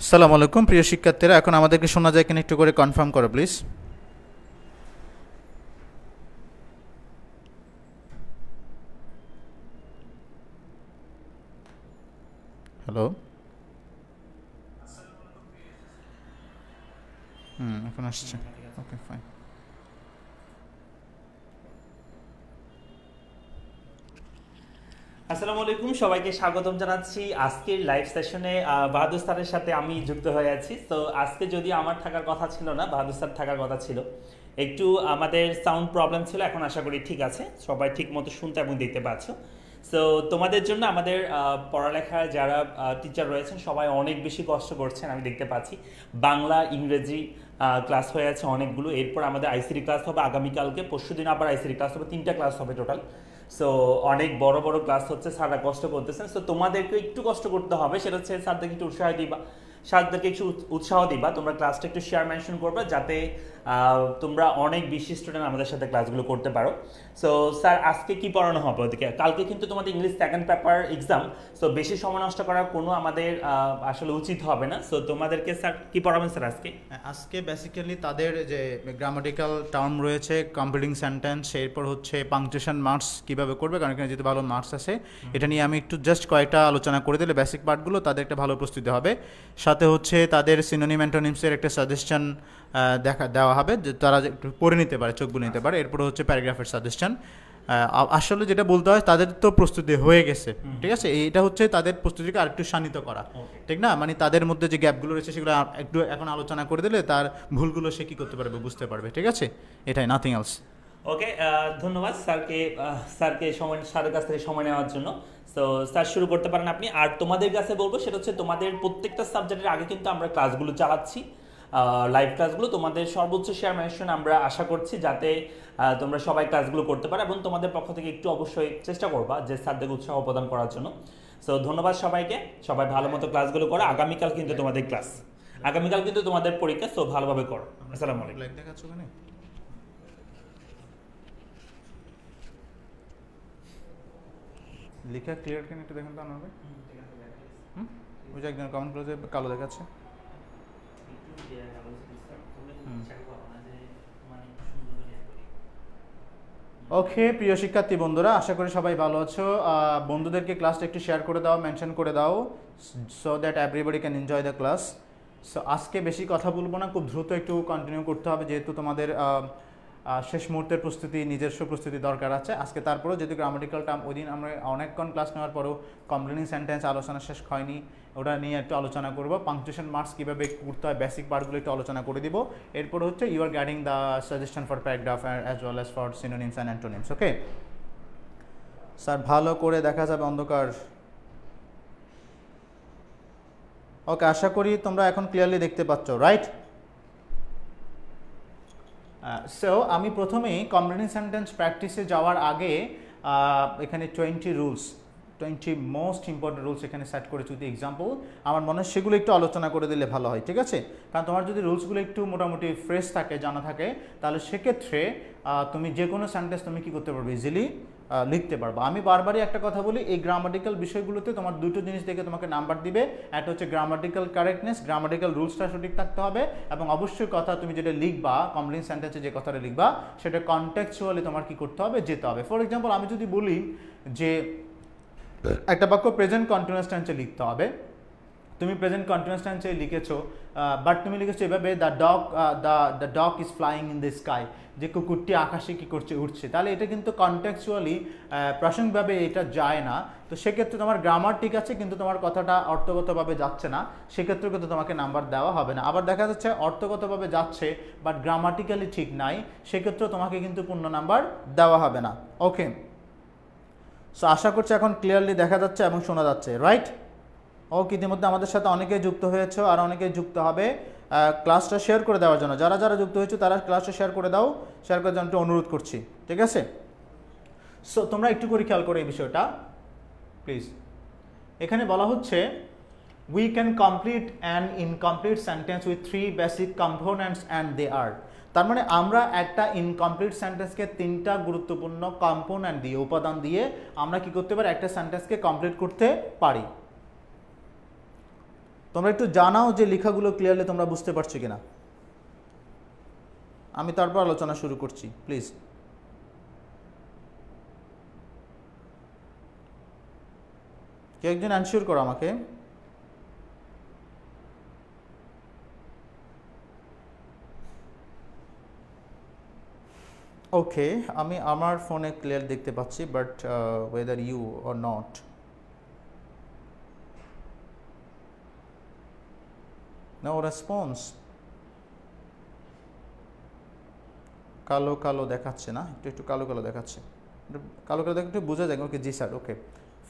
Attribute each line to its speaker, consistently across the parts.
Speaker 1: আসসালামু আলাইকুম প্রিয় শিক্ষার্থীরা, এখন আমাদেরকে শোনা যায় কিনা একটু করে কনফার্ম করো প্লিজ। হ্যালো। এখন আসছে। Okay fine.
Speaker 2: আসসালামু আলাইকুম, সবাইকে স্বাগতম জানাচ্ছি আজকের লাইভ সেশনে। বাহাদুর স্যারের সাথে আমি যুক্ত হয়ে আছি। তো আজকে যদি আমার থাকার কথা ছিল না, বাহাদুর স্যার থাকার কথা ছিল। একটু আমাদের সাউন্ড প্রবলেম ছিল, এখন আশা করি ঠিক আছে, সবাই ঠিক মতো শুনতে এবং দেখতে পাচ্ছ। সো তোমাদের জন্য আমাদের পড়ালেখায় যারা টিচার রয়েছেন সবাই অনেক বেশি কষ্ট করছেন, আমি দেখতে পাচ্ছি। বাংলা, ইংরেজি ক্লাস হয়ে আছে অনেকগুলো, এরপর আমাদের আইসিটি ক্লাস হবে আগামীকালকে, পরশুদিন আবার আইসিটি ক্লাস হবে, 3টা ক্লাস হবে টোটাল। সো অনেক বড় বড় ক্লাস হচ্ছে, স্যাররা কষ্ট করতেছেন। সো তোমাদেরকে একটু কষ্ট করতে হবে, সেটা হচ্ছে স্যারদেরকে একটু উৎসাহ দিবা, স্যারদেরকে একটু উৎসাহ দিবা, তোমরা ক্লাসটা একটু শেয়ার মেনশন করবে যাতে তোমরা অনেক বেশি স্টুডেন্ট আমাদের সাথে ক্লাসগুলো করতে পারো। সো স্যার আজকে কি পড়ানো হবে ওদিকে? কালকে কিন্তু তোমাদের English second paper exam, so বেশি সময় নষ্ট করার কোনো আমাদের আসলে উচিত হবে না। সো তোমাদেরকে স্যার কি পড়াবেন স্যার আজকে?
Speaker 1: আজকে বেসিক্যালি তাদের যে গ্রামাটিক্যাল টার্ম রয়েছে, কমপ্লিটিং সেন্টেন্স, এরপর হচ্ছে পাংচুয়েশন মার্কস কীভাবে করবে, কারণ এখানে যেহেতু ভালো মার্কস আছে, এটা নিয়ে আমি একটু জাস্ট কয়েকটা আলোচনা করে দিলে বেসিক পার্টগুলো তাদের একটা ভালো প্রস্তুতি হবে। সাথে হচ্ছে তাদের সিনোনিম অ্যান্টোনিমসের একটা সাজেশন দেওয়া হবে, যে তারা একটু পড়ে নিতে পারে, চোখ বুলে নিতে পারে। এরপর হচ্ছে প্যারাগ্রাফের সাজেশন। আসলে যেটা বলতে হয়, তাদের তো প্রস্তুতি হয়ে গেছে, ঠিক আছে, এইটা হচ্ছে তাদের প্রস্তুতিকে আরেকটু শানিত করা, ঠিক না? মানে তাদের মধ্যে যে গ্যাপগুলো রয়েছে সেগুলো একটু এখন আলোচনা করে দিলে তার ভুলগুলো সে কী করতে পারবে, বুঝতে পারবে, ঠিক আছে? এটাই, নাথিং এলস।
Speaker 2: ওকে, ধন্যবাদ স্যারকে স্যারের কাছ থেকে সময় নেওয়ার জন্য। তো স্যার শুরু করতে পারেন আপনি। আর তোমাদের কাছে বলবো সেটা হচ্ছে, তোমাদের প্রত্যেকটা সাবজেক্টের আগে কিন্তু আমরা ক্লাসগুলো চালাচ্ছি, লাইভ ক্লাসগুলো। তোমাদের সর্বোচ্চ শেয়ার মেনশন আমরা আশা করছি, যাতে তোমরা সবাই ক্লাসগুলো করতে পারো, এবং তোমাদের পক্ষ থেকে একটু অবশ্যই চেষ্টা করবা যে স্যারদের উৎসাহ প্রদান করার জন্য। সো ধন্যবাদ সবাইকে, সবাই ভালো মতো ক্লাসগুলো করো। আগামীকাল কিন্তু তোমাদের ক্লাস, আগামীকাল কিন্তু তোমাদের পরীক্ষা, সো ভালোভাবে করো। আসসালামু আলাইকুম।
Speaker 1: লাইভ দেখাচ্ছ ওখানে? লেখা ক্লিয়ার কেন একটু দেখুন তো আমাকে। ওই যে একজন কমেন্ট করে যে কালো দেখাচ্ছে। ওকে প্রিয় শিক্ষার্থী বন্ধুরা, আশা করি সবাই ভালো আছো। বন্ধুদেরকে ক্লাসটা একটু শেয়ার করে দাও, মেনশন করে দাও, so that everybody can enjoy the class. So আজকে বেশি কথা বলবো না, খুব দ্রুত একটু কন্টিনিউ করতে হবে, যেহেতু তোমাদের শেষ মুহূর্তের প্রস্তুতি, নিজস্ব প্রস্তুতি দরকার আছে আজকে। তারপরেও যেহেতু গ্রামাটিক্যাল টার্ম, ওই দিন আমরা অনেকক্ষণ ক্লাস নেওয়ার পরেও কমপ্লিটিং সেন্টেন্স আলোচনা শেষ হয়নি, ওটা নিয়ে একটু আলোচনা করবো। পাংচুয়েশন মার্কস কীভাবে করতে হয়, বেসিক পার্টগুলো একটু আলোচনা করে দিব। এরপর হচ্ছে you are guiding the suggestion for paragraph as well as for synonyms and antonyms. Okay sir, ভালো করে দেখা যাবে অন্ধকার? ওকে, আশা করি তোমরা এখন ক্লিয়ারলি দেখতে পাচ্ছ, রাইট? সো আমি প্রথমেই কমপ্লিটিং সেন্টেন্স প্র্যাকটিসে যাওয়ার আগে এখানে 20 রুলস, 20 মোস্ট ইম্পর্টেন্ট রুলস এখানে সেট করেছি উইথ এক্সাম্পল। আমার মনে হয় সেগুলো একটু আলোচনা করে দিলে ভালো হয়, ঠিক আছে? কারণ তোমার যদি রুলসগুলো একটু মোটামুটি ফ্রেশ থাকে, জানা থাকে, তাহলে সেক্ষেত্রে তুমি যে কোনো সেন্টেন্স তুমি কী করতে পারবে, ইজিলি লিখতে পারবো। আমি বারবারই একটা কথা বলি, এই গ্রামাটিক্যাল বিষয়গুলোতে তোমার দুটো জিনিস দেখে তোমাকে নাম্বার দিবে। একটা হচ্ছে গ্রামাটিক্যাল কারেক্টনেস, গ্রামাটিক্যাল রুলসটা সঠিক থাকতে হবে, এবং অবশ্যই কথা তুমি যেটা লিখবা, কমপ্লিটিং সেন্টেন্সে যে কথাটা লিখবা সেটা কনটেক্সচুয়ালি তোমার কী করতে হবে, যেতে হবে। ফর এক্সাম্পল, আমি যদি বলি যে একটা বাক্য প্রেজেন্ট কন্টিনিউয়াস টেন্সে লিখতে হবে, তুমি প্রেজেন্ট কন্টিনিউয়াস টেন্সে লিখেছো, বাট তুমি লিখেছো এভাবে, the dog is flying in the sky, যে কুকুরটি আকাশে কী করছে, উঠছে, তাহলে এটা কিন্তু কনটেক্সচুয়ালি প্রাসঙ্গিকভাবে এটা যায় না। তো সেক্ষেত্রে তোমার গ্রামার ঠিক আছে, কিন্তু তোমার কথাটা অর্থগতভাবে যাচ্ছে না, সেক্ষেত্রে কিন্তু তোমাকে নাম্বার দেওয়া হবে না। আবার দেখা যাচ্ছে অর্থগতভাবে যাচ্ছে বাট গ্রামাটিক্যালি ঠিক নাই, সেক্ষেত্রে তোমাকে কিন্তু পূর্ণ নাম্বার দেওয়া হবে না। ওকে, সো আশা করছি এখন ক্লিয়ারলি দেখা যাচ্ছে এবং শোনা যাচ্ছে, রাইট? ওকে, ইতিমধ্যে আমাদের সাথে অনেকেই যুক্ত হয়েছে, আর অনেকেই যুক্ত হবে। ক্লাসটা শেয়ার করে দেওয়ার জন্য, যারা যারা যুক্ত হয়েছে তারা ক্লাসটা শেয়ার করে দাও, শেয়ার করার জন্য একটু অনুরোধ করছি, ঠিক আছে? সো তোমরা একটু করে খেয়াল করো এই বিষয়টা প্লিজ। এখানে বলা হচ্ছে, we can complete an incomplete sentence with 3 basic components and they are. তার মানে আমরা একটা ইনকমপ্লিট সেন্টেন্সকে 3টা গুরুত্বপূর্ণ কম্পোনেন্ট দিয়ে, উপাদান দিয়ে আমরা কি করতে পারি, একটা সেন্টেন্সকে কমপ্লিট করতে পারি। তোমরা একটু জানাও যে লেখাগুলো ক্লিয়ারলি তোমরা বুঝতে পারছো কিনা। আমি তারপর আলোচনা শুরু করছি, প্লিজ। কেউ একজন অ্যানসার করো আমাকে। ওকে, আমি আমার ফোনে ক্লিয়ার দেখতে পাচ্ছি, but whether you or not. No response. কালো কালো দেখাচ্ছে না, একটু কালো কালো দেখাচ্ছে, কালো কালো দেখে একটু বোঝা যায়। ওকে জি স্যার, ওকে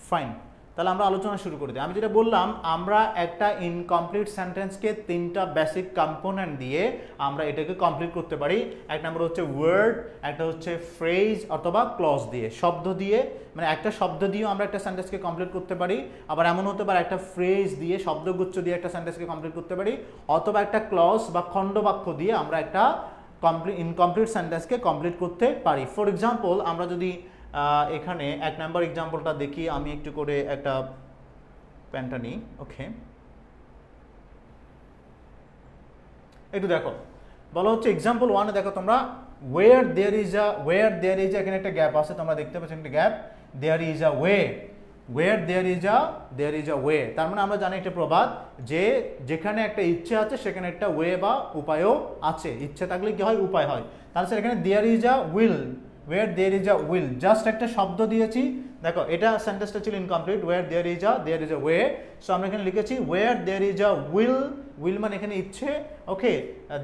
Speaker 1: ফাইন। তাহলে আমরা আলোচনা শুরু করে দিই। আমি যেটা বললাম, আমরা একটা ইনকমপ্লিট সেন্টেন্সকে 3টা বেসিক কম্পোনেন্ট দিয়ে আমরা এটাকে কমপ্লিট করতে পারি। এক নম্বর হচ্ছে ওয়ার্ড, একটা হচ্ছে ফ্রেজ অথবা ক্লজ দিয়ে, শব্দ দিয়ে, মানে একটা শব্দ দিয়েও আমরা একটা সেন্টেন্সকে কমপ্লিট করতে পারি। আবার এমন হতে পারে একটা ফ্রেজ দিয়ে, শব্দগুচ্ছ দিয়ে একটা সেন্টেন্সকে কমপ্লিট করতে পারি, অথবা একটা ক্লজ বা খণ্ডবাক্য দিয়ে আমরা একটা ইনকমপ্লিট সেন্টেন্সকে কমপ্লিট করতে পারি। ফর এক্সাম্পল, আমরা যদি এখানে 1 নম্বর এক্সাম্পলটা দেখি, আমি একটু করে একটা পেনটা নিই। ওকে, একটু দেখো, বলা হচ্ছে এক্সাম্পল 1 দেখো তোমরা, ওয়ার দেয়ার ইজ আ, এখানে একটা গ্যাপ আছে, তোমরা দেখতে পাচ্ছ একটা gap, there is a way, where there is a way. তার মানে আমরা জানি একটা প্রবাদ যে যেখানে একটা ইচ্ছে আছে সেখানে একটা ওয়ে বা উপায়ও আছে। ইচ্ছে থাকলে কি হয়, উপায় হয়। তাহলে স্যার এখানে there is a will, where there is a will, just একটা শব্দ দিয়েছি। দেখো এটা সেন্টেন্সটা ছিল incomplete, where there is a way. So আমরা এখানে লিখেছি where there is a will, will মানে এখানে ইচ্ছে, ওকে,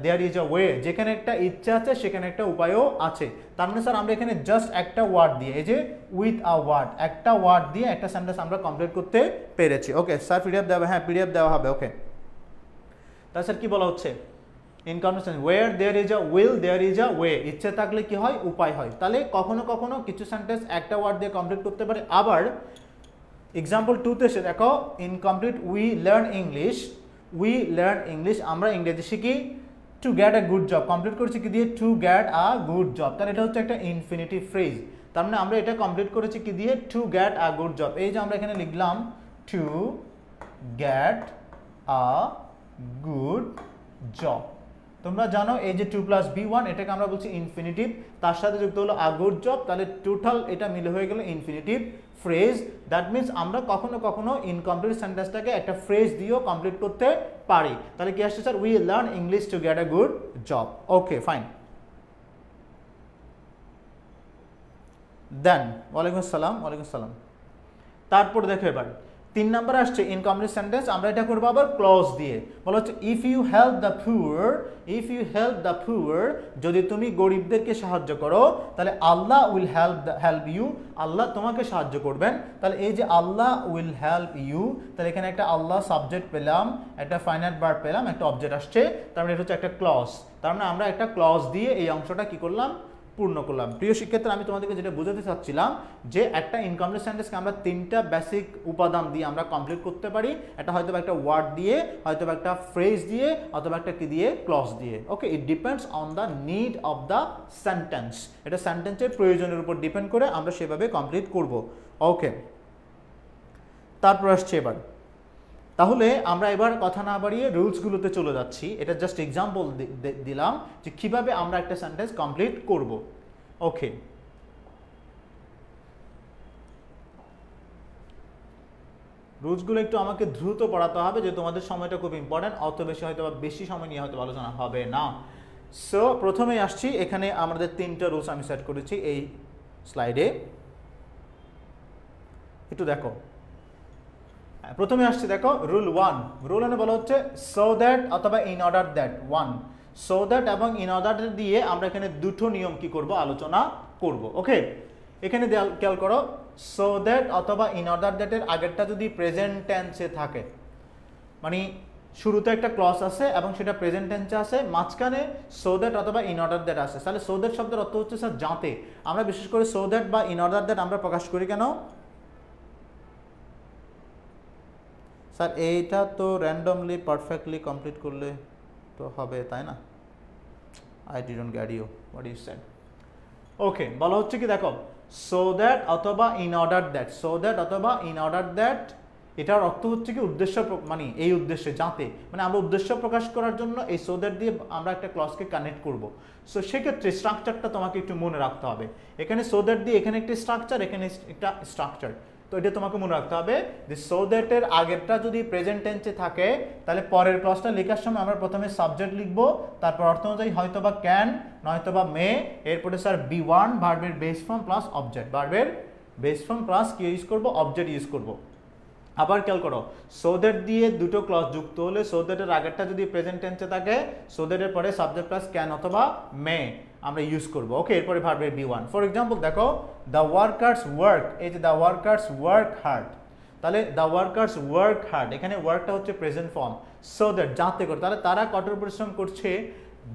Speaker 1: দেয়ার ইজ আ ওয়ে, যেখানে একটা ইচ্ছে আছে সেখানে একটা উপায়ও আছে। তার মানে স্যার আমরা এখানে জাস্ট একটা ওয়ার্ড দিয়ে, এই যে উইথ আ ওয়ার্ড, একটা ওয়ার্ড দিয়ে একটা সেন্টেন্স আমরা কমপ্লিট করতে পেরেছি। ওকে স্যার, পিডিএফ দেওয়া, হ্যাঁ পিডিএফ দেওয়া হবে। ওকে, তাহলে স্যার কি বলা হচ্ছে, incomplete sentence, where there is a will there is a way, ইচ্ছে থাকলে কি হয়, উপায় হয়। তাহলে কখনো কখনো কিছু সেন্টেন্স একটা ওয়ার্ড দিয়ে কমপ্লিট করতে পারে। আবার এক্সাম্পল 2তে এসে দেখো, ইনকমপ্লিট উই লার্ন ইংলিশ, আমরা ইংরেজি শিখি two get a good job, complete করেছি কি দিয়ে, two get a good job. তাহলে এটা হচ্ছে একটা ইনফিনিটিভ ফ্রেজ। তার মানে আমরা এটা কমপ্লিট করেছি কি দিয়ে, two get a good job. এই যে আমরা এখানে লিখলাম two get a good job. তোমরা জানো এই যে 2 + B1 এটাকে আমরা বলছি ইনফিনিটিভ, তার সাথে যুক্ত হলো আ গুড জব, তাহলে টোটাল এটা মিলে হয়ে গেল ইনফিনিটিভ ফ্রেজ। দ্যাট মিনস আমরা কখনো কখনো ইনকমপ্লিট সেন্টেন্সটাকে একটা ফ্রেজ দিয়েও কমপ্লিট করতে পারি। তাহলে কি আসছে sir, we learn English to get a good job. Okay fine. Then ওয়ালাইকুম আসসালাম। তারপর দেখো এবার 3 নম্বরে আসছে ইনকমপ্লিট সেন্টেন্স, আমরা এটা করবো আবার ক্লজ দিয়ে। বলা হচ্ছে if you help the poor, যদি তুমি গরিবদেরকে সাহায্য করো তাহলে Allah will help you, Allah তোমাকে সাহায্য করবেন। তাহলে এই যে আল্লাহ উইল হেল্প ইউ, তাহলে এখানে একটা আল্লাহ সাবজেক্ট পেলাম, একটা ফাইনাইট ভার্ব পেলাম, একটা অবজেক্ট আসছে, তার মানে এটা হচ্ছে একটা ক্লজ। তার মানে আমরা একটা ক্লজ দিয়ে এই অংশটা কি করলাম, পূর্ণ করলাম। প্রিয় শিক্ষার্থী, আমি তোমাদেরকে যেটা বোঝাতে চাচ্ছিলাম যে একটা ইনকমপ্লিট সেন্টেন্সকে আমরা 3টা বেসিক উপাদান দিয়ে আমরা কমপ্লিট করতে পারি। এটা হয়তো একটা ওয়ার্ড দিয়ে, হয়তো একটা ফ্রেজ দিয়ে, অথবা একটা কি দিয়ে, ক্লজ দিয়ে। Okay, it depends on the need of the sentence, এটা সেন্টেন্সের প্রয়োজনের উপর ডিপেন্ড করে আমরা সেভাবে কমপ্লিট করব। ওকে, তারপর আসছে এবার, তাহলে আমরা এবার কথা না বাড়িয়ে রুলসগুলোতে চলে যাচ্ছি। এটা জাস্ট এক্সাম্পল দিলাম যে কিভাবে আমরা একটা সেন্টেন্স কমপ্লিট করব। ওকে, রুলসগুলো একটু আমাকে দ্রুত পড়াতে হবে, যে তোমাদের সময়টা খুব ইম্পর্টেন্ট, অত বেশি হয়তো বেশি সময় নিয়ে হয়তো আলোচনা হবে না। সো প্রথমেই আসছি, এখানে আমাদের 3টা রুলস আমি সেট করেছি এই স্লাইডে, একটু দেখো। প্রথমে আসছে দেখো রুল 1, রুল 1 বলা হচ্ছে সো দ্যাট অথবা in order that. 1 so that এবং ইন অর্ডার দিয়ে আমরা এখানে দুটো নিয়ম কি করব, আলোচনা করব। ওকে, এখানে খেয়াল করো, সো দ্যাট অথবা ইন অর্ডার দ্যাটের আগেরটা যদি প্রেজেন্ট টেন্সে থাকে, মানে শুরুতে একটা ক্লজ আছে এবং সেটা প্রেজেন্ট টেন্সে আছে, মাঝখানে সো দ্যাট অথবা ইন অর্ডার দ্যাট আছে, তাহলে সো দ্যাট শব্দের অর্থ হচ্ছে স্যার যাতে। আমরা বিশেষ করে সো দ্যাট বা ইন অর্ডার দ্যাট আমরা প্রকাশ করি কেন স্যার, এইটা তো র্যান্ডমলি পারফেক্টলি কমপ্লিট করলে তো হবে, তাই না? I didn't get you, what you said. Okay, বলা হচ্ছে কি দেখো, সো দ্যাট অথবা in order that, so that অথবা ইন অর্ডার দ্যাট এটার অর্থ হচ্ছে কি উদ্দেশ্য মানে এই উদ্দেশ্যে যাতে মানে আমরা উদ্দেশ্য প্রকাশ করার জন্য এই সো দ্যাট দিয়ে আমরা একটা ক্লজকে কানেক্ট করব। সো সেক্ষেত্রে স্ট্রাকচারটা তোমাকে একটু মনে রাখতে হবে। এখানে সো দ্যাট দিয়ে এখানে একটি স্ট্রাকচার, এখানে একটা স্ট্রাকচার, তো এটা তোমাকে মনে রাখতে হবে যে সো দ্যাটের আগেরটা যদি প্রেজেন্ট টেন্সে থাকে তাহলে পরের ক্লজটা লেখার সময় আমরা প্রথমে সাবজেক্ট লিখব, তারপর অর্থ অনুযায়ী হয়তো বা ক্যান নয়তো বা মে, এরপরে স্যার B1 ভার্বের বেস ফর্ম প্লাস অবজেক্ট, ভার্বের বেস ফর্ম প্লাস কি ইউজ করব, অবজেক্ট ইউজ করব। আবার খেয়াল করো সো দ্যাট দিয়ে দুটো ক্লজ যুক্ত হলে সো দ্যাটের আগেরটা যদি প্রেজেন্ট টেন্সে থাকে সো দ্যাটের পরে সাবজেক্ট প্লাস ক্যান অথবা মে আমরা ইউজ করব। ওকে, এরপরে ভার্বের B1। ফর এক্সাম্পল দেখো দ্য ওয়ার্কার্স ওয়ার্ক, এই যে দ্য ওয়ার্কার্স ওয়ার্ক হার্ড, তাহলে দ্য ওয়ার্কার্স ওয়ার্ক হার্ড, এখানে ওয়ার্কটা হচ্ছে প্রেজেন্ট ফর্ম, সো দ্যাট যাতে করে, তাহলে তারা কঠোর পরিশ্রম করছে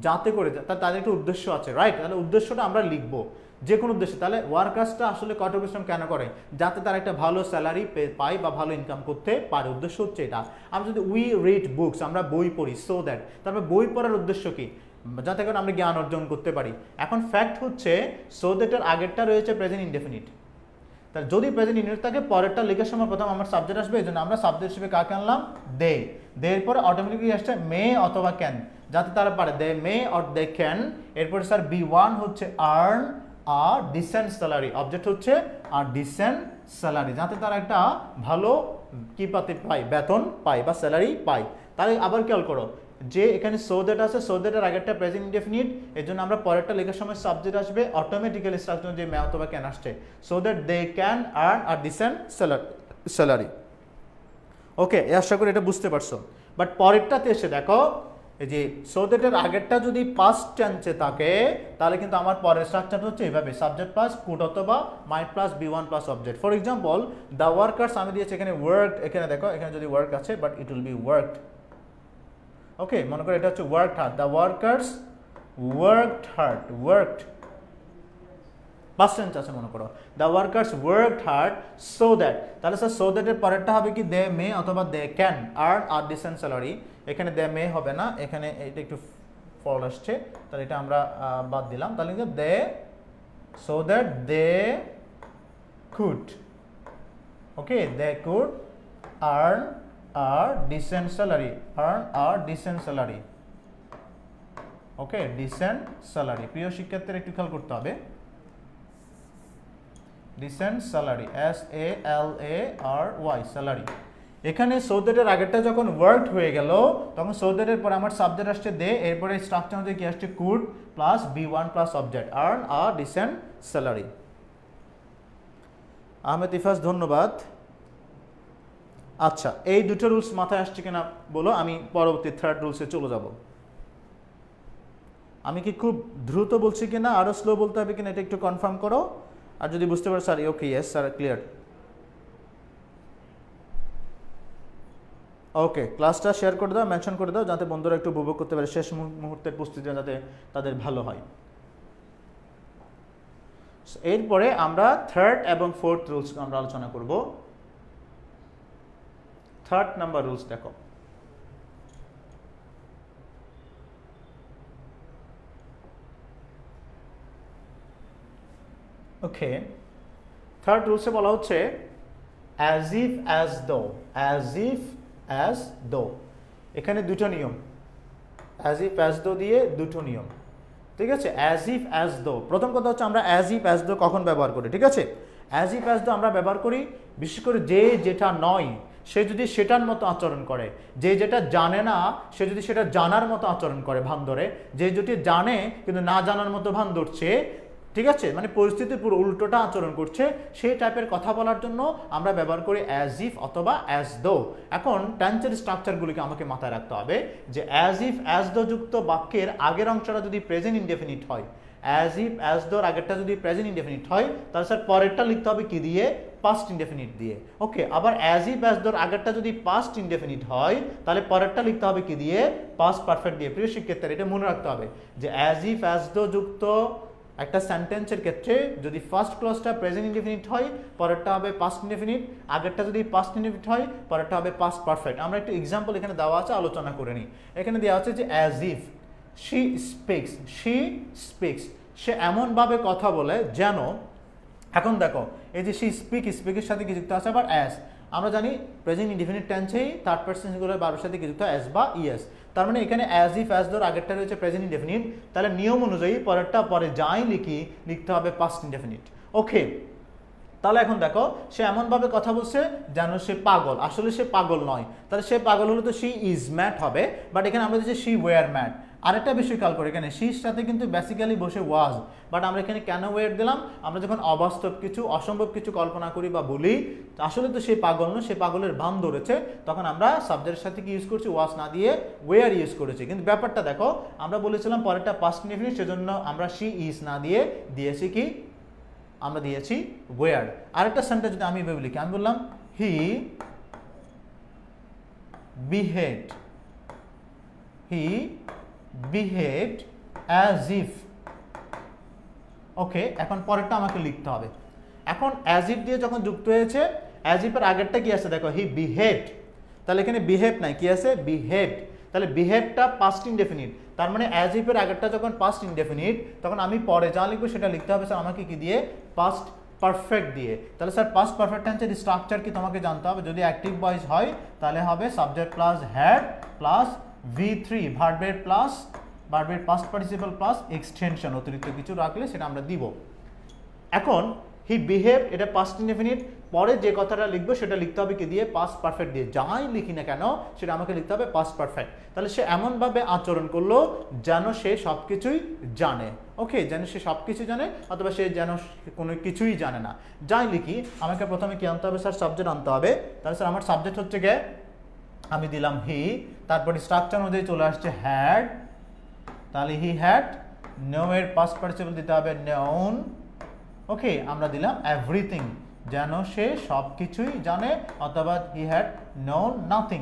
Speaker 1: যাতে করে, তাদের একটা উদ্দেশ্য আছে, রাইট? তাহলে উদ্দেশ্যটা আমরা লিখবো যে কোনো উদ্দেশ্য। তাহলে ওয়ার্কার্সটা আসলে কঠোর পরিশ্রম কেন করে? যাতে তারা একটা ভালো স্যালারি পায় বা ভালো ইনকাম করতে পারে, উদ্দেশ্য হচ্ছে এটা। আমরা যদি উই রিড বুকস, আমরা বই পড়ি, সো দ্যাট, তারপর বই পড়ার উদ্দেশ্য কি? যাতে করে আমরা জ্ঞান অর্জন করতে পারি। এখন ফ্যাক্ট হচ্ছে সো দ্যাটের আগেরটা রয়েছে প্রেজেন্ট ইনডেফিনিট, তাহলে যদি প্রেজেন্ট ইনডেফিনিট থাকে পরেরটা লেখার সময় প্রথম আমার সাবজেক্ট আসবে, এই জন্য আমরা সাবজেক্ট হিসেবে কাকে আনলাম? দে। এর পরে অটোমেটিকলি আসছে মে অথবা ক্যান, যাতে তারা পারে, দে মে অর দে ক্যান। এরপরে স্যার B1 হচ্ছে earn a decent salary, object হচ্ছে আর ডিসেন্ট স্যালারি, যাতে তারা একটা ভালো কি পাতে পায়, বেতন পায় বা স্যালারি পায়। তাহলে আবার খেয়াল করো যে এখানে সো দ্যাট আছে, সো দ্যাটের আগেরটা প্রেজেন্ট ইনডেফিনিট, এর জন্য আমরা পরেরটা লেখার সময় সাবজেক্ট আসবে, অটোমেটিক্যালি স্ট্রাকচার যে মে অথবা ক্যান আসছে, so that they can earn a decent salary. Okay, আশা করি এটা বুঝতে পারছো। বাট পরেরটাতে এসে দেখো এই যে সো দ্যাটের আগেরটা যদি পাস্ট টেন্সে থাকে তাহলে কিন্তু আমার পরের স্ট্রাকচারটা হচ্ছে এইভাবে, সাবজেক্ট প্লাস কুড অথবা might plus B1 plus object. For example the workers আমি দিয়েছি এখানে ওয়ার্ক, এখানে দেখো এখানে যদি ওয়ার্ক আছে but it will be worked. Okay, মনে করো এটা হচ্ছে worked hard, the workers worked hard, worked past tense আছে মনে করো, the workers worked hard so that, তাহলে স্যার সো দ্যাটের পরেরটা হবে কি দে মে অথবা they can earn a decent salary. এখানে দে মে হবে না, এখানে এটা একটু ফল আসছে, তাহলে এটা আমরা বাদ দিলাম, তাহলে কিন্তু they so that they could, okay, they could earn a decent salary, earn a decent salary. Okay, decent salary, প্রিয় শিক্ষার্থীরা একটু খেয়াল করতে হবে, ডিসেন্ট স্যালারি, SALARY স্যালারি। এখানে সো দ্যাটের আগেরটা যখন ওয়ার্ক হয়ে গেল তখন সো দ্যাটের পরে আমার সাবজেক্ট আসছে দে, এরপরে স্ট্রাকচার অনুযায়ী কি আসছে could plus B1 plus object, earn a decent salary. Ahmed Ifaz ধন্যবাদ। আচ্ছা, এই দুটো রুলস মাথায় আসছে কিনা বলো, আমি পরবর্তী থার্ড রুলসে চলে যাব। আমি কি খুব দ্রুত বলছি কিনা, আরো স্লো বলতে হবে কিনা এটা একটু কনফার্ম করো। আর যদি বুঝতে পারো sir okay, yes sir clear. Okay, ক্লাসটা শেয়ার করে দাও, মেনশন করে দাও, যাতে বন্ধুরা একটু উপভোগ করতে পারে, শেষ মুহূর্তের প্রস্তুতি যাতে তাদের ভালো হয়। এরপরে আমরা থার্ড এবং ফোর্থ রুলস আমরা আলোচনা করব। থার্ড নাম্বার রুলস দেখো, ওকে, থার্ড রুলসে বলা হচ্ছে as if as though, as if as though. এখানে দুটো নিয়ম, অ্যাজ ইফ অ্যাজ দো দিয়ে দুটো নিয়ম, ঠিক আছে? অ্যাজ ইফ অ্যাজ দো, প্রথম কথা হচ্ছে আমরা অ্যাজ ইফ অ্যাজ দো কখন ব্যবহার করি, ঠিক আছে? অ্যাজ ইফ অ্যাজ দো আমরা ব্যবহার করি বিশেষ করে যে যেটা নয় সে যদি সেটার মতো আচরণ করে, যে যেটা জানে না সে যদি সেটা জানার মতো আচরণ করে ভান ধরে, যে যেটি জানে কিন্তু না জানার মতো ভান ধরছে, ঠিক আছে, মানে পরিস্থিতির পুরো উল্টোটা আচরণ করছে, সেই টাইপের কথা বলার জন্য আমরা ব্যবহার করি অ্যাজ ইফ অথবা অ্যাজ দো। এখন টেন্সের স্ট্রাকচারগুলিকে আমাকে মাথায় রাখতে হবে যে অ্যাজ ইফ অ্যাজ দো যুক্ত বাক্যের আগের অংশটা যদি প্রেজেন্ট ইনডেফিনিট হয়, অ্যাজ ইফ অ্যাজ দোর আগেরটা যদি প্রেজেন্ট ইনডেফিনিট হয় তাহলে স্যার পরেরটা লিখতে হবে কি দিয়ে? পাস্ট ইনডেফিনিট দিয়ে। ওকে, আবার অ্যাজ ইফ অ্যাজ দোর আগেরটা যদি পাস্ট ইনডেফিনিট হয় তাহলে পরেরটা লিখতে হবে কি দিয়ে? পাস্ট পারফেক্ট দিয়ে। প্রিয় শিক্ষার্থীরা এটা মনে রাখতে হবে যে অ্যাজ ইফ অ্যাজ দো যুক্ত একটা সেন্টেন্সের ক্ষেত্রে যদি ফার্স্ট ক্লজটা প্রেজেন্ট ইনডেফিনিট হয় পরেরটা হবে পাস্ট ইনডেফিনিট, আগেরটা যদি পাস্ট ইনডেফিনিট হয় পরেরটা হবে পাস্ট পারফেক্ট। আমরা একটু এক্সাম্পল এখানে দেওয়া আছে, আলোচনা করে নিই। এখানে দেওয়া আছে যে as if she speaks, she speaks, সে এমনভাবে কথা বলে যেন, এখন দেখো এই যে শি স্পিক, স্পিকের সাথে কি যুক্ত আছে আবার অ্যাজ, আমরা জানি প্রেজেন্ট ইনডিফিনিট টেন্সেই থার্ড পারসন সিঙ্গুলার ভার্বের সাথে কি যুক্ত অ্যাজ বা ইএস। তার মানে এখানে অ্যাজ ইফ অ্যাজ ধর আগেরটা রয়েছে প্রেজেন্ট ইনডিফিনিট, তাহলে নিয়ম অনুযায়ী পরেরটা পরে যাই লিখি লিখতে হবে পাস্ট ইনডিফিনিট। ওকে, তাহলে এখন দেখো সে এমনভাবে কথা বলছে যেন সে পাগল, আসলে সে পাগল নয়। তাহলে সে পাগল হলে তো শি ইজ ম্যাড হবে, বাট এখানে আমরা দিচ্ছি শি ওয়্যার ম্যাড। আরেকটা বিষয় খেয়াল করে, এখানে শির সাথে কিন্তু বেসিক্যালি বসে ওয়াজ, বাট আমরা এখানে কেন ওয়্যার দিলাম? আমরা যখন অবাস্তব কিছু অসম্ভব কিছু কল্পনা করি বা বলি আসলে তো সে পাগল নয়, সে পাগলের ভান ধরেছে, তখন আমরা সাবজেক্টের সাথে কি ইউজ করছি? ওয়াজ না দিয়ে ওয়্যার ইউজ করেছি। কিন্তু ব্যাপারটা দেখো, আমরা বলেছিলাম পরেরটা পাস্ট ইনডিফিনিট, সেজন্য আমরা শি ইজ না দিয়ে দিয়েছি কি? আমরা দিয়েছি ওয়্যার। আরেকটা সেন্টেন্স যদি আমি ভেবে লিখি, আমি বললাম হি বিহেভড অ্যাজ ইফ। ওকে, এখন পরেরটা আমাকে লিখতে হবে। এখন অ্যাজ ইফ দিয়ে যখন যুক্ত হয়েছে, অ্যাজ ইফের আগেরটা কি আছে দেখো, হি বিহেভড। তাহলে এখানে বিহেভ নাই, কি আছে? বিহেভড। তাহলে বিহেভটা পাস্ট ইনডেফিনিট, তার মানে অ্যাজ ইফের আগেরটা যখন পাস্ট ইনডেফিনিট, তখন আমি পরে যা লিখবো সেটা লিখতে হবে স্যার আমাকে কি দিয়ে? পাস্ট পারফেক্ট দিয়ে। তাহলে স্যার পাস্ট পারফেক্ট টেন্সের স্ট্রাকচার কি তোমাকে জানতে হবে। যদি অ্যাক্টিভ ভয়েস হয় তাহলে হবে subject plus had plus V3 ভার্বের পাস্ট পার্টিসিপল প্লাস এক্সটেনশন, অতিরিক্ত কিছু রাখলে সেটা আমরা দিব। এখন হি বিহেভ, এটা পাস্ট ইনডেফিনিট, পরে যে কথাটা লিখবো সেটা লিখতে হবে কি দিয়ে? পাস্ট পারফেক্ট দিয়ে। যাই লিখি না কেন সেটা আমাকে লিখতে হবে পাস্ট পারফেক্ট। তাহলে সে এমনভাবে আচরণ করলো যেন সে সব কিছুই জানে। ওকে, যেন সে সব কিছু জানে, অথবা সে যেন কোনো কিছুই জানে না। যাই লিখি আমাকে প্রথমে কি আনতে হবে? স্যার সাবজেক্ট আনতে হবে। তাহলে স্যার আমার সাবজেক্ট হচ্ছে গে, আমি দিলাম হি, তারপরে স্ট্রাকচার অনুযায়ী চলে আসছে হ্যাড, তাহলে হি হ্যাড। নো এর পাস্ট পার্টিসিপল দিতে হবে নোন। ওকে, আমরা দিলাম এভরিথিং, যেন সে সব কিছুই জানে, অথবা হি হ্যাড নোন নাথিং।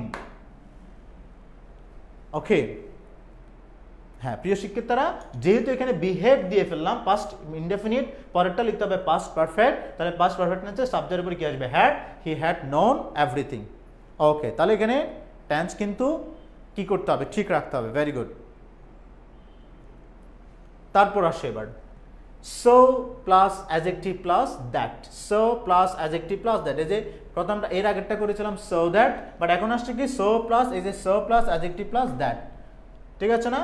Speaker 1: ওকে, হ্যাঁ প্রিয় শিক্ষার্থীরা, যেহেতু এখানে বিহেভ দিয়ে ফেললাম পাস্ট ইনডেফিনিট, পরেরটা লিখতে হবে পাস্ট পারফেক্ট। তাহলে পাস্ট পারফেক্ট টেন্সে সাবজেক্টের উপরে কি আসবে? Had. He had known everything. Okay, তাহলে এখানে টেন্স কিন্তু কি করতে হবে? ঠিক রাখতে হবে। Very good. তারপর আসে এবার so plus adjective plus that. So plus adjective plus that, এই যে প্রথমটা এর আগেরটা করেছিলাম সো দ্যাট, বাট এখন আসছে কি সো প্লাস, এই যে so plus adjective plus that. ঠিক আছে না?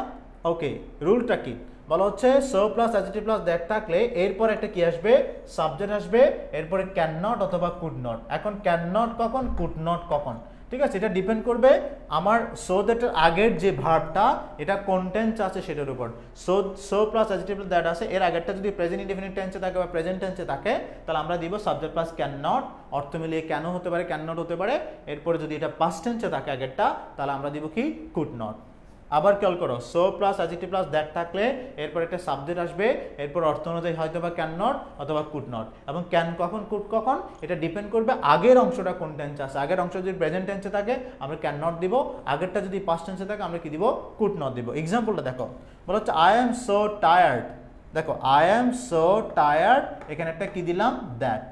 Speaker 1: ওকে, রুলটা কি বলা হচ্ছে? So plus adjective plus that থাকলে এরপর একটা কি আসবে? সাবজেক্ট আসবে, এরপরে ক্যান নট অথবা কুড নট। এখন ক্যান নট কখন, কুড নট কখন? ঠিক আছে, এটা ডিপেন্ড করবে আমার সো দ্যাটের আগের যে ভার্বটা এটা কোন টেন্স আছে সেটার উপর। So plus adjective plus that আছে, এর আগেরটা যদি প্রেজেন্ট ইনডিফিনিট টেন্সে থাকে বা প্রেজেন্ট টেন্সে থাকে, তাহলে আমরা দিব সাবজেক্ট প্লাস ক্যান নট, অর্থ মিলিয়ে কেন হতে পারে, ক্যান নট হতে পারে। এরপরে যদি এটা পাস্ট টেন্সে থাকে আগেরটা, তাহলে আমরা দিব কি? Could not. আবার খেয়াল করো, so plus adjective plus that থাকলে এরপর একটা সাবজেক্ট আসবে, এরপর অর্থ অনুযায়ী হয়তো বা ক্যান নট অথবা কুড নট। এবং ক্যান কখন, কুড কখন, এটা ডিপেন্ড করবে আগের অংশটা কোন টেন্সে আছে। আগের অংশ যদি প্রেজেন্ট টেন্সে থাকে আমরা ক্যান নট দিব, আগেরটা যদি পাস্ট টেন্সে থাকে আমরা কি দিব? কুড নট দিব। এক্সাম্পলটা দেখো, বলা হচ্ছে আই এম সো টায়ার্ড। দেখো আই এম সো টায়ার্ড, এখানে একটা কি দিলাম? দ্যাট।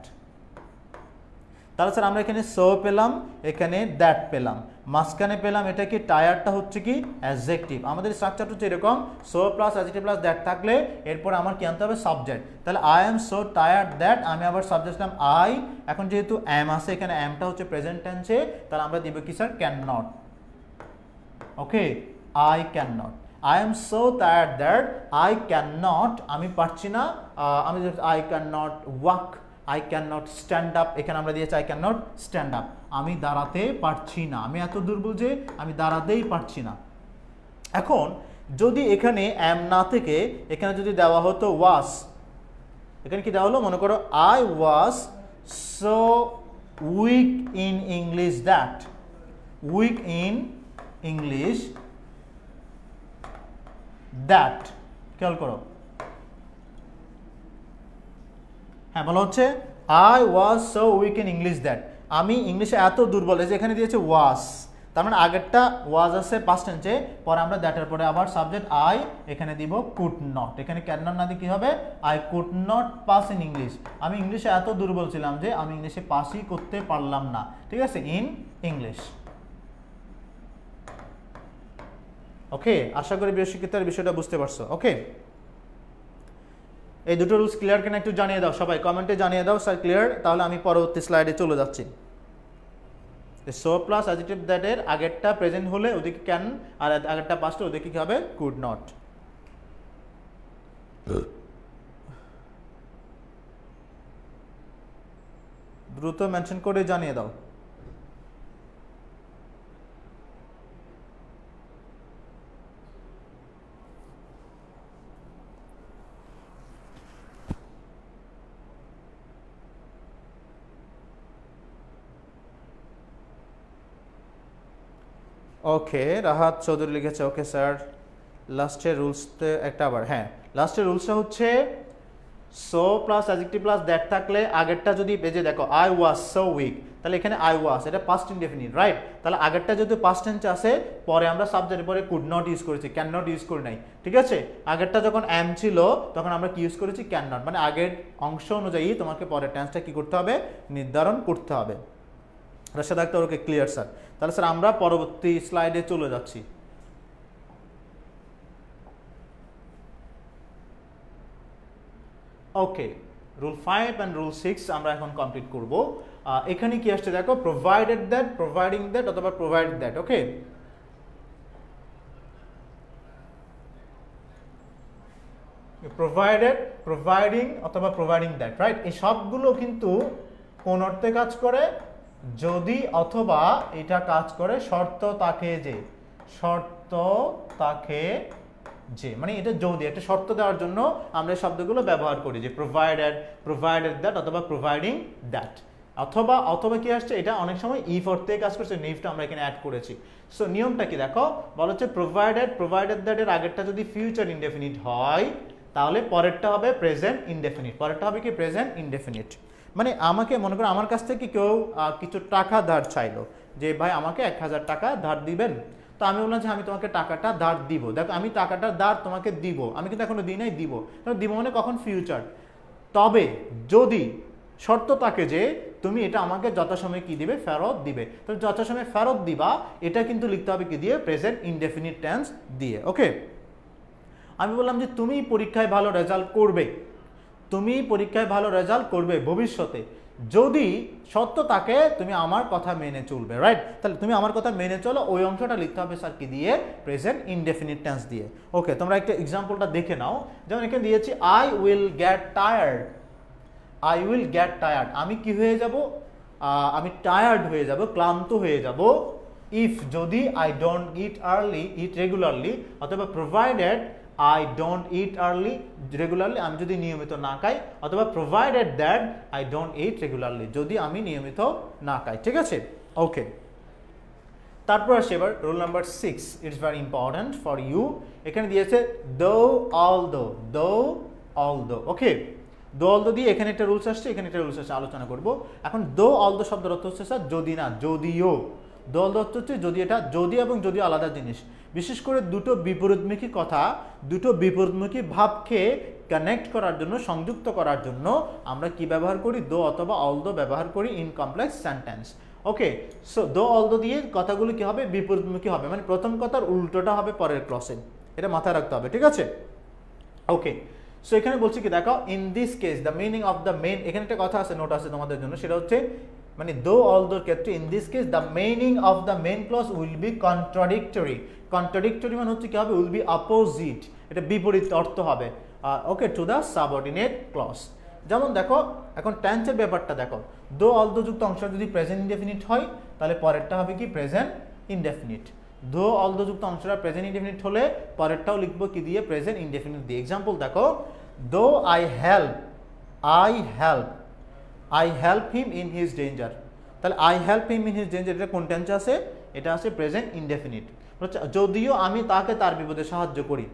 Speaker 1: তাহলে স্যার আমরা এখানে সো পেলাম, এখানে দ্যাট পেলাম, মাঝখানে পেলাম এটা কি? টায়ারটা হচ্ছে কি? অ্যাডজেক্টিভ। আমাদের স্ট্রাকচারটা হচ্ছে এরকম, so plus adjective plus that থাকলে এরপর আমার কি আনতে হবে? সাবজেক্ট। তাহলে I am so tired that, আমি আবার সাবজেক্ট দিলাম আই। এখন যেহেতু অ্যাম আছে এখানে, অ্যামটা হচ্ছে প্রেজেন্ট টেন্সে, তাহলে আমরা দিব কি sir? Can not. Okay, I can not. I am so tired that I can not, আমি পারছি না, আমি I can not walk, I can not stand up, এখানে আমরা দিয়েছি I can not stand up, আমি দাঁড়াতে পারছি না, আমি এত দুর্বল যে আমি দাঁড়াতেই পারছি না। এখন যদি এখানে অ্যাম না থেকে এখানে যদি দেওয়া হতো ওয়াস, এখানে কি দেওয়া হলো? মনে করো I was so weak in English that, weak in English that. খেয়াল করো, হ্যাঁ বলা হচ্ছে I was so weak in English that, আমি ইংলিশে এত দুর্বল। এই যে এখানে দিয়েছে ওয়াজ, তার মানে আগেরটা ওয়াজ আছে পাস্ট টেন্সে, পরে আমরা দ্যাটের পরে আবার সাবজেক্ট আই, এখানে দিব কুড নট। এখানে ক্যান নট না দিয়ে কি হবে? I could not pass in English, আমি ইংলিশে এত দুর্বল ছিলাম যে আমি ইংলিশে পাসই করতে পারলাম না। ঠিক আছে, ইন ইংলিশ। ওকে, আশা করি প্রিয় শিক্ষার্থীরা বিষয়টা বুঝতে পারছো। ওকে, এই দুটো রুলস ক্লিয়ার কিনা একটু জানিয়ে দাও সবাই, কমেন্টে জানিয়ে দাও স্যার ক্লিয়ার, তাহলে আমি পরবর্তী স্লাইডে চলে যাচ্ছি। সো প্লাস অ্যাডজেক্টিভ দ্যাট এর আগেরটা প্রেজেন্ট হলে ওদিকে ক্যান, আর আগেরটা পাস্ট ওদিকে কি হবে কুড নট। দ্রুত মেনশন করে জানিয়ে দাও। ওকে, রাহাত চৌধুরী লিখেছে ওকে স্যার। লাস্টের রুলসতে একটা আবার, হ্যাঁ লাস্টের রুলসটা হচ্ছে so plus adjective plus that থাকলে আগেরটা যদি পেজে দেখো আই ওয়াজ সো উইক, তাহলে এখানে আই ওয়াজ এটা পাস্ট ইনডেফিনিট, রাইট? তাহলে আগেরটা যদি পাস্ট টেন্স আসে, পরে আমরা সাবজেক্টের পরে কুড নট ইউজ করেছি, ক্যান নট ইউজ করি নাই, ঠিক আছে? আগেরটা যখন অ্যাম ছিল তখন আমরা কি ইউজ করেছি, ক্যান নট। মানে আগের অংশ অনুযায়ী তোমাকে পরের টেন্সটা কি করতে হবে, নির্ধারণ করতে হবে। Rashed Akter okay clear sir. তাহলে স্যার আমরা পরবর্তী স্লাইডে চলে যাচ্ছি। ওকে, রুল 5 অ্যান্ড রুল 6 আমরা এখন কমপ্লিট করব। এখানে কি আসছে দেখো, প্রোভাইডেড দ্যাট, প্রোভাইডিং দ্যাট অথবা provide that. Okay, provided, providing অথবা প্রোভাইডিং দ্যাট, রাইট? এই সবগুলো কিন্তু কোন অর্থে কাজ করে, যদি অথবা এটা কাজ করে শর্ত তাকে যে, শর্ত তাকে যে, মানে এটা যদি একটা শর্ত দেওয়ার জন্য আমরা এই শব্দগুলো ব্যবহার করি, যে প্রোভাইডেড, প্রোভাইডেড দ্যাট অথবা প্রোভাইডিং দ্যাট। অথবা অথবা কি আসছে, এটা অনেক সময় ইফ অর্থে কাজ করছে, ইফটা আমরা এখানে অ্যাড করেছি। সো নিয়মটা কি দেখো, বলা হচ্ছে প্রোভাইডেড, প্রোভাইডেড দ্যাট এর আগেরটা যদি ফিউচার ইনডেফিনিট হয়, তাহলে পরেরটা হবে প্রেজেন্ট ইনডেফিনিট। পরেরটা হবে কি, প্রেজেন্ট ইনডেফিনিট। মানে আমাকে মনে করো আমার কাছ থেকে কেউ কিছু টাকা ধার চাইলো, যে ভাই আমাকে 1000 টাকা ধার দিবেন। তো আমি বললাম যে আমি তোমাকে টাকাটা ধার দিব। দেখো আমি টাকাটা ধার তোমাকে দিব, আমি কিন্তু এখনো দিই নাই, দিব। দিব মানে কখন, ফিউচার। তবে যদি শর্ত থাকে যে তুমি এটা আমাকে যথাসময়ে কি দিবে, ফেরত দিবে। তো যথাসময়ে ফেরত দিবা, এটা কিন্তু লিখতে হবে কি দিয়ে, প্রেজেন্ট ইনডেফিনিট টেন্স দিয়ে। ওকে, আমি বললাম যে তুমি পরীক্ষায় ভালো রেজাল্ট করবে, তুমি পরীক্ষায় ভালো রেজাল্ট করবে ভবিষ্যতে, যদি সত্য থাকে তুমি আমার কথা মেনে চলবে, রাইট? তাহলে তুমি আমার কথা মেনে চলো, ওই অংশটা লিখতে হবে স্যার কি দিয়ে, প্রেজেন্ট ইনডেফিনিট টেন্স দিয়ে। ওকে, তোমরা একটা এক্সাম্পলটা দেখে নাও। যেমন এখানে দিয়েছি I will get tired, I will get tired, আমি কি হয়ে যাব, আমি টায়ার্ড হয়ে যাব, ক্লান্ত হয়ে যাব। ইফ যদি I don't it early, it regularly, অথবা provided I don't eat early regularly, আমি যদি নিয়মিত না খাই, অথবা provided that I don't eat regularly, যদি আমি নিয়মিত না খাই, ঠিক আছে? ওকে, তারপর আসে এবার rule number 6, it's very important for you. এখানে দিয়েছে though although, though although। ওকে, though although দিয়ে এখানে একটা রুলস আসছে, এখানে একটা রুলস আসছে, আলোচনা করব এখন। though although শব্দের অর্থ হচ্ছে স্যার যদি না, যদিও। though although হচ্ছে যদি, এটা যদি এবং যদিও আলাদা জিনিস। বিশেষ করে দুটো বিপরীতমুখী কথা, দুটো বিপরীতমুখী ভাবকে কানেক্ট করার জন্য, সংযুক্ত করার জন্য আমরা কি ব্যবহার করি, দো অথবা অলদো ব্যবহার করি in complex sentence. Okay, so দো অলদো দিয়ে কথাগুলো কি হবে, বিপরীতমুখী হবে, মানে প্রথম কথার উল্টোটা হবে পরের ক্লসে, এটা মাথায় রাখতে হবে, ঠিক আছে? ওকে, সো এখানে বলছি কি দেখো, in this case the meaning of the main, এখানে একটা কথা আছে, নোট আছে তোমাদের জন্য, সেটা হচ্ছে মানে দো অলদোর ক্ষেত্রে in this case the meaning of the main clause will be contradictory. Contradictory মানে হচ্ছে কি হবে, উইল বি অপোজিট, এটা বিপরীত অর্থ হবে। ওকে, টু দ্য সাবঅর্ডিনেট ক্লজ। যেমন দেখো এখন টেন্সের ব্যাপারটা দেখো, দো অলদো যুক্ত অংশ যদি প্রেজেন্ট ইনডেফিনিট হয়, তাহলে পরেরটা হবে কি, প্রেজেন্ট ইনডেফিনিট। দো অলদো যুক্ত অংশটা প্রেজেন্ট ইনডেফিনিট হলে পরেরটাও লিখবো কি দিয়ে, প্রেজেন্ট ইনডেফিনিট দিয়ে। এক্সাম্পল দেখো, though I help, I help, I help him in his danger. তাহলে I help him in his danger, এটা কোন টেন্সে আছে, এটা আছে প্রেজেন্ট ইনডেফিনিট। যদিও আমি তাকে তার বিপদে সাহায্য করি,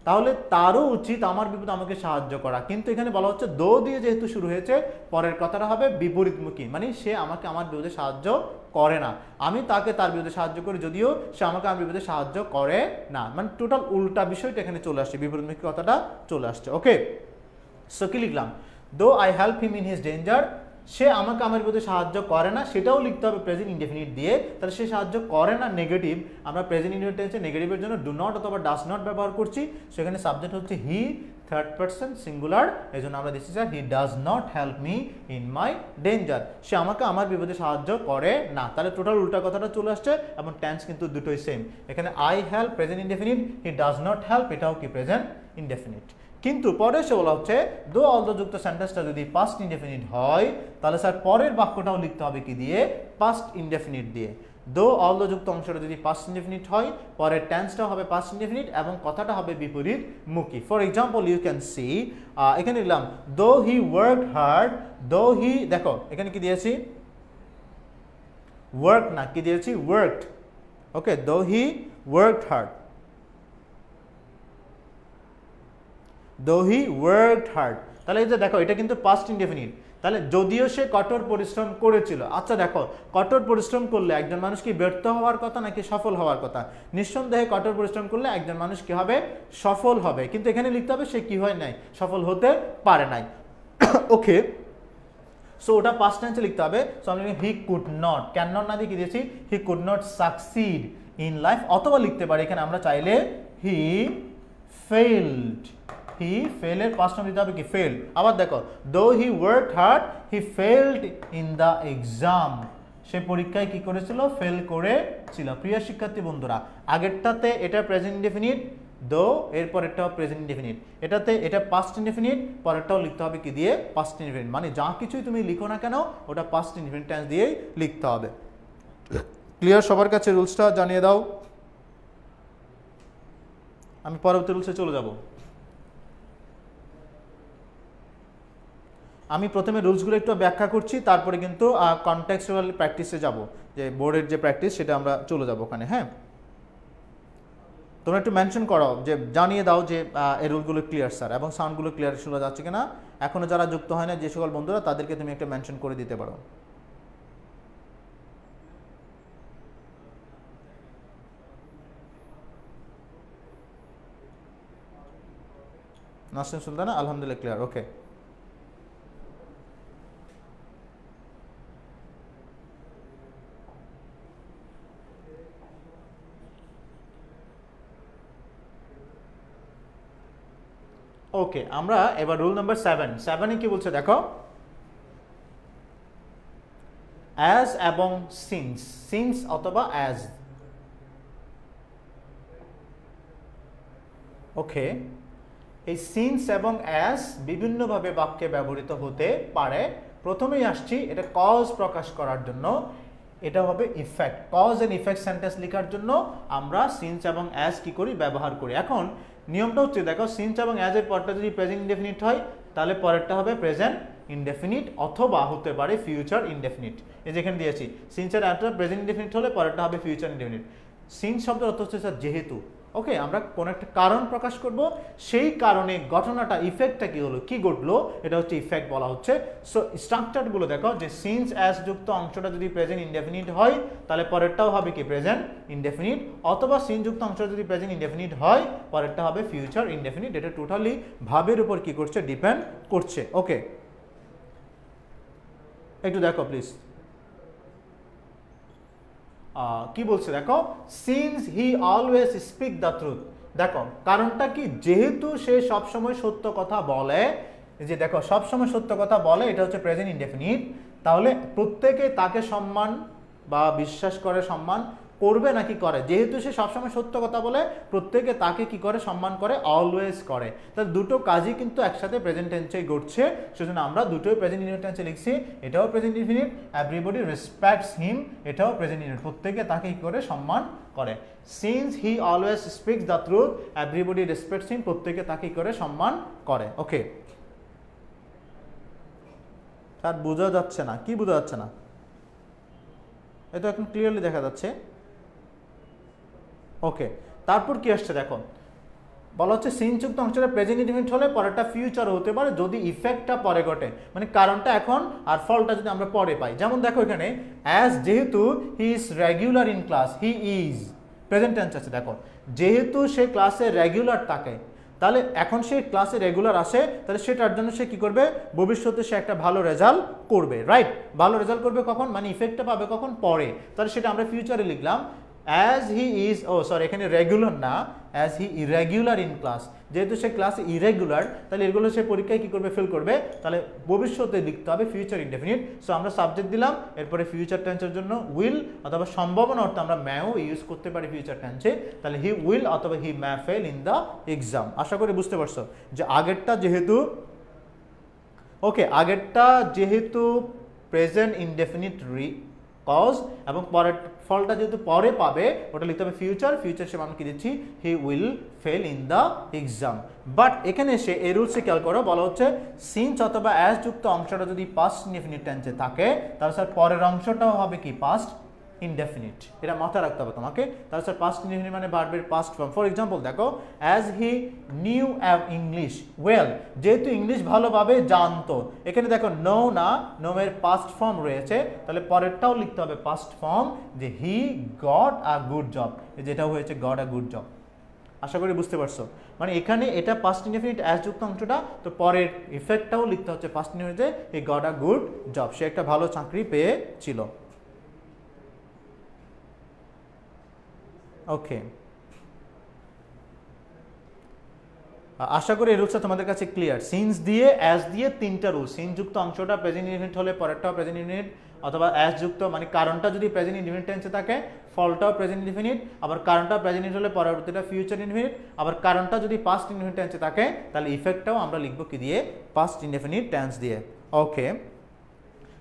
Speaker 1: তাহলে তারও উচিত আমার বিপদে আমাকে সাহায্য করা। কিন্তু এখানে বলা হচ্ছে দো দিয়ে যেহেতু শুরু হয়েছে, পরের কথাটা হবে বিপরীতমুখী, মানে সে আমাকে আমার বিপদে সাহায্য করে না, আমি তাকে তার বিপদে সাহায্য করি, যদিও সে আমাকে আমার বিপদে সাহায্য করে না, মানে টোটাল উল্টা বিষয়টা এখানে চলে আসছে, বিপরীতমুখী কথাটা চলে আসছে। ওকে, সো কি লিখলাম, though I help him in his danger, সে আমাকে আমার বিপদে সাহায্য করে না, সেটাও লিখতে হবে প্রেজেন্ট ইনডেফিনিট দিয়ে। তাহলে সে সাহায্য করে না নেগেটিভ, আমরা প্রেজেন্ট ইনডেফিনিট টেন্সে নেগেটিভের জন্য ডু নট অথবা ডাজ নট ব্যবহার করছি। সেখানে সাবজেক্ট হচ্ছে হি, থার্ড পারসন সিঙ্গুলার, এই জন্য আমরা দিচ্ছি sir he does not help me in my danger. সে আমাকে আমার বিপদে সাহায্য করে না। তাহলে টোটাল উল্টা কথাটা চলে আসছে এবং টেন্স কিন্তু দুটোই সেম। এখানে I help present indefinite, he does not help এটাও কি প্রেজেন্ট ইনডেফিনিট। কিন্তু পরে সে বলা হচ্ছে দো অলদো যুক্ত সেন্টেন্সটা যদি পাস্ট ইনডেফিনিট হয় তাহলে স্যার পরের বাক্যটাও লিখতে হবে কি দিয়ে? পাস্ট ইনডেফিনিট দিয়ে। দো অলদো যুক্ত অংশটা যদি পাস্ট ইনডেফিনিট হয়, পরের টেন্সটা হবে পাস্ট ইনডেফিনিট এবং কথাটা হবে বিপরীত মুখী। For example you can see, এখানে লিখলাম দো হি ওয়ার্কড হার্ড, দো হি, দেখো এখানে কি দিয়েছি? ওয়ার্ক না, কি দিয়েছি? ওয়ার্কড। ওকে, দো হি ওয়ার্কড হার্ড, দো হি ওয়ার্কড হার্ড। তাহলে এই যে দেখো এটা কিন্তু পাস্ট ইনডেফিনিট। তাহলে যদিও সে কঠোর পরিশ্রম করেছিল। আচ্ছা দেখো, কঠোর পরিশ্রম করলে একজন মানুষ কি ব্যর্থ হওয়ার কথা নাকি সফল হওয়ার কথা? নিঃসন্দেহে কঠোর পরিশ্রম করলে একজন মানুষ কি হবে? সফল হবে। কিন্তু এখানে লিখতে হবে সে কি হয় নাই? সফল হতে পারে নাই। ওকে, সো ওটা পাস্ট টেন্সে লিখতে হবে। সো আমরা he could not, can not না দিয়ে কি দিয়েছি? He could not succeed in life. অথবা লিখতে পারি এখানে আমরা চাইলে হি ফেইলড, হি ফেলের পাস্ট ফর্ম দিতে হবে কি? ফেল। আবার দেখো though he worked hard, he failed in the exam. সে পরীক্ষায় কি করেছিল? ফেল করেছিল। প্রিয় শিক্ষার্থী বন্ধুরা, আগেরটাতে এটা প্রেজেন্ট ইনডেফিনিট, দো এরপরেরটাও প্রেজেন্ট ইনডেফিনিট, এটাতে এটা পাস্ট ইনডেফিনিট, পরেরটাও লিখতে হবে কি দিয়ে? Past indefinite. মানে যা কিছুই তুমি লিখো না কেন ওটা পাস্ট ইনডেফিনিট টেন্স দিয়েই লিখতে হবে। ক্লিয়ার? সবার কাছে রুলসটা জানিয়ে দাও। আমি পরবর্তী রুলসে চলে যাব। আমি প্রথমে রুলসগুলো একটু ব্যাখ্যা করছি, তারপরে কিন্তু কনটেক্সচুয়াল প্র্যাকটিসে যাব, যে বোর্ডের যে প্র্যাকটিস সেটা আমরা চলে যাব ওখানে। হ্যাঁ, তোমরা একটু মেনশন করো, যে জানিয়ে দাও যে এই রুলগুলো ক্লিয়ার স্যার, এবং সাউন্ডগুলো ক্লিয়ার শোনা যাচ্ছে কিনা। এখনও যারা যুক্ত হয় না যে সকল বন্ধুরা, তাদেরকে তুমি একটা মেনশন করে দিতে পারো। নাসরিন সুলতানা, আলহামদুলিল্লাহ ক্লিয়ার। ওকে, ওকে, আমরা এবার রুল নাম্বার 7 কি বলছে দেখো, অ্যাজ এবং সিন্স, সিন্স অথবা অ্যাজ। ওকে, এই সিন্স এবং অ্যাজ বিভিন্নভাবে বাক্যে ব্যবহৃত হতে পারে। প্রথমেই আসছি এটা কজ প্রকাশ করার জন্য, এটা হবে effect. Cause and effect sentence লেখার জন্য আমরা সিন্স এবং অ্যাজ কি করি? ব্যবহার করি। এখন নিয়মটা হচ্ছে দেখো, সিন্স এবং অ্যাজ এর পরটা যদি প্রেজেন্ট ইনডেফিনিট হয় তাহলে পরেরটা হবে প্রেজেন্ট ইনডেফিনিট অথবা হতে পারে ফিউচার ইনডেফিনিট। এই যেখানে দিয়েছি সিন্স এর অ্যাডটা প্রেজেন্ট ইনডেফিনিট হলে পরেরটা হবে ফিউচার ইনডেফিনিট। সিন্স শব্দের অর্থ হচ্ছে স্যার যেহেতু। ওকে, আমরা কোন একটা কারণ প্রকাশ করব, সেই কারণে ঘটনাটা ইফেক্টটা কি হলো, কি ঘটলো, এটা হচ্ছে ইফেক্ট বলা হচ্ছে। সো স্ট্রাকচারগুলো দেখো, যে সিন্স অ্যাজ যুক্ত অংশটা যদি প্রেজেন্ট ইনডেফিনিট হয় তাহলে পরেরটাও হবে কি? Present indefinite. অথবা সিন্স যুক্ত অংশটা যদি প্রেজেন্ট ইনডেফিনিট হয় পরেরটা হবে ফিউচার ইনডেফিনিট। এটা টোটালি ভাবের উপর কি করছে? ডিপেন্ড করছে। ওকে, একটু দেখো প্লিজ কি বলছে দেখো, since he always speak the truth. দেখো কারণটা কি? যেহেতু সে সবসময় সত্য কথা বলে, যে দেখো সবসময় সত্য কথা বলে, এটা হচ্ছে প্রেজেন্ট ইনডেফিনিট। তাহলে প্রত্যেকে তাকে সম্মান বা বিশ্বাস করে, সম্মান করবে নাকি করে? যেহেতু সে সবসময় সত্য কথা বলে, প্রত্যেকে তাকে কি করে? সম্মান করে, অলওয়েজ করে। তাহলে দুটো কাজই কিন্তু একসাথে প্রেজেন্ট টেন্সে ঘটছে, সেজন্য আমরা দুটোই প্রেজেন্ট ইনডেফিনিট টেন্সে লিখছি। এটাও present indefinite, everybody respects him, এটাও প্রেজেন্ট ইনডেফিনিট, প্রত্যেকে তাকে কি করে? সম্মান করে। Since he always speaks the truth, everybody respects him, প্রত্যেকে তাকে কি করে? সম্মান করে। ওকে স্যার, বোঝা যাচ্ছে না? কি বোঝা যাচ্ছে না? এটা এখন ক্লিয়ারলি দেখা যাচ্ছে। ওকে, তারপর কি আসছে দেখো, বলা হচ্ছে সিনযুক্ত অংশটা প্রেজেন্ট ইনডেফিনিট হলে পরেরটা ফিউচার হতে পারে যদি ইফেক্টটা পরে ঘটে, মানে কারণটা এখন আর ফলটা যদি আমরা পরে পাই। যেমন দেখো এখানে অ্যাজ, যেহেতু he is regular in class, he is present tense আছে। দেখো যেহেতু সে ক্লাসে রেগুলার থাকে, তাহলে এখন সে ক্লাসে রেগুলার আসে, তাহলে সেটার জন্য সে কি করবে, ভবিষ্যতে সে একটা ভালো রেজাল্ট করবে, রাইট? ভালো রেজাল্ট করবে কখন, মানে ইফেক্টটা পাবে কখন, পরে। তাহলে সেটা আমরা ফিউচারে লিখলাম অ্যাজ হি ইজ, এখানে রেগুলার না, as he irregular in class. যেহেতু সে ক্লাসে ইরেগুলার, তাহলে এগুলো সে পরীক্ষায় কি করবে, ফেল করবে। তাহলে ভবিষ্যতে লিখতে হবে ফিউচার ইনডেফিনিট। সো আমরা সাবজেক্ট দিলাম, এরপরে ফিউচার টেন্সের জন্য উইল অথবা সম্ভাবনা অর্থে আমরা ম্যাও ইউজ করতে পারি ফিউচার টেন্সে। তাহলে হি উইল অথবা হি ম্যা ফেল ইন দ্য এক্সাম। আশা করি বুঝতে পারছো যে আগেরটা যেহেতু প্রেজেন্ট ইনডেফিনিট কজ এবং পরের ফলটা যেহেতু পরে পাবে, ওটা লিখতে হবে ফিউচার সে আমি কি দিচ্ছি, he will fail in the exam. But এখানে এসে এই রুলসে খেয়াল করো, বলা হচ্ছে সিন্স অথবা অ্যাজ যুক্ত অংশটা যদি পাস্ট ইনডেফিনিট টেন্সে থাকে, তাহলে স্যার পরের অংশটাও হবে কি, পাস্ট ইনডেফিনিট। এটা মাথায় রাখতে হবে তোমাকে। তাহলে স্যার পাস্ট ইনডেফিনিট মানে ভার্বের পাস্ট ফর্ম। ফর এক্সাম্পল দেখো, as he knew English well, যেহেতু ইংলিশ ভালোভাবে জানতো। এখানে দেখো নো না, নো এর পাস্ট ফর্ম রয়েছে, তাহলে পরেরটাও লিখতে হবে পাস্ট ফর্ম, যে হি গট আ গুড জব, যেটা হয়েছে গট আ গুড জব। আশা করি বুঝতে পারছো। মানে এখানে এটা পাস্ট ইনডেফিনিট অ্যাজ যুক্ত অংশটা, তো পরের ইফেক্টটাও লিখতে হচ্ছে পাস্ট ইনডেফিনিটে, he got a good job, সে একটা ভালো চাকরি পেয়েছিল। ওকে, আশা করি এই রুলসটা তোমাদের কাছে ক্লিয়ার। সিন্স দিয়ে অ্যাজ দিয়ে তিনটা রুল। সিন্স যুক্ত অংশটা প্রেজেন্ট ইনডেফিনিট হলে পরেরটাও প্রেজেন্ট ইনডেফিনিট, অথবা অ্যাজ যুক্ত মানে কারণটা যদি প্রেজেন্ট ইনডেফিনিট টেন্সে থাকে, ফলটাও প্রেজেন্ট ইনডেফিনিট, আবার কারণটা প্রেজেন্ট ইনডেফিনিট হলে পরবর্তীটা ফিউচার ইনডেফিনিট, আবার কারণটা যদি পাস্ট ইনডেফিনিট টেন্সে থাকে, তাহলে ইফেক্টটাও আমরা লিখবো কি দিয়ে, পাস্ট ইনডেফিনিট টেন্স দিয়ে। ওকে,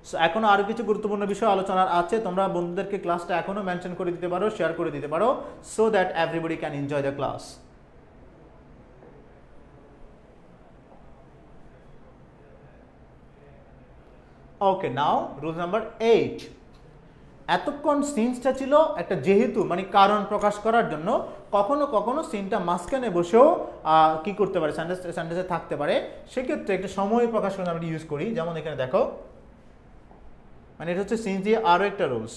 Speaker 1: সো এখনো আরো কিছু গুরুত্বপূর্ণ বিষয় আলোচনার আছে, তোমরা বন্ধুদেরকে ক্লাসটা এখনো মেনশন করে দিতে পারো, শেয়ার করে দিতে পারো, so that everybody can enjoy the class. Okay, now rule number 8। এতক্ষণ সিনসটা ছিল একটা যেহেতু মানে কারণ প্রকাশ করার জন্য, কখনো কখনো সিনটা মাঝখানে বসেও কি করতে পারে, সেন্টেন্সে থাকতে পারে। সেক্ষেত্রে একটা সময় প্রকাশ করে আমরা ইউজ করি। যেমন এখানে দেখো, মানে এটা হচ্ছে সিন্স দিয়ে আরো একটা রুলস।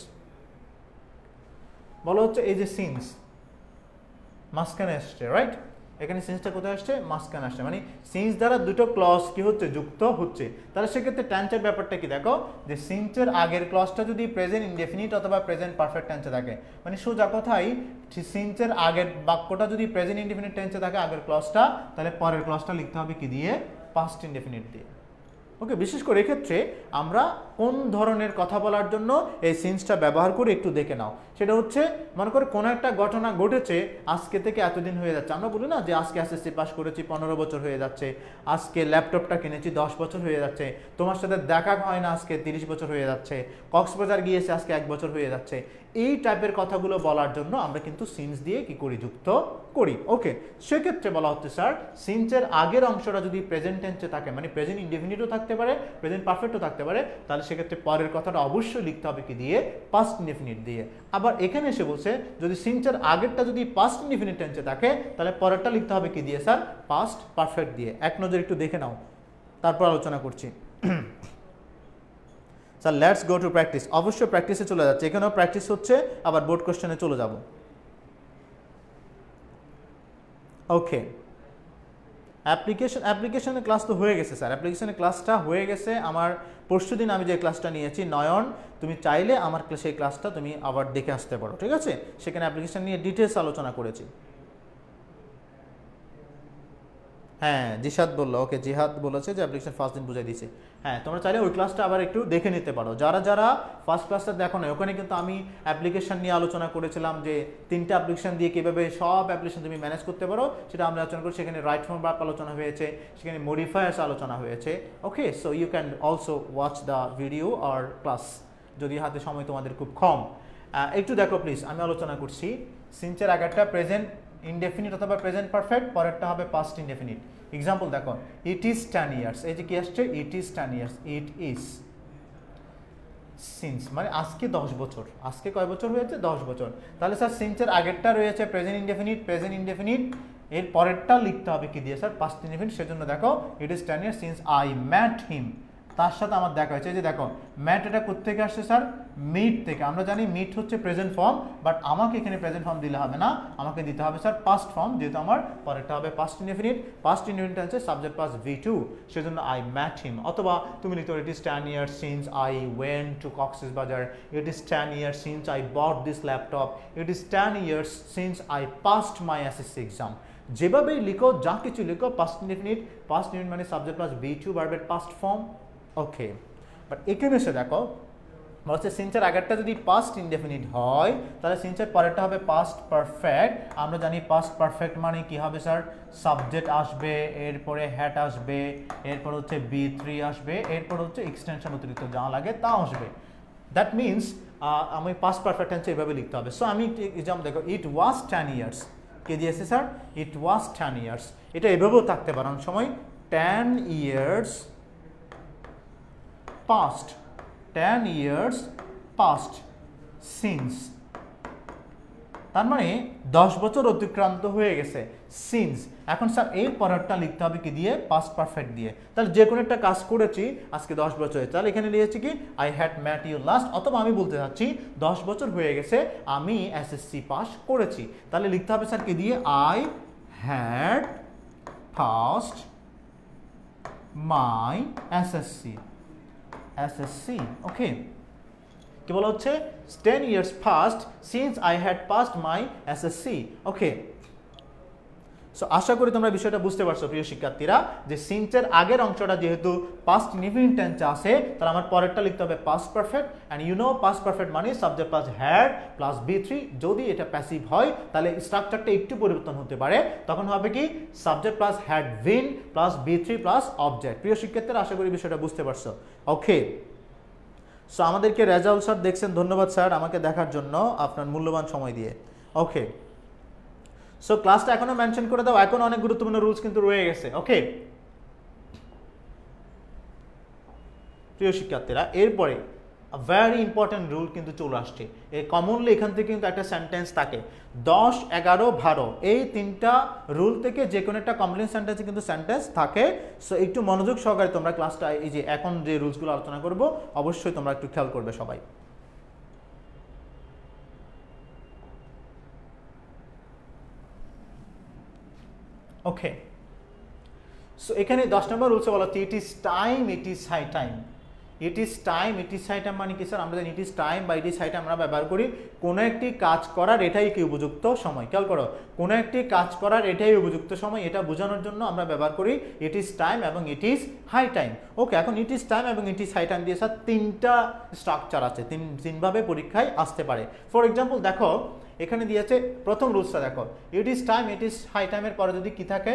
Speaker 1: বলা হচ্ছে এই যে সিন্স মাঝখানে আসছে, রাইট? এখানে সিন্সটা কোথায় আসছে, মাঝখানে আসছে, মানে সিন্স দ্বারা দুটো ক্লজ কি হচ্ছে, যুক্ত হচ্ছে। তাহলে সেক্ষেত্রে টেন্সের ব্যাপারটা কি দেখো, যে সিন্সের আগের ক্লজটা যদি প্রেজেন্ট ইনডেফিনিট অথবা প্রেজেন্ট পারফেক্ট টেন্সে থাকে, মানে সোজা কথাই সিন্সের আগের বাক্যটা যদি প্রেজেন্ট ইনডেফিনিট টেন্সে থাকে আগের ক্লজটা, তাহলে পরের ক্লজটা লিখতে হবে কি দিয়ে, পাস্ট ইনডেফিনিট দিয়ে। ওকে, বিশেষ করে এক্ষেত্রে আমরা কোন ধরনের কথা বলার জন্য এই সিন্সটা ব্যবহার করে একটু দেখে নাও। সেটা হচ্ছে, মনে করো কোনো একটা ঘটনা ঘটেছে, আজকে থেকে এতদিন হয়ে যাচ্ছে। আমরা বলি না যে আজকে এসএসসি পাস করেছি, 15 বছর হয়ে যাচ্ছে, আজকে ল্যাপটপটা কিনেছি, 10 বছর হয়ে যাচ্ছে, তোমার সাথে দেখা হয় না আজকে 30 বছর হয়ে যাচ্ছে, কক্সবাজার গিয়েছে আজকে 1 বছর হয়ে যাচ্ছে। এই টাইপের কথাগুলো বলার জন্য আমরা কিন্তু সিন্স দিয়ে কি করি, যুক্ত করি। ওকে, সেক্ষেত্রে বলা হচ্ছে স্যার সিন্সের আগের অংশটা যদি প্রেজেন্ট টেন্সে থাকে, মানে প্রেজেন্ট ইনডেফিনিটও থাকতে পারে, প্রেজেন্ট পারফেক্টও থাকতে পারে, তাহলে সেক্ষেত্রে পরের কথাটা অবশ্যই লিখতে হবে কি দিয়ে, পাস্ট ইনডেফিনিট দিয়ে। আবার এখানে এসে বলছে যদি সিন্সের আগেরটা যদি পাস্ট ইনডেফিনিট টেন্সে থাকে, তাহলে পরেরটা লিখতে হবে কি দিয়ে স্যার, পাস্ট পারফেক্ট দিয়ে। এক নজর একটু দেখে নাও, তারপর আলোচনা করছি। Sir let's go to practice. অবশ্যই প্র্যাকটিসে চলে যাচ্ছে, এখানেও প্র্যাকটিস হচ্ছে, আবার বোর্ড কোশ্চেনে চলে যাব। ওকে, অ্যাপ্লিকেশনের ক্লাস তো হয়ে গেছে স্যার, অ্যাপ্লিকেশনের ক্লাসটা হয়ে গেছে আমার। পরশু দিন আমি যে ক্লাসটা নিয়েছি নয়ন, তুমি চাইলে আমার সেই ক্লাসটা তুমি আবার দেখে আসতে পারো, ঠিক আছে? সেখানে অ্যাপ্লিকেশন নিয়ে ডিটেলস আলোচনা করেছি। হ্যাঁ, জিহাদ বললো, ওকে জিহাদ বলেছে যে অ্যাপ্লিকেশন ফার্স্ট দিন বুঝাই দিয়েছে। হ্যাঁ, তোমরা চাইলে ওই ক্লাসটা আবার একটু দেখে নিতে পারো, যারা যারা ফার্স্ট ক্লাসটা দেখো না। ওখানে কিন্তু আমি অ্যাপ্লিকেশন নিয়ে আলোচনা করেছিলাম, যে 3টা অ্যাপ্লিকেশন দিয়ে কীভাবে সব অ্যাপ্লিকেশন তুমি ম্যানেজ করতে পারো, সেটা আমরা আলোচনা করি। সেখানে রাইট ফর্ম ভার্ব আলোচনা হয়েছে, সেখানে মডিফায়ার্স আলোচনা হয়েছে। Okay, so you can also watch the video or class, যদি হাতে সময় তোমাদের খুব কম। একটু দেখো প্লিজ, আমি আলোচনা করছি। সিন্সের আগেরটা প্রেজেন্ট ইনডেফিনিট অথবা প্রেজেন্ট পারফেক্ট, পরেরটা হবে পাস্ট ইনডেফিনিট। এক্সাম্পল দেখো, ইট ইজ 10 ইয়ার্স, এই যে কি আসছে, it is 10 years, it is since মানে আজকে 10 বছর। আজকে কয় বছর হয়েছে, 10 বছর। তাহলে স্যার সিন্সের আগেরটা রয়েছে প্রেজেন্ট ইনডেফিনিট, এর পরেরটা লিখতে হবে কি দিয়ে স্যার, পাস্ট ইনডেফিনিট। সেজন্য দেখো it is 10 years since I mat হিম তার সাথে আমার দেখা হয়েছে। এই যে দেখো ম্যাট, এটা কোত্থেকে আসছে স্যার? মিট থেকে। আমরা জানি মিট হচ্ছে প্রেজেন্ট ফর্ম, বাট আমাকে এখানে প্রেজেন্ট ফর্ম দিলে হবে না, আমাকে দিতে হবে স্যার পাস্ট ফর্ম, যেহেতু আমার পরেরটা হবে পাস্ট ইনডেফিনিট। পাস্ট ইনডেফিনিট হচ্ছে সাবজেক্ট প্লাস V2, সেজন্য আই ম্যাট হিম। অথবা তুমি লিখতে পারো it is 10 years since I went to Cox's Bazar, it is 10 years since I bought this laptop, it is 10 years since I passed my SSC exam। যেভাবেই লিখো, যা কিছু লিখো পাস্ট ইনডেফিনিট। পাস্ট ইনডেফিনিট মানে সাবজেক্ট প্লাস V2 ভার্বের past form. Okay, but এখানে এসে দেখো বলছে সিন্সের আগেরটা যদি পাস্ট ইনডেফিনিট হয় তাহলে সিন্সের পরেরটা হবে পাস্ট পারফেক্ট। আমরা জানি পাস্ট পারফেক্ট মানে কি হবে স্যার? সাবজেক্ট আসবে, এরপরে হ্যাড আসবে, এরপর হচ্ছে B3 আসবে, এরপর হচ্ছে এক্সটেনশন অতিরিক্ত যা লাগে তা আসবে। দ্যাট মিনস আমি পাস্ট পারফেক্ট টেন্সে এইভাবে লিখতে হবে। সো আমি যেমন দেখো ইট ওয়াজ 10 years, কে দিয়েছে স্যার? ইট ওয়াজ 10 years। এটা এভাবেও থাকতে পারে অনেক সময়, 10 years past, 10 years past since, তার মানে 10 বছর অতিক্রান্ত হয়ে গেছে সিন্স। এখন স্যার এর পরেরটা লিখতে হবে কি দিয়ে? পাস্ট পারফেক্ট দিয়ে। তাহলে যে কোনো একটা কাজ করেছি আজকে 10 বছর হয়েছে, তাহলে এখানে লিখেছি কি I had met you last, অথবা আমি বলতে চাচ্ছি 10 বছর হয়ে গেছে আমি এসএসসি পাস করেছি, তাহলে লিখতে হবে স্যার কি দিয়ে? I had passed my SSC. Okay, কি বলা হচ্ছে? 10 years past since I had passed my SSC। Okay, so আশা করি তোমরা বিষয়টা বুঝতে পারছো প্রিয় শিক্ষার্থীরা, যে সিন্সের আগের অংশটা যেহেতু পাস্ট ইনডেফিনিট টেন্সে আছে, তাহলে আমার পরেরটা লিখতে হবে past perfect. And you know past perfect মানে subject plus had plus B3। যদি এটা প্যাসিভ হয় তাহলে স্ট্রাকচারটা একটু পরিবর্তন হতে পারে, তখন হবে কি subject plus had been plus B3 plus object. প্রিয় শিক্ষার্থীরা আশা করি বিষয়টা বুঝতে পারছো। ওকে, সো আমাদেরকে রেজাউল স্যার দেখছেন, ধন্যবাদ স্যার আমাকে দেখার জন্য আপনার মূল্যবান সময় দিয়ে। ওকে, সো ক্লাসটা এখনো মেনশন করে দাও, এখন অনেক গুরুত্বপূর্ণ রুলস কিন্তু রয়ে গেছে। ওকে প্রিয় শিক্ষার্থীরা, এরপরে ভেরি ইম্পর্টেন্ট রুল কিন্তু চলে আসছে। এই কমনলি এখান থেকে কিন্তু একটা সেন্টেন্স থাকে 10, 11, 12, এই তিনটা রুল থেকে যে কোনো একটা কমপ্লিট সেন্টেন্সে কিন্তু সেন্টেন্স থাকে। সো একটু মনোযোগ সহকারে তোমরা ক্লাসটা, এই যে এখন যে রুলসগুলো আলোচনা করব অবশ্যই তোমরা একটু খেয়াল করবে সবাই। ওকে, সো এখানে 10 নম্বর রুলসে বলা হচ্ছে it is time, it is high time. It is time, it is high time মানে কি স্যার? আমরা জানি ইট ইজ টাইম বা ইট ইজ হাই টাইম আমরা ব্যবহার করি কোনো একটি কাজ করার এটাই কি উপযুক্ত সময়। খেয়াল করো, কোনো একটি কাজ করার এটাই উপযুক্ত সময়, এটা বোঝানোর জন্য আমরা ব্যবহার করি ইট ইজ টাইম এবং ইট ইজ হাই টাইম। ওকে, এখন ইট ইজ টাইম এবং ইট ইজ হাই টাইম দিয়ে স্যার তিনটা স্ট্রাকচার আছে, তিনভাবে পরীক্ষায় আসতে পারে। ফর এক্সাম্পল দেখো এখানে দিয়েছে প্রথম রুলসটা দেখো, it is time, it is high টাইমের পরে যদি কি থাকে?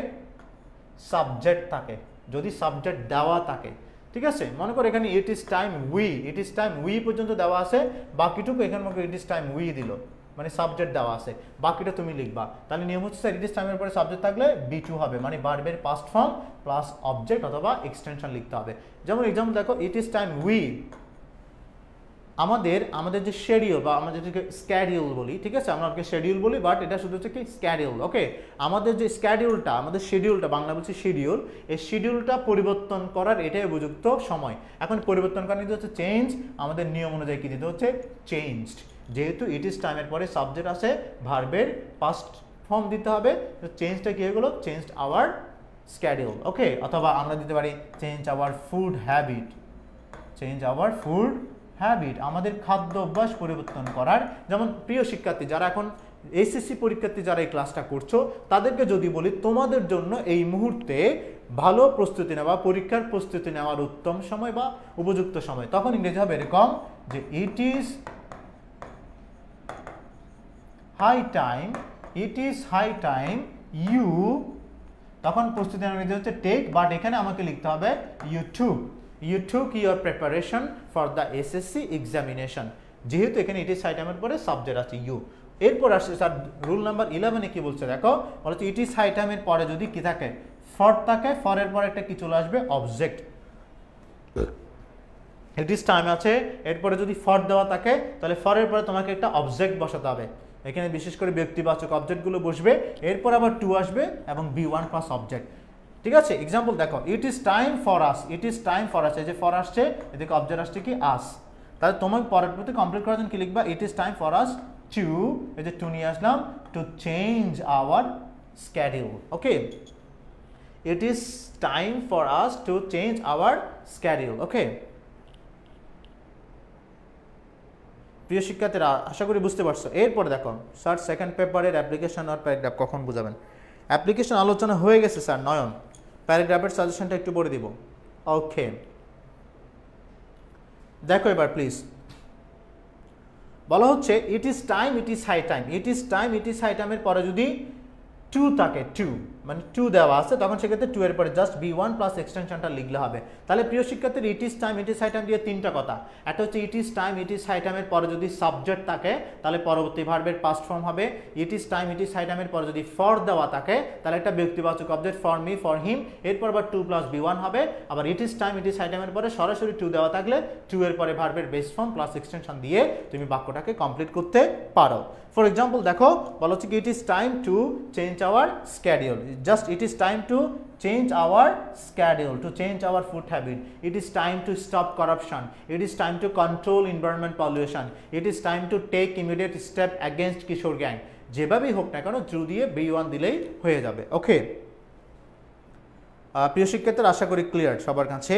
Speaker 1: সাবজেক্ট থাকে, যদি সাবজেক্ট দেওয়া থাকে। ঠিক আছে, মনে করো এখানে ইট is time we, it is time we পর্যন্ত দেওয়া আছে, বাকিটুকু এখানে মনে করো ইট ইজ টাইম উই দিল, মানে সাবজেক্ট দেওয়া আছে, বাকিটা তুমি লিখবা। তাহলে নিয়ম হচ্ছে স্যার ইট ইজ টাইমের পরে সাবজেক্ট থাকলে B2 হবে, মানে ভার্বের পাস্ট ফর্ম প্লাস অবজেক্ট অথবা এক্সটেনশন লিখতে হবে। যেমন এক্সাম্পল দেখো, ইট ইজ টাইম উই, আমাদের যে শিডিউল বা আমরা যেটাকে স্ক্যাডিউল বলি, ঠিক আছে, আমরা ওকে শিডিউল বলি, বাট এটা শুধু হচ্ছে কি স্ক্যাডিউল। ওকে, আমাদের যে স্ক্যাডিউলটা, আমাদের শিডিউলটা, বাংলা বলছি শিডিউল, এই শিডিউলটা পরিবর্তন করার এটাই উপযুক্ত সময়। এখন পরিবর্তন করার নিতে হচ্ছে চেঞ্জ, আমাদের নিয়ম অনুযায়ী কি দিতে হচ্ছে? চেঞ্জড। যেহেতু ইট ইজ টাইমের পরে সাবজেক্ট আছে, ভার্বের পাস্ট ফর্ম দিতে হবে, তো চেঞ্জটা কি হয়ে গেল? Changed hour schedule. ওকে, অথবা আমরা দিতে পারি change our food habit, change our food habit, আমাদের খাদ্য অভ্যাস পরিবর্তন করার। যেমন প্রিয় শিক্ষার্থী যারা এখন এসএসসি পরীক্ষার্থী যারা এই ক্লাসটা করছো, তাদেরকে যদি বলি তোমাদের জন্য এই মুহূর্তে ভালো প্রস্তুতি নেওয়া, পরীক্ষার প্রস্তুতি নেওয়ার উত্তম সময় বা উপযুক্ত সময়, তখন ইংরেজি হবে এরকম যে it is high time, it is high time you, তখন প্রস্তুতি নেওয়ার ইংরেজি হচ্ছে টেক, বাট এখানে আমাকে লিখতে হবে you took your preparation for the SSC examination। যেহেতু এখানে ইট ইজ হাই টাইমের পরে সাবজেক্ট আছে ইউ। এরপর আসছে স্যার রুল নাম্বার 11 কি বলছে দেখো, বলছে ইট ইজ হাই টাইমের পরে যদি কি থাকে? ফর থাকে, ফরের পরে একটা কি চলে আসবে? অবজেক্ট। ইট ইজ টাইম আছে, এরপরে যদি ফর দেওয়া থাকে তাহলে ফরের পরে তোমাকে একটা অবজেক্ট বসাতে হবে। এখানে বিশেষ করে ব্যক্তিবাচক অবজেক্টগুলো বসবে, এরপর আবার টু আসবে এবং B1 প্লাস অবজেক্ট। ঠিক আছে, এক্সাম্পল দেখো, it is time for us, it is time for আস, এই যে ফর আসছে, এদিকে অবজেক্ট আসছে কি আস, তাহলে তোমাকে পরের প্রতি কমপ্লিট করার জন্য কি লিখবা, it is time for us to, এই যে টু নিয়ে আসলাম, to change our schedule. Okay, it is time for us to change our schedule. Okay, প্রিয় শিক্ষার্থীরা আশা করি বুঝতে পারছো। এরপরে দেখো স্যার সেকেন্ড পেপারের অ্যাপ্লিকেশন আর প্যারাগ্রাফ কখন বুঝাবেন? অ্যাপ্লিকেশন আলোচনা হয়ে গেছে স্যার নয়ন, প্যারাগ্রাফের সাজেশনটা একটু পড়ে দিব। ওকে, দেখো এবার প্লিজ, বলা হচ্ছে it is time, it is high time, it is time, it is high টাইমের পরে যদি টু থাকে, টু মানে টু দেওয়া আছে, তখন সেক্ষেত্রে টু এর পরে জাস্ট B1 প্লাস এক্সটেনশনটা লিখলে হবে। তাহলে প্রিয় শিক্ষার্থীর it is time, it is high time দিয়ে তিনটা কথা। একটা হচ্ছে it is time, it is high টাইমের পরে যদি সাবজেক্ট থাকে তাহলে পরবর্তী ভার্বের পাস্ট ফর্ম হবে। It is time, it is high টাইমের পরে যদি ফর দেওয়া থাকে তাহলে একটা ব্যক্তিবাচক object for me, for him, এরপর আবার 2 প্লাস B1 হবে। আবার it is time, it is high টাইমের পরে সরাসরি টু দেওয়া থাকলে টু এর পরে ভার্বের বেস ফর্ম প্লাস এক্সটেনশন দিয়ে তুমি বাক্যটাকে কমপ্লিট করতে পারো। ফর এক্সাম্পল দেখো, বলা হচ্ছে কি it is time to change our schedule, just it is time to change our schedule, to change our food habit. It is time to stop corruption. It is time to control environment pollution. It is time to take immediate step against Kishore gang. যেভাবেই হোক না কেন two দিয়ে B1 দিলেই হয়ে যাবে। ওকে, প্রিয় শিক্ষার্থীরা আশা করি ক্লিয়ার সবার কাছে।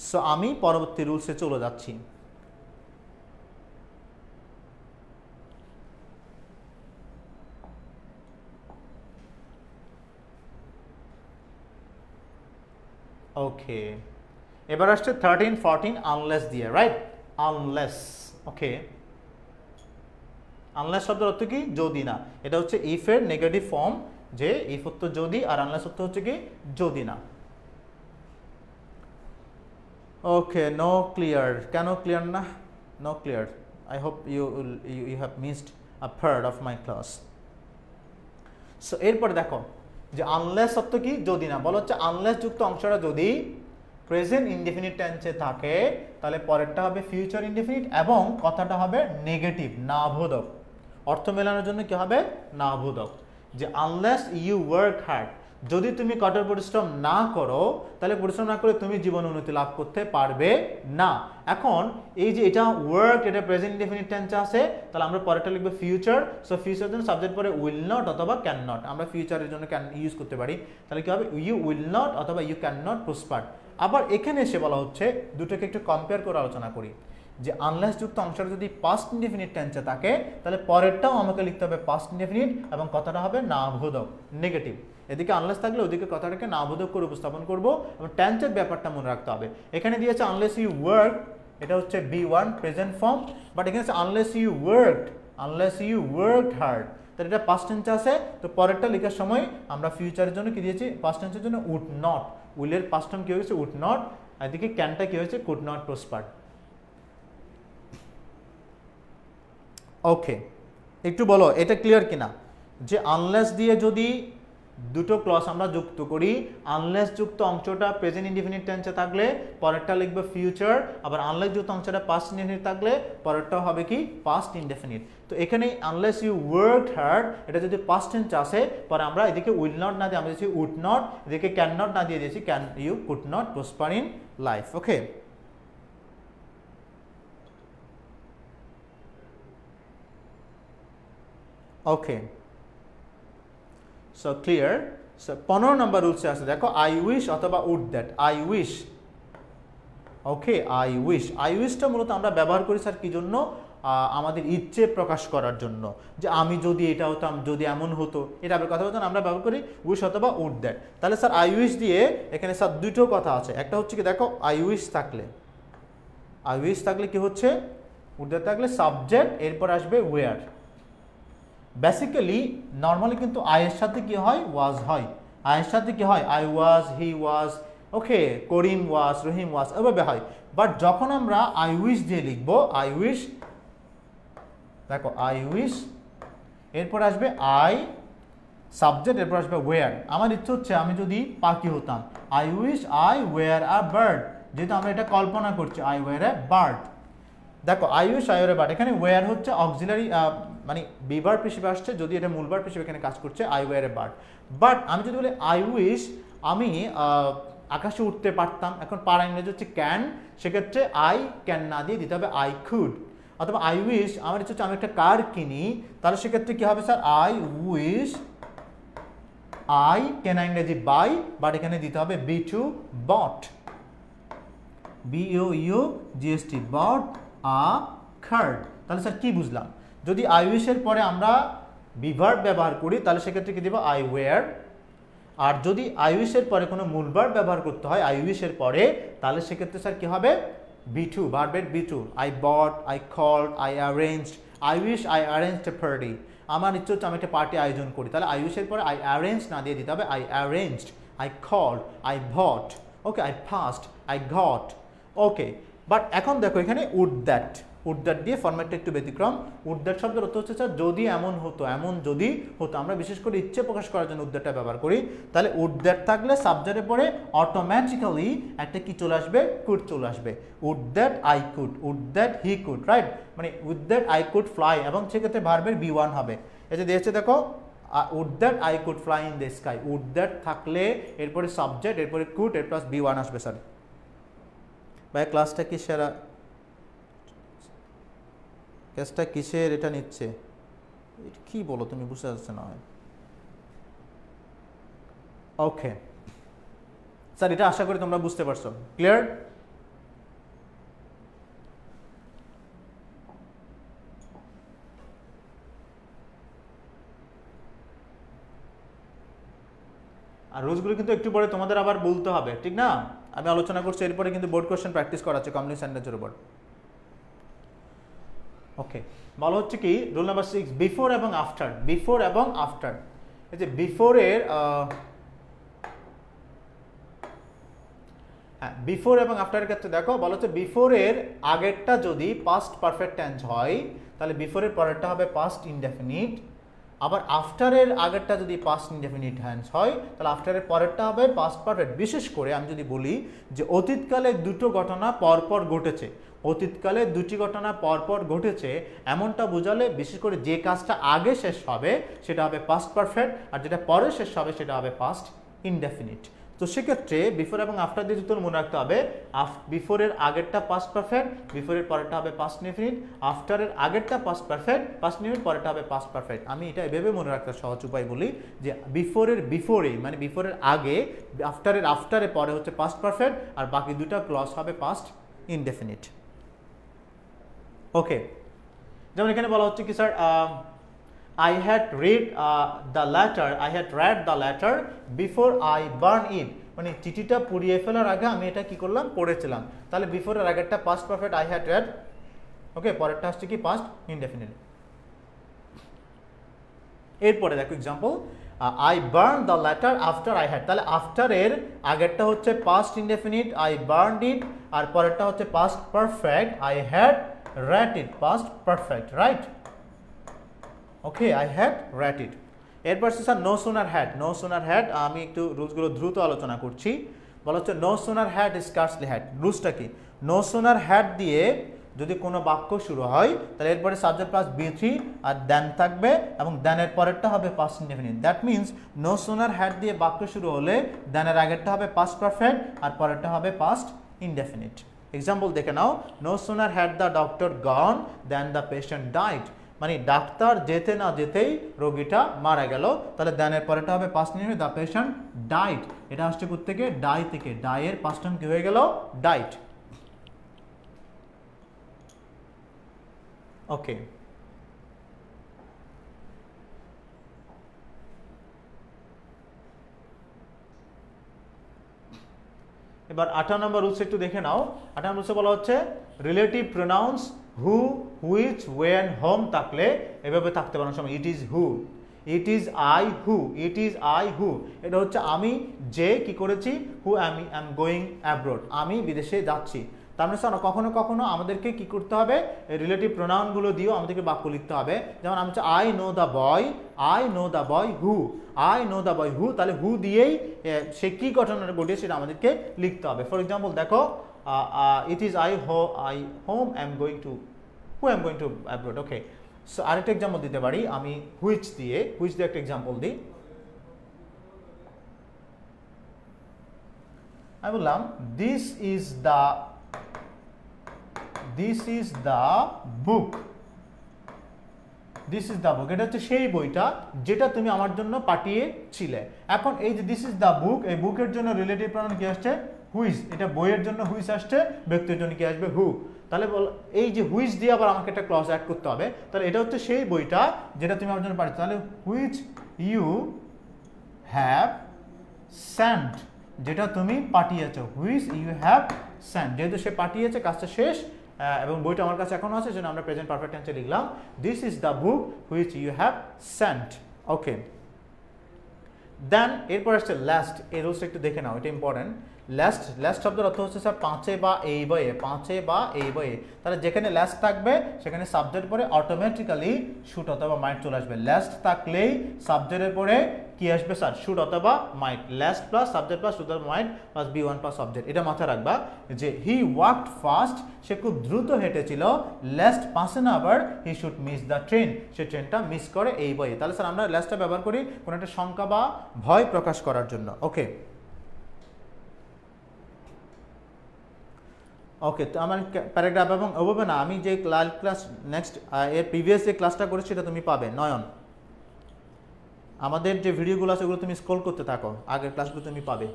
Speaker 1: সো আমি পরবর্তী রুলসে চলে যাচ্ছি। ওকে, এবার আসছে 13, 14 আনলেস দিয়ে, রাইট? আনলেস। ওকে, আনলেস শব্দের অর্থ কি? যদি না। এটা হচ্ছে ইফ এর নেগেটিভ ফর্ম, যে ইফ অর্থ যদি আর আনলেস অর্থ হচ্ছে কি যদি না। ওকে, নো ক্লিয়ার, কেন ক্লিয়ার না? No clear, I hope you have missed a part of my class. So এরপরে দেখো যে আনলেস অর্থ কি? যদি না। বলা হচ্ছে আনলেস যুক্ত অংশটা যদি প্রেজেন্ট ইনডেফিনিট টেন্সে থাকে তাহলে পরেরটা হবে ফিউচার ইনডেফিনিট এবং কথাটা হবে নেগেটিভ, না বোধক। অর্থ মেলানোর জন্য কি হবে? না বোধক। যে আনলেস ইউ ওয়ার্ক হার্ড, যদি তুমি কঠোর পরিশ্রম না করো তাহলে পরিশ্রম না করে তুমি জীবন উন্নতি লাভ করতে পারবে না। এখন এই যে এটা ওয়ার্ক, এটা প্রেজেন্ট ইনডেফিনিট টেন্সে আছে, তাহলে আমরা পরেরটা লিখবো ফিউচার। সো ফিউচার জন্য সাবজেক্ট পরে উইল নট অথবা ক্যান নট, আমরা ফিউচারের জন্য ক্যান ইউজ করতে পারি। তাহলে কি হবে? ইউ উইল নট অথবা ইউ ক্যান নট প্রসপার। আবার এখানে এসে বলা হচ্ছে দুটোকে একটু কম্পেয়ার করে আলোচনা করি, যে আনলেস যুক্ত অংশটা যদি পাস্ট ইনডেফিনিট টেন্সে থাকে তাহলে পরেরটাও আমাকে লিখতে হবে পাস্ট ইনডেফিনিট এবং কথাটা হবে না বোধক, নেগেটিভ। এদিকে আনলেস থাকলে ওদিকে কথাটাকে না বোধক করে উপস্থাপন করব এবং টেন্সের ব্যাপারটা মনে রাখতে হবে। এখানে দিয়েছে আনলেস ইউ ওয়ার্ক, এটা হচ্ছে B1 প্রেজেন্ট ফর্ম, বাট এখানে আছে আনলেস ইউ ওয়ার্কড হার্ড, তাহলে এটা পাস্ট টেন্সে আছে। তো পরেরটা লেখার সময় আমরা ফিউচারের জন্য কি দিয়েছি? পাস্ট টেন্সের জন্য উড নট, উইলের পাস্ট ফর্ম কি হয়েছে? উড নট, এদিকে ক্যানটা কি হয়েছে? Could not prosper. ওকে, একটু বলো এটা ক্লিয়ার কিনা, যে আনলেস দিয়ে যদি দুটো ক্লজ আমরা যুক্ত করি, আনলেস যুক্ত অংশটা প্রেজেন্ট ইনডিফিনিট টেন্সে থাকলে পরেরটা লিখবে ফিউচার, আবার আনলেস যুক্ত অংশটা পাস্ট ইনডিফিনিট থাকলে পরেরটা হবে কি? Past indefinite. তো এখানে আনলেস ইউ ওয়ার্কড হার্ড, এটা যদি পাস্ট টেন্স আসে পরে আমরা এদিকে উইল নট না দিয়ে আমরা দিয়েছি উড নট, এদিকে ক্যান নট না দিয়ে দিয়েছি can you could not prosper in life. Okay, okay, so clear. So 15 নম্বর রুলসে আছে, দেখো আই উইশ অথবা would that. I wish, okay, I উইশটা মূলত আমরা ব্যবহার করি স্যার কি জন্য? আমাদের ইচ্ছে প্রকাশ করার জন্য, যে আমি যদি এটা হতাম, যদি এমন হতো, এটা আবার কথা বলতাম আমরা ব্যবহার করি উইশ অথবা উড দ্যাট। তাহলে স্যার আই উইশ দিয়ে এখানে স্যার দুটো কথা আছে। একটা হচ্ছে কি দেখো আই উইশ থাকলে কি হচ্ছে? উড দ্যাট থাকলে সাবজেক্ট, এরপর আসবে ওয়্যার। বেসিক্যালি নর্মালি কিন্তু আয়ের সাথে কি হয়? ওয়াজ হয়। আয়ের সাথে কি হয়? আই ওয়াজ, হি ওয়াজ, ওকে, করিম ওয়াজ, রহিম ওয়াজ, এভাবে হয়। বাট যখন আমরা আই উইশ দিয়ে লিখবো, আই উইশ, দেখো আই উইশ, এরপর আসবে আই সাবজেক্ট, এরপর আসবে ওয়্যার। আমার ইচ্ছে হচ্ছে আমি যদি পাখি হতাম, I wish I were a bird, যেহেতু আমরা এটা কল্পনা করছি আই ওয়্যার এ বার্ড। দেখো I wish I were a bird, এখানে ওয়্যার হচ্ছে অক্সিলারি মানে বিভার্ব হিসেবে আসছে, যদি এটা মূল ভার্ব হিসেবে এখানে কাজ করছে I were a bird. But আমি যদি বলি আই উইশ আমি আকাশে উঠতে পারতাম, এখন পারা ইংরেজি হচ্ছে ক্যান, সেক্ষেত্রে আই ক্যান না দিয়ে দিতে হবে আই কুড। অথবা আই উইশ, আমার ইচ্ছে হচ্ছে আমি একটা কার কিনি, তাহলে সেক্ষেত্রে কী হবে sir, I wish, I can ইংরেজি বাই, বাট এখানে দিতে হবে বি টু বট, BOUGST বট আ কার্ড। তাহলে স্যার কি বুঝলাম, যদি আই উইশের পরে আমরা বিভার্ব ব্যবহার করি তাহলে সেক্ষেত্রে কি দেবো আই ওয়্যার, আর যদি আই উইশের পরে কোনো মূল ভার্ব ব্যবহার করতে হয় আই উইশের পরে তাহলে সেক্ষেত্রে স্যার কি হবে B2, ভার্বের B2, I bought, I called, I arranged, I wish I arranged a party, আমার ইচ্ছে হচ্ছে আমি একটা পার্টি আয়োজন করি, তাহলে আই উইশের পরে আই অ্যারেঞ্জ না দিয়ে দিতে হবে I arranged, I called, I bought, okay, I fast, I got, okay. But এখন দেখো এখানে উড দ্যাট দিয়ে ফরম্যাটটা একটু ব্যতিক্রম। উড দ্যাট শব্দের অর্থ হচ্ছে স্যার যদি এমন হতো, এমন যদি হতো, আমরা বিশেষ করে ইচ্ছে প্রকাশ করার জন্য উড দ্যাটটা ব্যবহার করি। তাহলে উড দ্যাট থাকলে সাবজেক্টের পরে অটোমেটিক্যালি একটা কি চলে আসবে, কুড চলে আসবে। Would that I could, would that he could, right, মানে would that I could fly, এবং সেক্ষেত্রে ভার্বের B1 হবে। এই যে দিয়েছে দেখো, would that I could fly in the sky, would that থাকলে এরপরে সাবজেক্ট, এরপরে কুড, এর প্লাস B1 আসবে। স্যার ভাই ক্লাসটা কি সেরা, ক্লাসটা কিসের এটা নিচ্ছে, কি বলো তুমি, বুঝতে পারছো না? ওকে স্যার, এটা আশা করি তোমরা বুঝতে পারছো, ক্লিয়ার? আর রুলসগুলো কিন্তু একটু পরে তোমাদের আবার বলতে হবে, ঠিক না? আমি আলোচনা করছি, এরপরে কিন্তু বোর্ড কোশ্চেন প্র্যাকটিস করাচ্ছে কমপ্লিট সেন্টেন্সের উপর। ওকে, বলা হচ্ছে কি রুল নাম্বার 6, বিফোর এবং আফটার। বিফোর এবং আফটার, এই যে বিফোরের বিফোর এবং আফটারের ক্ষেত্রে দেখো বলা হচ্ছে বিফোরের আগেরটা যদি পাস্ট পারফেক্ট টেন্স হয় তাহলে বিফোরের পরেরটা হবে পাস্ট ইনডেফিনিট, আবার আফটারের আগেরটা যদি পাস্ট ইনডেফিনিট টেন্স হয় তাহলে আফটারের পরেরটা হবে পাস্ট পারফেক্ট। বিশেষ করে আমি যদি বলি যে অতীতকালে দুটো ঘটনা পরপর ঘটেছে, অতীতকালে দুটি ঘটনা পরপর ঘটেছে, এমনটা বোঝালে বিশেষ করে যে কাজটা আগে শেষ হবে সেটা হবে পাস্ট পারফেক্ট, আর যেটা পরে শেষ হবে সেটা হবে পাস্ট ইনডেফিনিট। তো সেক্ষেত্রে বিফোর এবং আফটার দিয়ে দুটো মনে রাখতে হবে, বিফোরের আগেরটা পাস্ট পারফেক্ট, বিফোরের পরেরটা হবে পাস্ট ইনডেফিনিট, আফটারের আগেরটা পাস্ট পারফেক্ট, পাস্ট ইনডেফিনিট, পরেরটা হবে পাস্ট পারফেক্ট। আমি এটা এভাবে মনে রাখতে সহজ উপায় বলি যে বিফোরের বিফোরে মানে বিফোরের আগে, আফটারের আফটারে পরে হচ্ছে পাস্ট পারফেক্ট, আর বাকি দুটো ক্লজ হবে পাস্ট ইনডেফিনিট। ওকে, যেমন এখানে বলা হচ্ছে কি sir, I had read the letter, I had read the letter before I burned it, মানে চিঠিটা পুড়িয়ে ফেলার আগে আমি এটা কি করলাম, পড়েছিলাম। তাহলে বিফোরের আগেরটা past perfect I had read, ওকে, পরেরটা আসছে কি পাস্ট ইনডেফিনিট। এরপরে দেখো example, I burned the letter after I had, তাহলে আফটারের আগেরটা হচ্ছে past indefinite I burned it, আর পরেরটা হচ্ছে past perfect I had read it, past perfect, right? Okay, I had read it. এরপর sir no sooner had, no sooner had, আমি একটু রুলসগুলো দ্রুত আলোচনা করছি। বলা হচ্ছে no sooner had scarcely had. রুলসটা কি, নো সুনার হ্যাড দিয়ে যদি কোনো বাক্য শুরু হয় তাহলে এরপরে সাবজেক্ট প্লাস B3 আর দেন থাকবে, এবং দেনের পরেরটা হবে past indefinite. That means no sooner had দিয়ে বাক্য শুরু হলে দেনের আগেরটা হবে পাস্ট পারফেক্ট আর পরেরটা হবে পাস্ট ইনডেফিনিট। এক্সাম্পল দেখে নাও, no sooner had the doctor gone then the patient died, মানে ডাক্তার যেতে না যেতেই রোগীটা মারা গেল, তাহলে দেনের পরেটা হবে past indefinite, the patient died. এটা আসছে কোত্থেকে, ডাই থেকে, ডাইয়ের পাস্ট টাইম কি হয়ে গেল, ডাইড। ওকে, এবার 18 নম্বর রুলস একটু দেখে নাও। 18 নম্বর রুলসে বলা হচ্ছে relative pronouns who, which, when, whom থাকলে এভাবে থাকতে পারে সময় it is who, it is I who, it is I who, এটা হচ্ছে আমি যে কি করেছি, হু আমি আই এম গোয়িং অ্যাব্রোড, আমি বিদেশে যাচ্ছি। তার মানে শোনো কখনো কখনো আমাদেরকে কি করতে হবে, রিলেটিভ প্রোনাউনগুলো দিয়েও আমাদেরকে বাক্য লিখতে হবে। যেমন আমি হচ্ছে I know the boy, I know the boy who, I know the boy who, তাহলে হু দিয়েই সে কী ঘটনাটা ঘটিয়ে সেটা আমাদেরকে লিখতে হবে। ফর এক্সাম্পল দেখো, it is I home I am going to, who I am going to abroad. Okay, so আরেকটা এক্সাম্পল দিতে পারি আমি হুইচ দিয়ে একটা এক্সাম্পল দিই। আমি বললাম this is the book, this is the বুক, এটা হচ্ছে সেই বইটা যেটা তুমি আমার জন্য পাঠিয়েছিলে। এখন এই যে দিস ইজ দ্য বুক, এই বুকের জন্য রিলেটিভ প্রনাউন কি আসছে? হুইজ। এটা বইয়ের জন্য হুইজ আসছে, ব্যক্তির জন্য কি আসবে? হু। তাহলে বল এই যে হুইজ দিয়ে আবার আমাকে একটা ক্লজ অ্যাড করতে হবে। তাহলে এটা হচ্ছে সেই বইটা যেটা তুমি আমার জন্য পাঠিয়েছো। তাহলে হুইচ ইউ হ্যাভ সেন্ট, যেটা তুমি পাঠিয়েছো, হুইচ ইউ হ্যাভ সেন্ট। যেহেতু সে পাঠিয়েছে, কাজটা শেষ এবং বইটা আমার কাছে এখনো আছে, জন্য আমরা প্রেজেন্ট পারফেক্ট টেন্সে লিখলাম this is the book which you have sent. Okay, then এরপর আসছে লাস্ট। এই রুলসটা একটু দেখে নাও, এটা ইম্পর্টেন্ট। লাস্ট শব্দের অর্থ হচ্ছে স্যার পাঁচে বা এই বইয়ে, পাঁচে বা এই বইয়ে। তাহলে যেখানে লাস্ট থাকবে সেখানে সাবজেক্ট পরে অটোমেটিক্যালি শুড অথবা মাইট চলে আসবে। লাস্ট থাকলেই সাবজেক্টের পরে কি আসবে স্যার? শুড অথবা might. Lest plus subject plus should অথবা মাইট প্লাস বি1 প্লাস সাবজেক্ট। এটা মাথায় রাখবা যে হি ওয়াকড ফাস্ট, সে খুব দ্রুত হেঁটেছিল। লাস্ট পাসে না আবার he should miss the train, সে ট্রেনটা মিস করে এই বইয়ে। তাহলে স্যার আমরা লাস্টটা ব্যবহার করি কোনো একটা শঙ্কা বা ভয় প্রকাশ করার জন্য। ওকে ওকে, তো আমার প্যারাগ্রাফ এবং ওভাবে না, আমি যে ক্লাস নেক্সট এর প্রিভিয়াস যে ক্লাসটা করেছি সেটা তুমি পাবে। নয়ন, আমাদের যে ভিডিওগুলো আছে ওগুলো তুমি স্ক্রল করতে থাকো, আগের ক্লাসগুলো তুমি পাবে।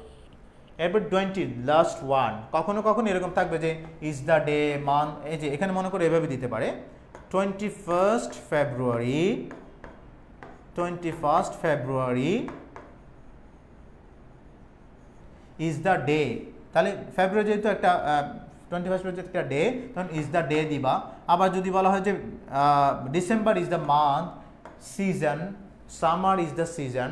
Speaker 1: এরপর 20 লাস্ট ওয়ান, কখনো কখনো এরকম থাকবে যে ইজ দ্য ডে, মান্থ, এই যে এখানে মনে করে এভাবে দিতে পারে 21st February, 21st February is the day. তাহলে ফেব্রুয়ারি যেহেতু একটা 21st ফেব্রুয়ারি একটা ডে, তখন ইজ দ্য ডে দিবা। আবার যদি বলা হয় যে December is the month, season, summer is the season,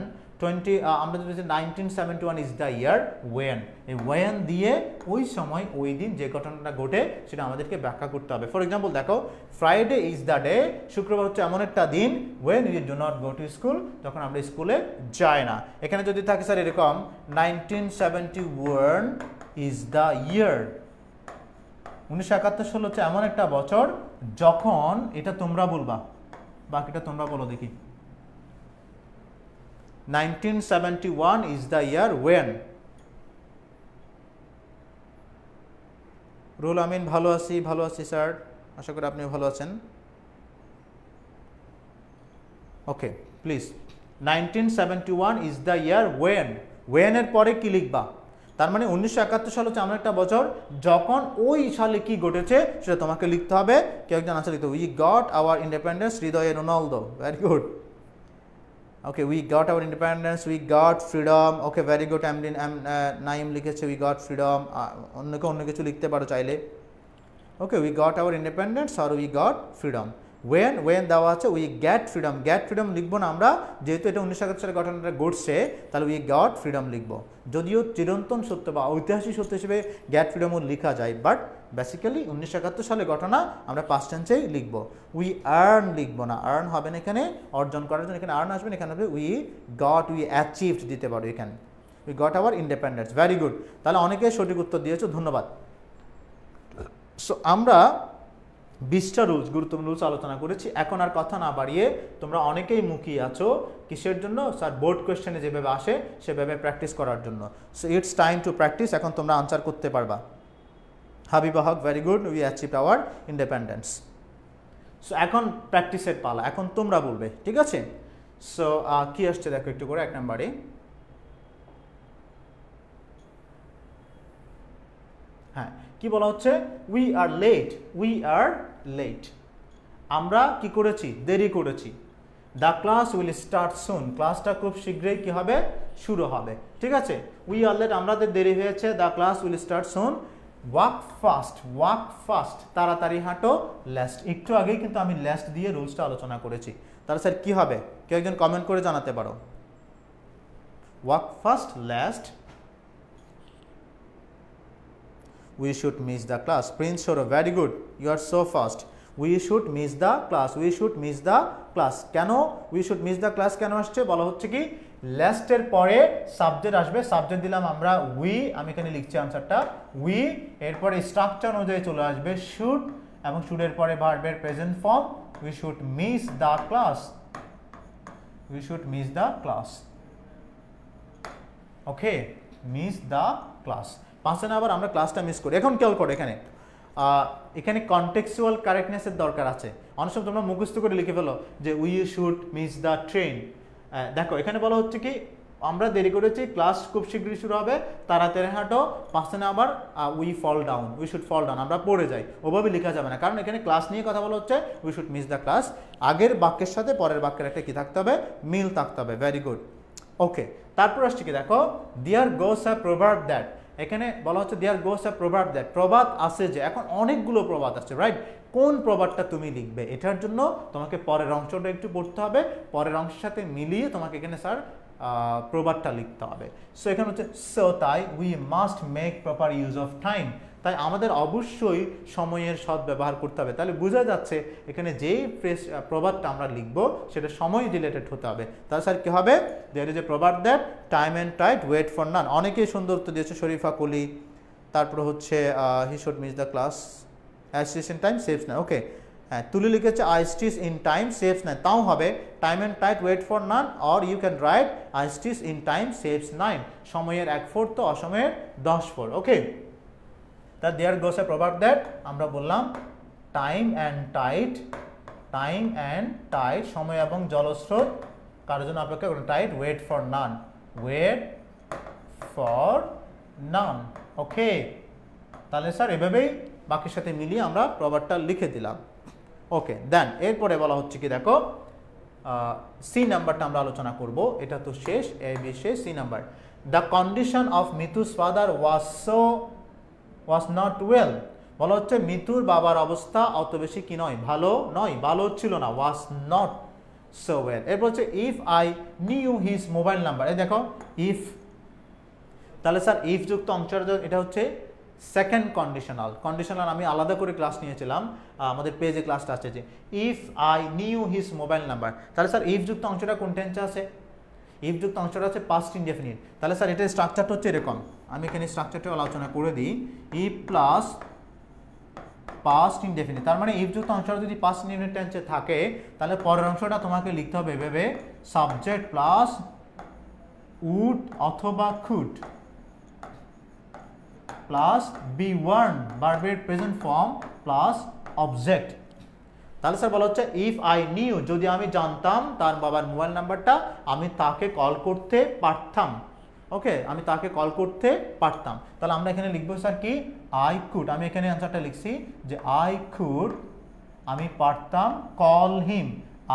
Speaker 1: আমরা যদি 1971 ইজ দ্য ইয়ার ওয়েন, এই ওয়েন দিয়ে ওই সময় ওই দিন যে ঘটনাটা ঘটে সেটা আমাদেরকে ব্যাখ্যা করতে হবে। ফর এক্সাম্পল দেখো, ফ্রাইডে ইজ দ্য ডে, শুক্রবার হচ্ছে এমন একটা দিন when you do not go to school, যখন আমরা স্কুলে যাই না। এখানে যদি থাকে স্যার এরকম 1971 ইজ দ্য ইয়ার, 1971 সাল হচ্ছে এমন একটা বছর যখন, এটা তোমরা বলবা, বাকিটা তোমরা বলো দেখি। 1971 is the year when। Ruhul Amin, ভালো আছি স্যার, আশা করি আপনি ভালো আছেন। Okay please, 1971 is the year when, when এর পরে কি লিখবা? তার মানে 1971 সাল হচ্ছে এমন একটা বছর যখন ওই সালে কি ঘটেছে সেটা তোমাকে লিখতে হবে। কেউ একজন আনসার লিখতে হবে, উই গট আওয়ার ইন্ডিপেন্ডেন্স, হৃদয়ে Ronaldo, very good. Okay, we got our independence, we got freedom. Okay, very good. Naim লিখেছে we got freedom, অন্য কিছু লিখতে পারো চাইলে। Okay, we got our independence or we got freedom. when দেওয়া আছে we get freedom লিখবো না আমরা, যেহেতু এটা 1971 সালে ঘটনাটা ঘটছে, তাহলে we got freedom লিখবো। যদিও চিরন্তন সত্য বা ঐতিহাসিক সত্য হিসেবে get freedom লেখা যায়, বাট বেসিক্যালি 1971 সালে ঘটনা আমরা পাস্ট টেন্সেই লিখবো। উই আর্ন লিখবো না, আর্ন হবে না এখানে, অর্জন করার জন্য এখানে আর্ন আসবে না, এখানে হবে উই অ্যাচিভড দিতে পারো এখানে। We got hour independence, very good. তাহলে অনেকে সঠিক উত্তর দিয়েছো, ধন্যবাদ। সো আমরা 20টা রুলস, গুরুত্বপূর্ণ রুলস আলোচনা করেছি। এখন আর কথা না বাড়িয়ে তোমরা অনেকেই মুখিয়ে আছো কিসের জন্য? স্যার বোর্ড কোয়েশ্চেনে যেভাবে আসে সেভাবে প্র্যাকটিস করার জন্য। So it's time to practice. এখন তোমরা আনসার করতে পারবা। Habiba Haque, very good, we achieved our independence. So এখন প্র্যাকটিসের পালা, এখন তোমরা বলবে, ঠিক আছে? সো কি আসছে দেখো একটু করে। 1 নম্বরে হ্যাঁ কি বলা হচ্ছে? উই আর লেট, আমরা কি করেছি? দেরি করেছি। দ্য ক্লাস উইল স্টার্ট সুন, ক্লাসটা খুব শীঘ্রই কি হবে? শুরু হবে, ঠিক আছে? উই আর লেট, আমাদের দেরি হয়েছে। The class will start soon. Walk fast, তাড়াতাড়ি হাঁটো। লাস্ট, একটু আগেই কিন্তু আমি লাস্ট দিয়ে রুলসটা আলোচনা করেছি। তাহলে স্যার কি হবে? কেউ একজন কমেন্ট করে জানাতে পারো। Walk fast, last. We should miss the class. Prince Shoro, very good. You are so fast. We should miss the class. কেন we should miss the class কেন আসছে? বলা হচ্ছে কি লাস্টের পরে সাবজেক্ট আসবে, সাবজেক্ট দিলাম আমরা উই, আমি এখানে লিখছি আনসারটা উই। এরপরে স্ট্রাকচার অনুযায়ী চলে আসবে শুড, এবং শুডের পরে ভার্বের present form. We should miss the class. Okay, miss the class. পাঁচে না আবার আমরা ক্লাসটা মিস করি। এখন খেয়াল করো এখানে কনটেক্সচুয়াল কারেক্টনেসের দরকার আছে। অনেক সময় তোমরা মুখস্থ করে লিখে ফেলো যে we should miss the train. দেখো এখানে বলা হচ্ছে কি আমরা দেরি করেছি, ক্লাস খুব শীঘ্রই শুরু হবে, তাড়াতাড়ি হাঁটো, পাঁচে না আবার we fall down, we should fall down, আমরা পড়ে যাই, ওভাবে লেখা যাবে না, কারণ এখানে ক্লাস নিয়ে কথা বলা হচ্ছে। We should miss the class, আগের বাক্যের সাথে পরের বাক্যের একটা কি থাকতে হবে, মিল থাকতে হবে। ভেরি গুড, ওকে। তারপর আসছে কি দেখো, দেয়ার গোস আ প্রভার্ব দ্যাট, এখানে বলা হচ্ছে দেয়ার গোস আ প্রভার্ব দ্যাট, প্রবাদ আছে যে। এখন অনেকগুলো প্রবাদ আছে, রাইট? কোন প্রবাদটা তুমি লিখবে, এটার জন্য তোমাকে পরের অংশটা একটু পড়তে হবে, পরের অংশের সাথে মিলিয়ে তোমাকে এখানে স্যার প্রবাদটা লিখতে হবে। সো এখানে হচ্ছে সো তাই we must make proper use of time, তাই আমাদের অবশ্যই সময়ের সদ্ব্যবহার করতে হবে। তাহলে বোঝা যাচ্ছে এখানে যেই প্রবাদটা আমরা লিখবো সেটা সময় রিলেটেড হতে হবে। তাহলে স্যার কি হবে, দেয়ার ইজ এ প্রবাদ that time and tide wait for none. অনেকেই সুন্দর উত্তর দিয়েছে, শরীফা কলি, তারপর হচ্ছে he should miss the class, a stitch in time saves না, ওকে। হ্যাঁ, তুলি লিখেছে a stitch in time saves nine, তাও হবে time and tide wait for none, or you can write a stitch in time saves 9, সময়ের 1/4 তো অসময়ের 10/4, ওকে। তা দেয়ার গোস এ প্রভাব দ্যাট, আমরা বললাম টাইম অ্যান্ড টাইট, সময় এবং জলস্রোত কারোর জন্য অপেক্ষা করুন, টাইট ওয়েট ফর নান, ওকে। তাহলে স্যার এভাবেই বাকির সাথে মিলিয়ে আমরা প্রভাবটা লিখে দিলাম, ওকে। দেন এরপরে বলা হচ্ছে কি দেখো, সি নাম্বারটা আমরা আলোচনা করব, এটা তো শেষ, এ বি শেষ, C number. The condition of Mitu's father was not well, বলা হচ্ছে মিতুর বাবার অবস্থা অত বেশি কি নয়, ভালো নয়, ভালো ছিল না, ওয়াজ নট সো ওয়েল। এরপর হচ্ছে if I knew his mobile number, এই দেখো ইফ, তাহলে স্যার ইফ যুক্ত অংশের, এটা হচ্ছে সেকেন্ড কন্ডিশনাল আমি আলাদা করে ক্লাস নিয়েছিলাম, আমাদের পেজে ক্লাসটা আছে যে if I knew his mobile number. তাহলে স্যার ইফ যুক্ত অংশটা কোন টেন্সে আছে, ইফ যুক্ত অংশটা আছে পাস্ট ইনডেফিনিট। তাহলে স্যার এটার স্ট্রাকচারটা হচ্ছে এরকম, আমি এখানে স্ট্রাকচারটা আলোচনা করে দিই, ইফ প্লাস পাস্ট ইনডেফিনিট, তার মানে ইফ যুক্ত অংশটা যদি পাস্ট ইনডেফিনিট টেন্সে থাকে তাহলে পরের অংশটা তোমাকে লিখতে হবে এভাবে, সাবজেক্ট প্লাস উড অথবা কুড প্লাস বি ওয়ার্ন ভার্বের প্রেজেন্ট ফর্ম প্লাস অবজেক্ট। তাহলে স্যার বলা হচ্ছে ইফ আই নিউ, যদি আমি জানতাম তার বাবার মোবাইল নাম্বারটা, আমি তাকে কল করতে পারতাম, ওকে, আমি তাকে কল করতে পারতাম। তাহলে আমরা এখানে লিখবো স্যার কি, আই কুড, আমি এখানে অ্যান্সারটা লিখছি যে আই কুড, আমি পারতাম, call him,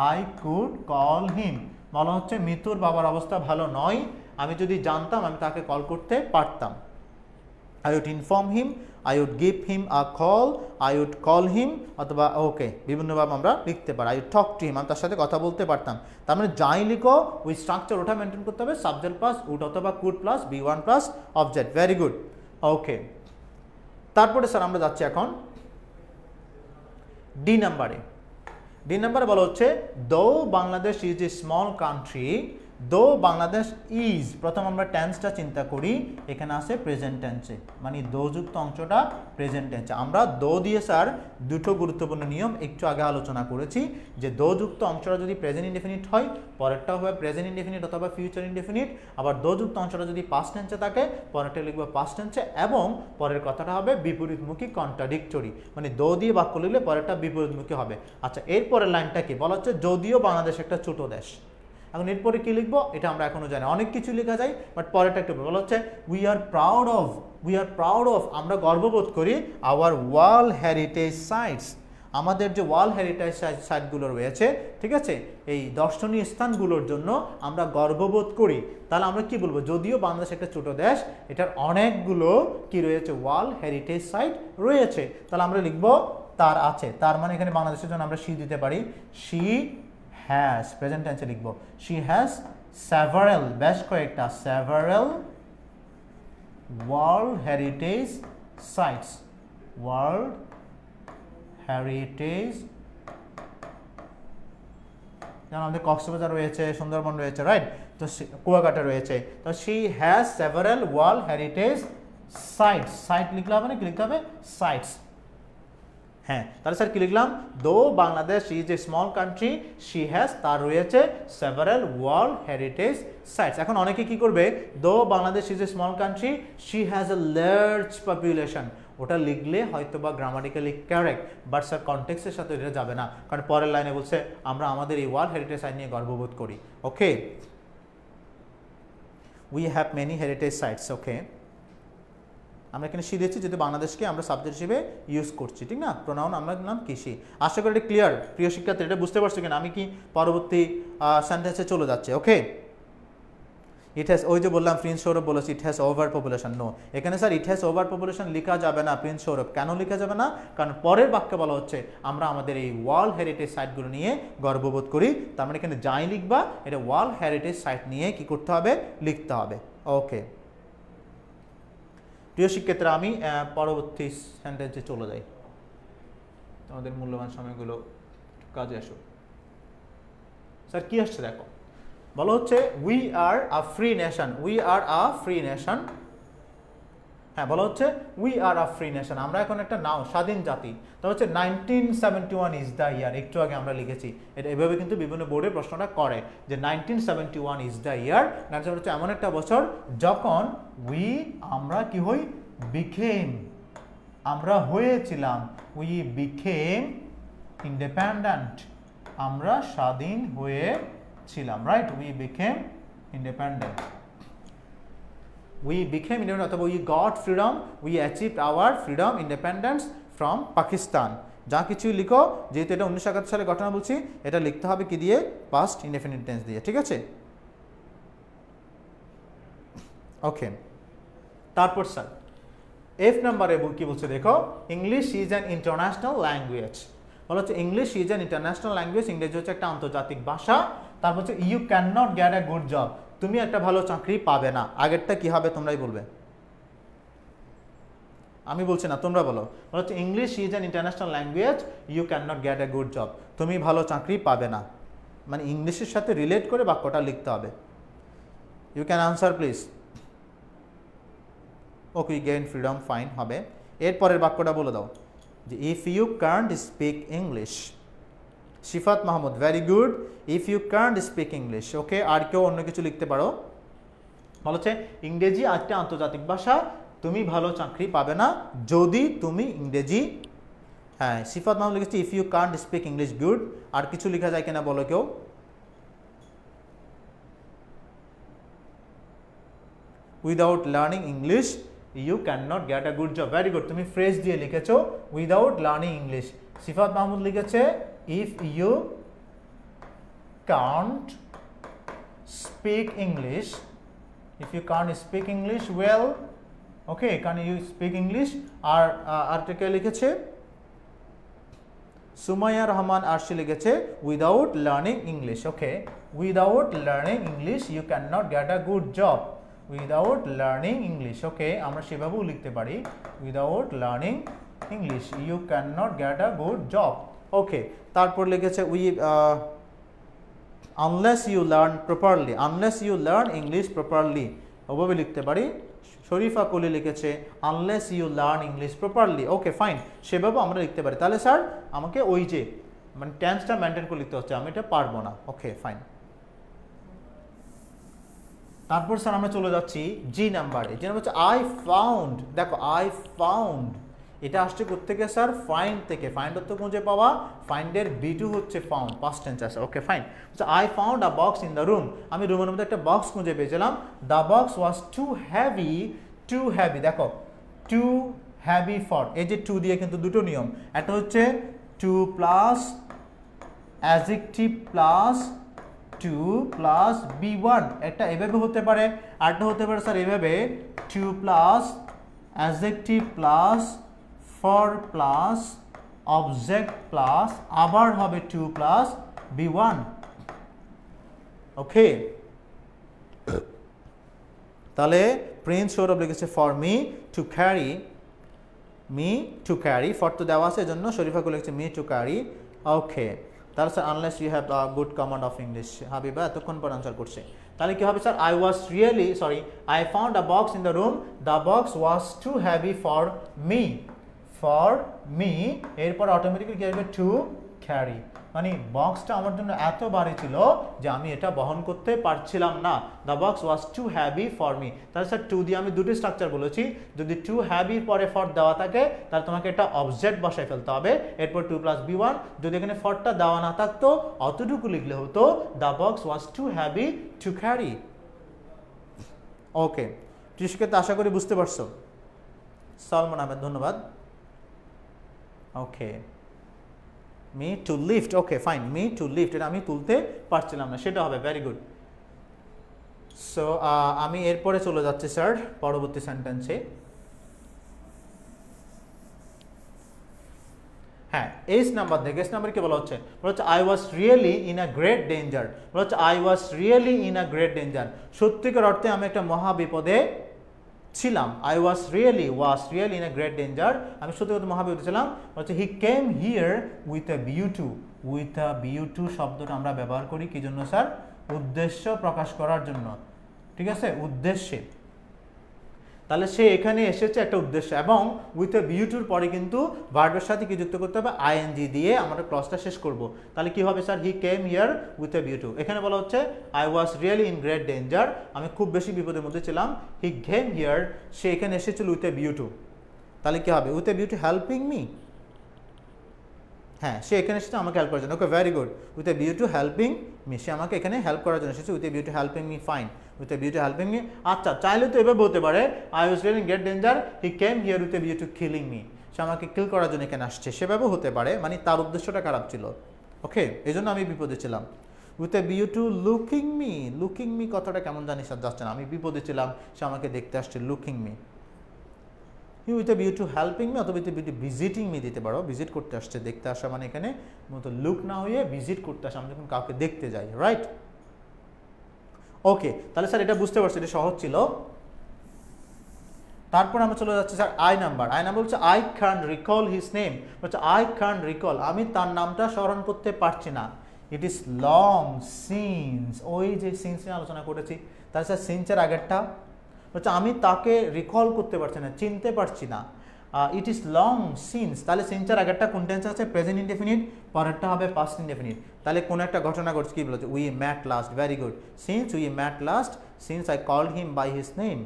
Speaker 1: I could call him. বলা হচ্ছে মিতুর বাবার অবস্থা ভালো নয়, আমি যদি জানতাম আমি তাকে কল করতে পারতাম। I would inform him, I would give him a call, I would call him, অথবা ওকে বিভিন্নভাবে আমরা লিখতে পারি, I would talk to him, আমি তার সাথে কথা বলতে পারতাম। তার মানে যাই লিখো ওই স্ট্রাকচার ওটা মেনটেন করতে হবে, সাবজেক্ট প্লাস উড অথবা could plus B one plus object. Very good, okay. তারপরে স্যার আমরা যাচ্ছি এখন ডি নাম্বারে বলা হচ্ছে দো Bangladesh is a small country, দো বাংলাদেশ ইজ, প্রথম আমরা টেন্সটা চিন্তা করি, এখানে আছে প্রেজেন্ট টেন্সে, মানে দো যুক্ত অংশটা প্রেজেন্ট টেন্সে। আমরা দো দিয়ে স্যার দুটো গুরুত্বপূর্ণ নিয়ম একটু আগে আলোচনা করেছি, যে দো যুক্ত অংশটা যদি প্রেজেন্ট ইনডেফিনিট হয় পরেরটা হবে প্রেজেন্ট ইনডেফিনিট অথবা ফিউচার ইনডেফিনিট, আবার দো যুক্ত অংশটা যদি পাস্ট টেন্সে থাকে পরেরটা লিখবো পাস্ট টেন্সে, এবং পরের কথাটা হবে বিপরীতমুখী কন্ট্রাডিক্টরি, মানে দো দিয়ে বাক্য লিখলে পরেরটা বিপরীতমুখী হবে। আচ্ছা, এরপরের লাইনটা কি বলা হচ্ছে, যদিও বাংলাদেশ একটা ছোট দেশ। এখন এরপরে কি লিখবো এটা আমরা এখনো জানি, অনেক কিছু লেখা যায়, বাট পরেরটা একটু বলা হচ্ছে উই আর প্রাউড অফ, আমরা গর্ববোধ করি, আওয়ার ওয়ার্ল্ড হেরিটেজ সাইটস, আমাদের যে ওয়ার্ল্ড হেরিটেজ সাইটগুলো রয়েছে, ঠিক আছে, এই দর্শনীয় স্থানগুলোর জন্য আমরা গর্ববোধ করি। তাহলে আমরা কি বলবো, যদিও বাংলাদেশ একটা ছোট দেশ, এটার অনেকগুলো কি রয়েছে, ওয়ার্ল্ড হেরিটেজ সাইট রয়েছে। তাহলে আমরা লিখবো তার আছে, তার মানে এখানে বাংলাদেশের জন্য আমরা শি দিতে পারি, শি হ্যাজ, প্রেজেন্ট টেন্সে লিখবো শি হ্যাজ সেভারাল, বেশ কয়েকটা, several world heritage sites, world heritage, যেমন আমাদের কক্সবাজার রয়েছে, সুন্দরবন রয়েছে, রাইট, তো কুয়াকাটা রয়েছে, তো she has several world heritage sites, site লিখলে হবে না, কি লিখতে হবে, সাইটস, হ্যাঁ, তাহলে স্যার কি লিখলাম? দো Bangladesh is a small country, she has, তার রয়েছে সেভারাল ওয়ার্ল্ড হেরিটেজ সাইটস। এখন অনেকে কি করবে, দো Bangladesh is a small country, she has a large population, ওটা লিখলে হয়তো বা গ্রামাটিক্যালি কারেক্ট, বাট স্যার কনটেক্সটের সাথে এটা যাবে না, কারণ পরের লাইনে বলছে আমরা আমাদের এই ওয়ার্ল্ড হেরিটেজ সাইট নিয়ে গর্ববোধ করি। Okay, we have many heritage sites. Okay, আমরা এখানে শি দিচ্ছি যদি বাংলাদেশকে আমরা সাবজেক্ট হিসেবে ইউজ করছি, ঠিক না? প্রোনাউন আমরা নাম কৃষি। আশা করি এটা ক্লিয়ার প্রিয় শিক্ষার্থী, এটা বুঝতে পারছো কিনা? আমি কি পরবর্তী সেন্টেন্সে চলে যাচ্ছে? ওকে, ইট হ্যাজ, ওই যে বললাম প্রিন্স সৌরভ বলেছে it has overpopulation. No, এখানে sir it has overpopulation লেখা যাবে না প্রিন্স সৌরভ। কেন লেখা যাবে না? কারণ পরের বাক্যে বলা হচ্ছে আমরা আমাদের এই ওয়ার্ল্ড হেরিটেজ সাইটগুলো নিয়ে গর্ববোধ করি। তার মানে এখানে যাই লিখবা এটা ওয়ার্ল্ড হেরিটেজ সাইট নিয়ে কি করতে হবে? লিখতে হবে। ওকে প্রিয় শিক্ষার্থীরা, আমি পরবর্তী সেন্টেন্সে চলে যাই, আমাদের মূল্যবান সময়গুলো কাজে আসুক। স্যার কি আসছে দেখো, বলা হচ্ছে we are a free nation, we are a free nation. হ্যাঁ, বলা হচ্ছে we are a free nation, আমরা এখন একটা নাও স্বাধীন জাতি। তা হচ্ছে 1971 ইজ দ্য ইয়ার, একটু আগে আমরা লিখেছি এটা, এভাবে কিন্তু বিভিন্ন বোর্ডে প্রশ্নটা করে যে 1971 ইজ দ্য ইয়ার, অ্যান্সার হচ্ছে এমন একটা বছর যখন উই, আমরা কি হই? বিকেম, আমরা হয়েছিলাম, উই বিকেম ইন্ডিপেন্ডেন্ট, আমরা স্বাধীন হয়েছিলাম, right? We became independent, we became independent অথবা we got freedom, we achieved our freedom independence from Pakistan। যা কিছু লিখো, যেহেতু এটা 1971 সালে ঘটনা বলছি, এটা লিখতে হবে কি দিয়ে? পাস্ট ইনডেফিনিট টেন্স দিয়ে, ঠিক আছে? ওকে, তারপর স্যার এফ নাম্বারে কি বলছে দেখো, English is an international language. বলা হচ্ছে English is an international language, ইংরেজি হচ্ছে একটা আন্তর্জাতিক ভাষা। তারপর হচ্ছে you can not get a good job, তুমি একটা ভালো চাকরি পাবে না। আগেরটা কি হবে তোমরাই বলবে, আমি বলছি না, তোমরা বলো। বলা হচ্ছে English is an international language, you can not get a good job, তুমি ভালো চাকরি পাবে না। মানে ইংলিশের সাথে রিলেট করে বাক্যটা লিখতে হবে। You can answer please. Okay, gain freedom, fine হবে। এরপরের বাক্যটা বলে দাও যে if you can't speak English. Shifat Mahmud, very good. If you can't speak English. Okay, আর কেউ অন্য কিছু লিখতে পারো। বলা হচ্ছে ইংরেজি একটা আন্তর্জাতিক ভাষা, তুমি ভালো চাকরি পাবে না যদি তুমি ইংরেজি, হ্যাঁ শিফাত মাহমুদ লিখেছে if you can't speak English. Good. আর কিছু লেখা যায় কিনা বলো কেউ? Without learning English you can not get a good job. Very good, তুমি ফ্রেজ দিয়ে লিখেছো without learning English. Shifat Mahmud লিখেছে if you can't speak English, if you can't speak English well, okay, can you speak English? আর আরটিকে লিখেছে সুমাইয়া রহমান আরশি লিখেছে without learning English. Okay, without learning English you can not get a good job, without learning English. Okay, আমরা সেভাবেও লিখতে পারি without learning English you can not get a good job. Okay, তারপর লিখেছে we unless you learn properly, unless you learn English properly, ওভাবে লিখতে পারি। শরীফা কলি লিখেছে unless you learn English properly। Okay fine, সেভাবে আমরা লিখতে পারি। তাহলে স্যার আমাকে ওই যে মানে টেন্সটা মেনটেন করে লিখতে হচ্ছে, আমি এটা পারবো না। ওকে ফাইন। তারপর স্যার আমরা চলে যাচ্ছি জি নাম্বারে। জি নাম্বার হচ্ছে আই ফাউন্ড। দেখো আই ফাউন্ড, এটা আসছে কোত্থেকে স্যার? ফাইন্ড থেকে। ফাইন্ড হচ্ছে খুঁজে পাওয়া, ফাইন্ডের বি2 হচ্ছে ফাউন্ড, পাস্ট টেন্স আছে। Okay fine. I found a box in the room, আমি রুমের মধ্যে একটা বক্স খুঁজে পেয়েছিলাম। The box was too heavy, too heavy. দেখো টু হ্যাভি ফর, এই যে টু দিয়ে কিন্তু দুটো নিয়ম, একটা হচ্ছে too plus adjective plus to plus বি1, একটা এভাবে হতে পারে, আরটা হতে পারে স্যার এভাবে too plus adjective plus for plus object plus আবার হবে টু প্লাস বি1। ওকে, তাহলে প্রিন্স সৌরভ লিখেছে for me to carry, me to carry, for তো দেওয়া আছে এজন্য শরীফাকে লিখেছে মি টু ক্যারি। ওকে, তাহলে sir unless you have good command of English, Habiba এতক্ষণ পর আনসার করছে। তাহলে কি হবে sir? I was really sorry, I found a box in the room, the box was too heavy for me, for me, এরপর automatically কি আসবে to carry, মানে বক্সটা আমার জন্য এত ভারী ছিল যে আমি এটা বহন করতে পারছিলাম না। The box was too heavy for me. তাহলে স্যার টু দিয়ে আমি দুটি স্ট্রাকচার বলেছি, যদি টু হ্যাভি পরে ফর দেওয়া থাকে তাহলে তোমাকে এটা অবজেক্ট বসায় ফেলতে হবে, এরপর 2 + B1। যদি এখানে ফরটা দেওয়া না থাকতো অতটুকু লিখলে হতো the box was too heavy to carry. Okay, তো আশা করি বুঝতে পারছো। সালমান আহমেদ ধন্যবাদ। Okay, me to lift, okay fine, me to lift, এটা আমি তুলতে পারছিলাম না, সেটা হবে। Very good. সো আমি এরপরে চলে যাচ্ছি স্যার পরবর্তী সেন্টেন্সে। হ্যাঁ, এস নাম্বার দেখে, এস নাম্বার কি বলা হচ্ছে? বলা হচ্ছে I was really in a great danger. বলা হচ্ছে I was really in a great danger, সত্যিকার অর্থে আমি একটা মহা বিপদে ছিলাম। I was really in a great danger, আমি সত্যি কথা মহা বিপদে ছিলাম। হচ্ছে he came here with a view to. With a view to শব্দটা আমরা ব্যবহার করি কি জন্য স্যার? উদ্দেশ্য প্রকাশ করার জন্য, ঠিক আছে, উদ্দেশ্যে। তাহলে সে এখানে এসেছে একটা উদ্দেশ্য, এবং উইথ এ ভিউ টুর পরে কিন্তু ভার্বের সাথে কি যুক্ত করতে হবে? আইএনজি দিয়ে আমরা ক্লজটা শেষ করব। তাহলে কি হবে sir? He came here with a view two. এখানে বলা হচ্ছে I was really in great danger, আমি খুব বেশি বিপদের মধ্যে ছিলাম। হি কেম হিয়ার, সে এখানে এসেছিল উইথ এ ভিউ টু। তাহলে কি হবে? With a view to helping me. হ্যাঁ, সে এখানে এসেছে আমাকে হেল্প করার জন্য। Okay, very good. With a view to helping me, সে আমাকে এখানে হেল্প করার জন্য এসেছে। With a view to helping me, fine. With a view to helping me. আচ্ছা, চাইলে তো এভাবে বলতে পারে I was really in great danger, he came here with a view to killing me, সে আমাকে কিল করার জন্য এখানে আসছে, সেভাবেও হতে পারে, মানে তার উদ্দেশ্যটা খারাপ ছিল। ওকে, এই জন্য আমি বিপদে ছিলাম। With a view to looking me, looking me কথাটা কেমন জানি স্যার যাচ্ছে না, আমি বিপদে ছিলাম, সে আমাকে দেখতে আসছে, looking me. With a view to helping me অথবা with a view to visiting me দিতে পারো, ভিজিট করতে আসছে, দেখতে আসা মানে এখানে মূলত লুক না হয়ে ভিজিট করতে আসা, আমরা যখন কাউকে দেখতে যাই, রাইট? ওকে, তাহলে স্যার এটা বুঝতে পারছি, এটা সহজ ছিল। তারপর আমরা চলে যাচ্ছি sir I number. I number হচ্ছে I can recall his name, হচ্ছে আই ক্যান রিকল, আমি তার নামটা স্মরণ করতে পারছি না। ইট ইজ লং সিন্স, ওই যে সিন্স নিয়ে আলোচনা করেছি, তাহলে স্যার সিন্সের আগেরটা হচ্ছে আমি তাকে রিকল করতে পারছি না, চিনতে পারছি না। ইট ইজ লং সিন্স, তাহলে সিন্সের আগেরটা কোন টেন্স আছে? প্রেজেন্ট ইনডেফিনিট, পরেরটা হবে পাস্ট ইনডেফিনিট। তাহলে কোন একটা ঘটনা ঘটছে, কি বলছে? We met last, very good. Since we met last, since I called him by his name.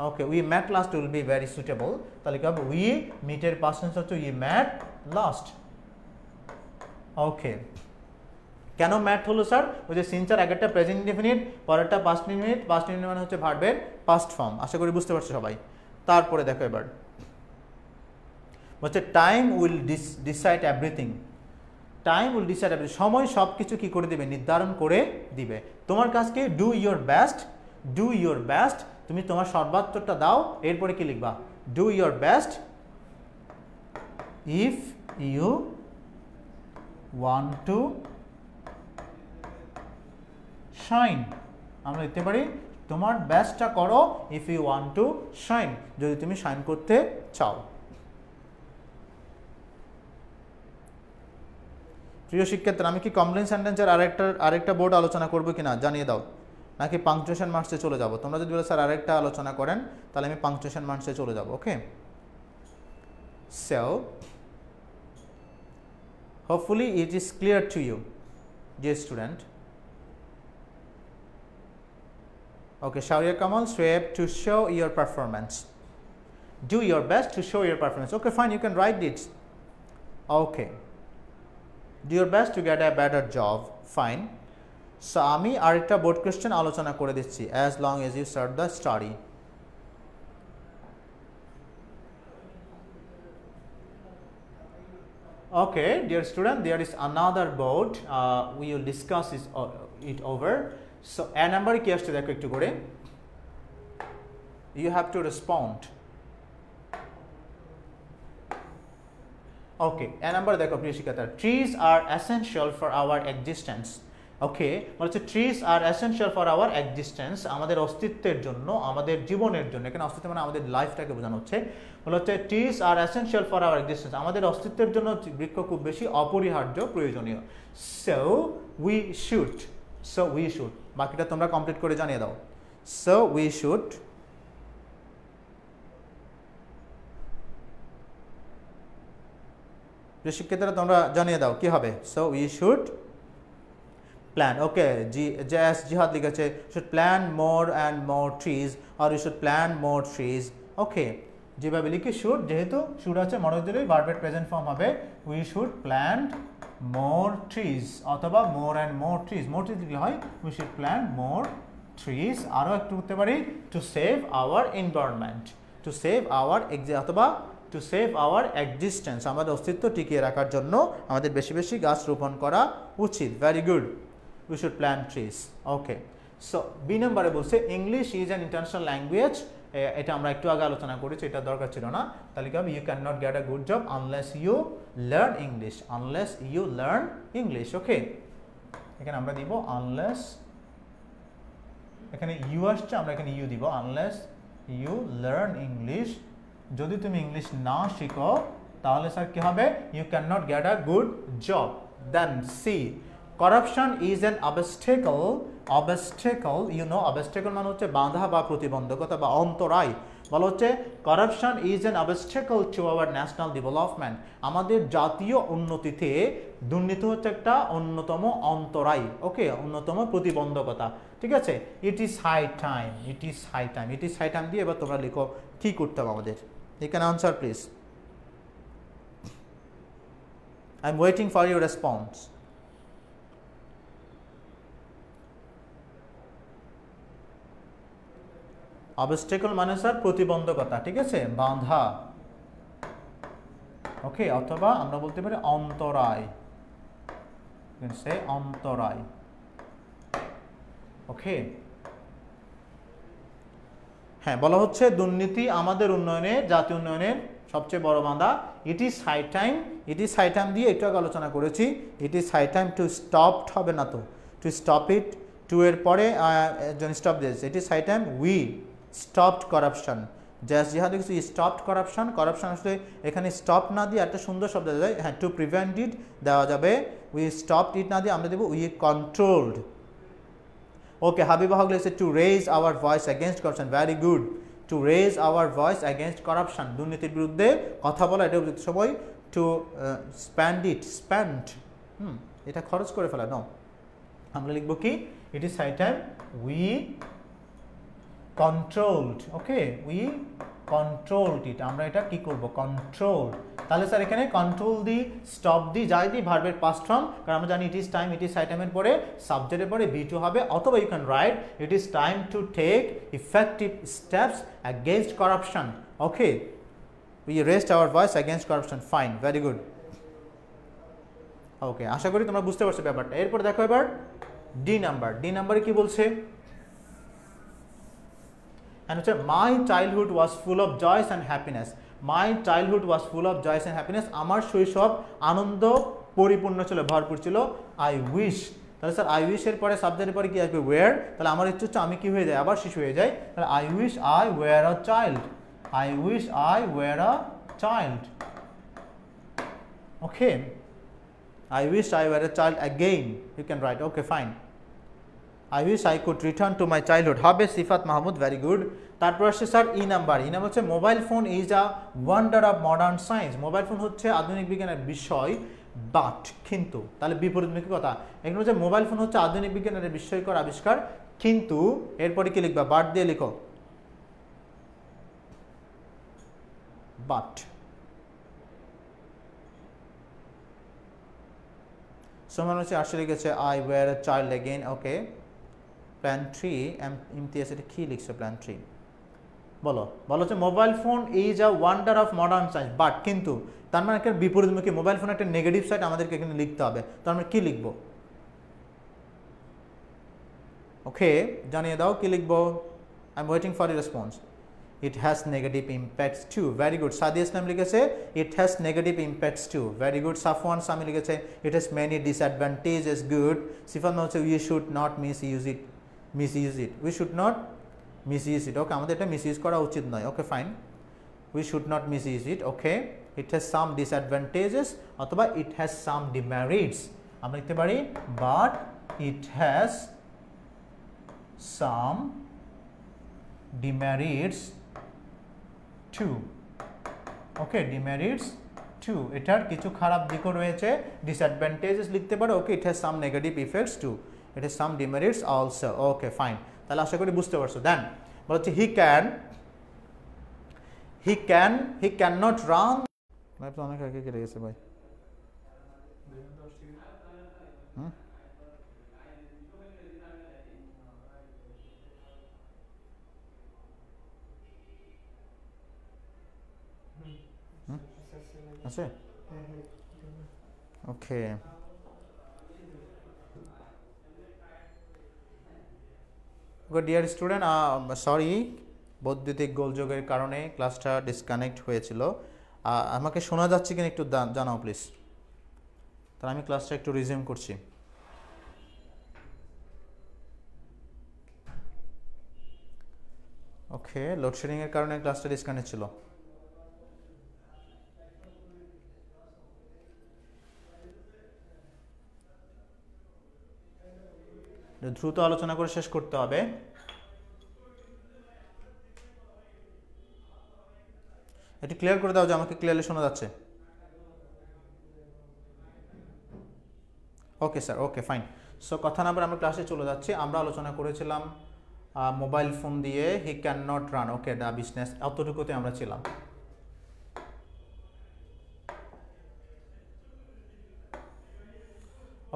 Speaker 1: Okay, we met last will be very suitable. তাহলে কি হবে? উই মিটের পাস্ট টেন্স হচ্ছে উই ম্যাট লাস্ট। ওকে, কেন met হলো sir? ওই যে সিন্সের আগেরটা প্রেজেন্ট ইনডেফিনিট, পরেরটা পাস্ট ইনডেফিনিট, পাস্ট ইনডেফিনিট মানে হচ্ছে ভার্বের পাস্ট ফর্ম। আশা করি বুঝতে পারছো সবাই। তারপরে দেখো এবার হচ্ছে time will decide everything. Time will decide everything, সময় সব কিছু কী করে দিবে? নির্ধারণ করে দিবে। তোমার কাজকে do your best, do your best, তুমি তোমার সর্বোচ্চটা দাও। এরপরে কি লিখবা? Do your best if you want to shine. আমরা লিখতে পারি তোমার বেস্টটা করো if you want to shine, যদি তুমি শাইন করতে চাও। প্রিয় শিক্ষার্থীরা, আমি কি কমপ্লেন সেন্টেন্সের আরেকটা বোর্ড আলোচনা করবো কিনা জানিয়ে দাও, নাকি পাংচুয়েশন মার্কসে চলে যাব? তোমরা যদি বলে স্যার আরেকটা আলোচনা করেন, তাহলে আমি পাংচুয়েশন মার্কসে চলে যাব। Okay, so hopefully it is clear to you dear student. Okay, Shaurya Kamal, Shoaib, to show your performance. Do your best to show your performance. Okay, fine, you can write it. Okay. Do your best to get a better job. Fine. So, আমি আরেকটা board question আলোচনা করে দিচ্ছি, as long as you start the study. Okay, dear student, there is another board. We will discuss it over. So, a number কি আসছে দেখো একটু করে। You have to respond. Okay, a number দেখো প্রিয় শিক্ষার্থীরা, trees are essential for our existence. Okay, বলছে trees are essential for our existence, আমাদের অস্তিত্বের জন্য, আমাদের জীবনের জন্য। এখানে অস্তিত্ব মানে আমাদের লাইফটাকে বোঝানো হচ্ছে। বলা হচ্ছে trees are essential for our existence, আমাদের অস্তিত্বের জন্য বৃক্ষ খুব বেশি অপরিহার্য, প্রয়োজনীয়। So we should, বাকিটা তোমরা কমপ্লিট করে জানিয়ে দাও। So we should প্রিয় শিক্ষার্থীরা তোমরা জানিয়ে দাও কি হবে। So we should plan, okay Jihad লিখেছে should plan more and more trees আর we should plan more trees. Okay, যেভাবে লিখি শুড, যেহেতু শুড আছে মনে দিলেই ভার্বের প্রেজেন্ট ফর্ম হবে we should plan more trees অথবা more and more trees. More trees লিখলে হয় we should plan more trees. আরও একটু করতে পারি to save our environment, to save our অথবা টু সেভ আওয়ার এক্সিস্টেন্স, আমাদের অস্তিত্ব টিকিয়ে রাখার জন্য আমাদের বেশি বেশি গাছ রোপণ করা উচিত। Very good, we should plant trees. Okay, so B নম্বরে বলছে English is an international language. এটা আমরা একটু আগে আলোচনা করেছি, এটা দরকার ছিল না। তাহলে কি হবে, you can not get a good job unless you learn English, unless you learn English. Okay, এখানে আমরা দিব আনলেস, এখানে ইউ আসছে আমরা এখানে ইউ দিব, আনলেস ইউ লার্ন ইংলিশ। যদি তুমি ইংলিশ না শিখো তাহলে স্যার কি হবে, you can not get a good job. Then see, corruption is an obstacle, obstacle you know, obstacle মানে হচ্ছে বাধা বা প্রতিবন্ধকতা বা অন্তরায়। বলা হচ্ছে corruption is an obstacle to our national development, আমাদের জাতীয় উন্নতিতে দুর্নীতি হচ্ছে একটা অন্যতম অন্তরায়। ওকে, অন্যতম প্রতিবন্ধকতা। ঠিক আছে, it is high time, it is high time, it is high time দিয়ে এবার তোমরা লিখো কি করতে হবে আমাদের। You can answer please. I'm waiting for your response. Obstacle মানে স্যার প্রতিবন্ধকতা, ঠিক আছে, বাধা। ওকে, অথবা আমরা বলতে পারি অন্তরায়, সে অন্তরায়। ওকে, হ্যাঁ, বলা হচ্ছে দুর্নীতি আমাদের উন্নয়নে, জাতীয় উন্নয়নের সবচেয়ে বড় বাধা। It is high time, it is high time দিয়ে একটু আগে আলোচনা করেছি। It is high time to stop হবে না তো, টু স্টপ ইট, টু এর পরে stop this, it is high time we stopped corruption. Just Jihad দেখছি স্টপড করাপশন, করাপশন আসলে এখানে স্টপ না দিয়ে একটা সুন্দর শব্দ দেওয়া যায়, হ্যাঁ, টু প্রিভেন্ট ইট দেওয়া যাবে, উই স্টপড ইট না দিয়ে আমরা দেবো we controlled. Okay, Habiba Haque লিখেছে to raise our voice against corruption. Very good, to raise our voice against corruption, দুর্নীতির বিরুদ্ধে কথা বলা, এটা উপযুক্ত সময়। টু স্প্যান্ড ইট, স্প্যান্ড, এটা খরচ করে ফেলা, নো, আমরা লিখবো কি, it is high time we controlled. Okay, we controlled it, আমরা এটা কি করব, কন্ট্রোল। তাহলে স্যার এখানে কন্ট্রোল দি, স্টপ দি, যাই দি, ভার্বের পাস্ট ফর্ম, কারণ আমরা জানি it is time, it is high টাইমের পরে সাবজেক্টের পরে বি2 হবে, অথবা you can write it is time to take effective steps against corruption. Okay, we raised our voice against corruption. Fine, very good. Okay, আশা করি তোমরা বুঝতে পারছো ব্যাপারটা। এরপরে দেখো এবার ডি নাম্বার, ডি নাম্বারে কি বলছে, হচ্ছে my childhood was full of joys and happiness. My childhood was full of joys and happiness, আমার শৈশব আনন্দ পরিপূর্ণ ছিল, ভরপুর ছিল। আই উইশ, তাহলে স্যার আই উইশের পরে সাবজেক্টের পরে কি আসবে, ওয়ার, তাহলে আমার ইচ্ছে হচ্ছে আমি কি হয়ে যায়, আবার শিশু হয়ে যায়। তাহলে I wish I were a child, I wish I were a child. Okay, I wish I were a child again, you can write. Okay, fine. I wish I could return to my childhood. হবে সিফাত Mahmud, very good. তারপর আসছে sir E number, E number হচ্ছে mobile phone is a wonder of modern science. Mobile phone হচ্ছে আধুনিক বিজ্ঞানের বিষয়, but কিন্তু, তাহলে বিপরীতমুখী কথা। এখানে হচ্ছে মোবাইল ফোন হচ্ছে আধুনিক বিজ্ঞানের বিস্ময়কর আবিষ্কার, কিন্তু এরপরে কি লিখবা, বাট দিয়ে লিখো, বাট। সমান হচ্ছে আসলে লিখেছে I were a child again. Okay, plan 3 Imtiaz, এটা কি লিখছো প্ল্যান 3, বলো। বলো হচ্ছে mobile phone is a wonder of modern science, but কিন্তু, তার মানে একটা বিপরীতমুখী, মোবাইল ফোন একটা নেগেটিভ সাইড আমাদেরকে এখানে লিখতে হবে, তার মানে কি লিখবো। ওকে, জানিয়ে দাও কি লিখবো, I am waiting for your response. It has negative impacts too, very good. Sadia Islam লিখেছে it has negative impacts too, very good. Safwan Sami লিখেছে it has many disadvantages, good. Sifat হচ্ছে we should not misuse it, misuse it, we should not misuse it. Okay, আমাদের এটা misuse করা উচিত নয়। Okay, fine, we should not misuse it. Okay, it has some disadvantages অথবা ইট has some demerits, আমরা লিখতে পারি but it has some demerits too. Okay, demerits too, এটার কিছু খারাপ দিকও রয়েছে, ডিসঅ্যাডভান্টেজেস লিখতে পারো। Okay, it has some negative effects too, it has some demerits also. Okay fine, তাহলে আশা করি বুঝতে পারছো। দেন বলছে হি ক্যান নট রান। ভাই তো অনেক আগে কেটে গেছে ভাই। আছে ওকে। ডিয়ার স্টুডেন্ট, সরি, বৈদ্যুতিক গোলযোগের কারণে ক্লাসটা ডিসকানেক্ট হয়েছিল। আমাকে শোনা যাচ্ছে কিনা একটু জানাও প্লিজ, তাহলে আমি ক্লাসটা একটু রিজিউম করছি। ওকে, লোডশেডিংয়ের কারণে ক্লাসটা ডিসকানেক্ট ছিল। দ্রুত আলোচনা করে শেষ করতে হবে। একটু ক্লিয়ার করে দাও যে আমাকে ক্লিয়ারলি শোনা যাচ্ছে। Okay sir, okay fine. So কথা নাম্বার আমরা ক্লাসে চলে যাচ্ছি। আমরা আলোচনা করেছিলাম মোবাইল ফোন দিয়ে he can not run okay the business, অতটুকুতে আমরা ছিলাম।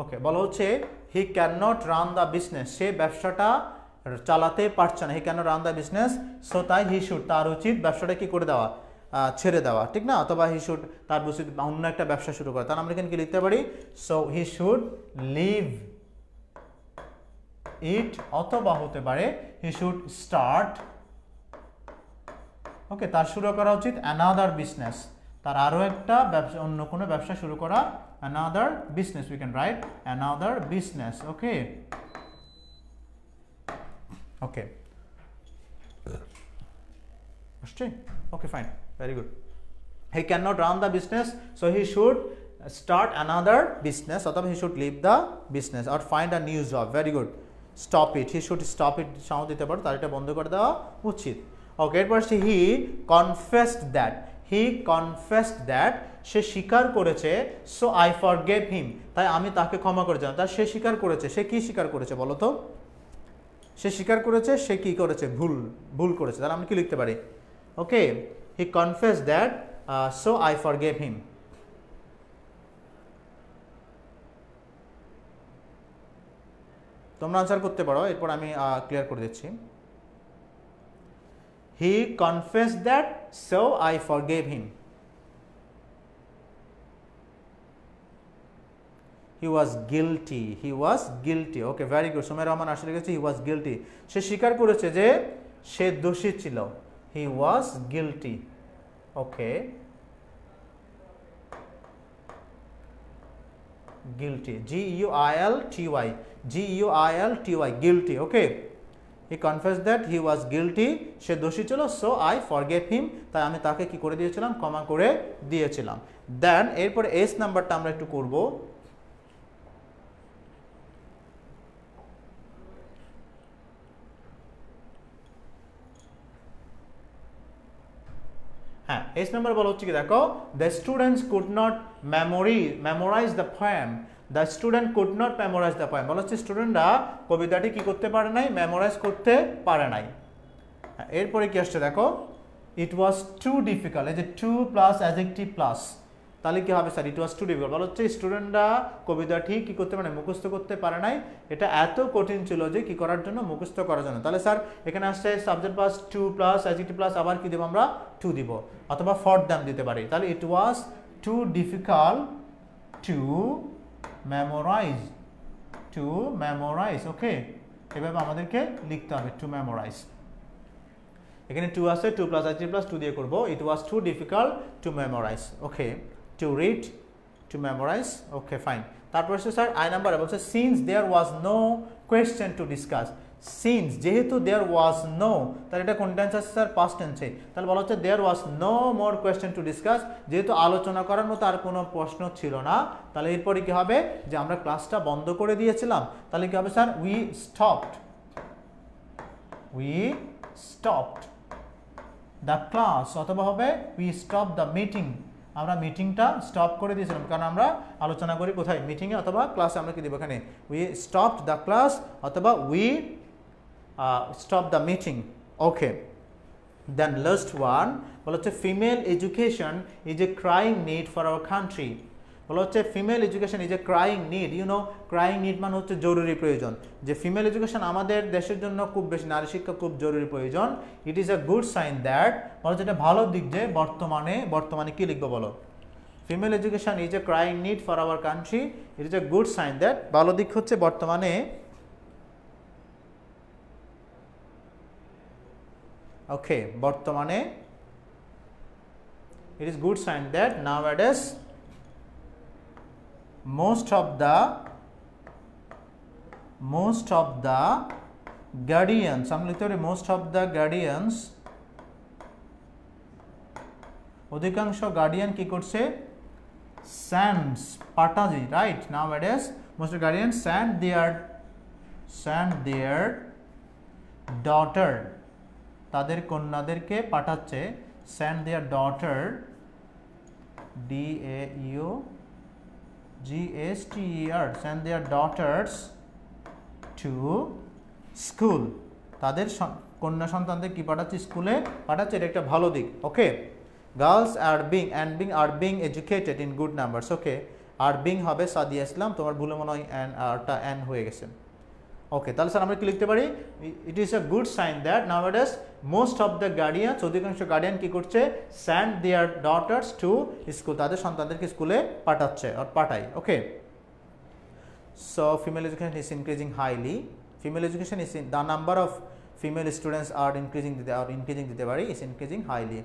Speaker 1: ওকে, বলা হচ্ছে he can not run the business, সে ব্যবসাটা চালাতে পারছে না। He can not run the business, so তাই হি শুড, তার উচিত ব্যবসাটা কি করে দেওয়া, ছেড়ে দেওয়া, ঠিক না? অথবা হি শুড, তার উচিত অন্য একটা ব্যবসা শুরু করা। তাহলে আমরা এখানে কি লিখতে পারি? So he should leave it, অথবা হতে পারে হি শুড স্টার্ট, ওকে, তার শুরু করা উচিত অ্যানাদার বিজনেস, তার আরও একটা ব্যবসা, অন্য কোনো ব্যবসা শুরু করা, another business, we can write another business. Okay, okay, okay fine, very good. He cannot run the business, so he should start another business, or he should leave the business or find a new job. Very good. Stop it, he should stop it, sound dite paro, tar eta bondho kore deoa uchit. Okay, এরপর he confessed that, he confessed that, সে স্বীকার করেছে, so I forgave হিম, তাই আমি তাকে ক্ষমা করে দিলাম। তার সে স্বীকার করেছে, সে কি স্বীকার করেছে বলো তো? সে স্বীকার করেছে, সে কি করেছে, ভুল করেছে। তাহলে আমি কি লিখতে পারি? Okay, he confess that, so I forgave him. তোমরা আনসার করতে পারো, এরপর আমি ক্লিয়ার করে দিচ্ছি। He confess that, so I forgave him. He was guilty, he was guilty. Okay, very good. Somer Rahman আসলে লিখেছে he was guilty, সে স্বীকার করেছে যে সে দোষী ছিল। he was guilty. Okay, guilty, G-U-I-L-T-Y, G-U-I-L-T-Y, guilty. Okay, he confessed that he was guilty, সে দোষী ছিল, so I forgave him, তাই আমি তাকে কি করে দিয়েছিলাম, ক্ষমা করে দিয়েছিলাম। দেন এরপরে এস নাম্বারটা আমরা একটু করব। হ্যাঁ, এস নাম্বার বলা হচ্ছে কি দেখো, the students could not memorize the poem, the student could not memorize the poem, বলা হচ্ছে স্টুডেন্টরা কবিতাটি কি করতে পারে নাই, মেমোরাইজ করতে পারে নাই। এরপরে কি আসছে দেখো, ইট ওয়াজ টু ডিফিকাল্ট, এই যে টু প্লাস অ্যাডজেক্টিভ প্লাস, তাহলে কি হবে sir? It was too difficult, বলা হচ্ছে স্টুডেন্টরা কবিতাটি কি করতে পারে, মুখস্থ করতে পারে নাই, এটা এত কঠিন ছিল যে কি করার জন্য, মুখস্থ করার জন্য। তাহলে স্যার এখানে আসছে subject plus to plus adjective plus, আবার কি দেবো আমরা, টু দিব, অথবা ফর দ্যাম দিতে পারি। তাহলে it was too difficult to memorize, okay, এভাবে আমাদেরকে লিখতে হবে, টু মেমোরাইজ। এখানে টু আছে, to plus adjective plus to দিয়ে করবো, it was too difficult to memorize. Okay, to read, to memorize. Okay fine. তারপর হচ্ছে স্যার আই নাম্বারে বলছে since there was no question to discuss, since যেহেতু there was no, তাহলে এটা কোন টেন্স আছে স্যার? পাস্ট টেন্সে। তাহলে বলা হচ্ছে there was no more question to discuss, যেহেতু আলোচনা করার মতো আর কোনো প্রশ্ন ছিল না, তাহলে এরপরে কি হবে, যে আমরা ক্লাসটা বন্ধ করে দিয়েছিলাম, তাহলে কি হবে sir? We stopped the class, অথবা হবে উই স্টপ দ্য মিটিং, আমরা মিটিংটা স্টপ করে দিয়েছিলাম, কারণ আমরা আলোচনা করি কোথায়, মিটিংয়ে অথবা ক্লাসে। আমরা কি দেবো এখানে, উই স্টপড দ্য ক্লাস অথবা we stop the meeting. Okay, then last one বলা হচ্ছে female education is a crying need for our country. বলা হচ্ছে female education is a crying need. Crying need মানে হচ্ছে জরুরি প্রয়োজন, যে ফিমেল এডুকেশন আমাদের দেশের জন্য খুব বেশি, নারী শিক্ষা খুব জরুরি প্রয়োজন। It is a good sign that, বলা হচ্ছে এটা ভালো দিক যে বর্তমানে কি লিখবো বলো, female education is a crying need for our country, it is a good sign that, ভালো দিক হচ্ছে বর্তমানে, ওকে বর্তমানে, it is good sign that nowadays most of the guardians, আমি লিখতে পারি most of the guardians, অধিকাংশ গার্ডিয়ান কি করছে, sends পাঠাজি, right? Nowadays most of the guardians send their daughter, তাদের কন্যাদেরকে পাঠাচ্ছে, send their daughter, DAUGSTER, send their daughters to school, তাদের কন্যা সন্তানদের কি পাঠাচ্ছে, স্কুলে পাঠাচ্ছে, এটা একটা ভালো দিক। ওকে, গার্লস আর being educated in good numbers। Okay, আর বিং হবে সাদিয়া ইসলাম, তোমার ভুলে মনে হয় আরটা এন হয়ে গেছে। ওকে, তাহলে স্যার আমরা কি লিখতে পারি, it is a good sign that nowadays most of the guardians, অধিকাংশ গার্ডিয়ান কি করছে, send their daughters to school, তাদের সন্তানদেরকে স্কুলে পাঠাচ্ছে আর পাঠায়। Okay, so female education is increasing highly, female education is the number of female students are increasing দিতে পারি, is increasing highly.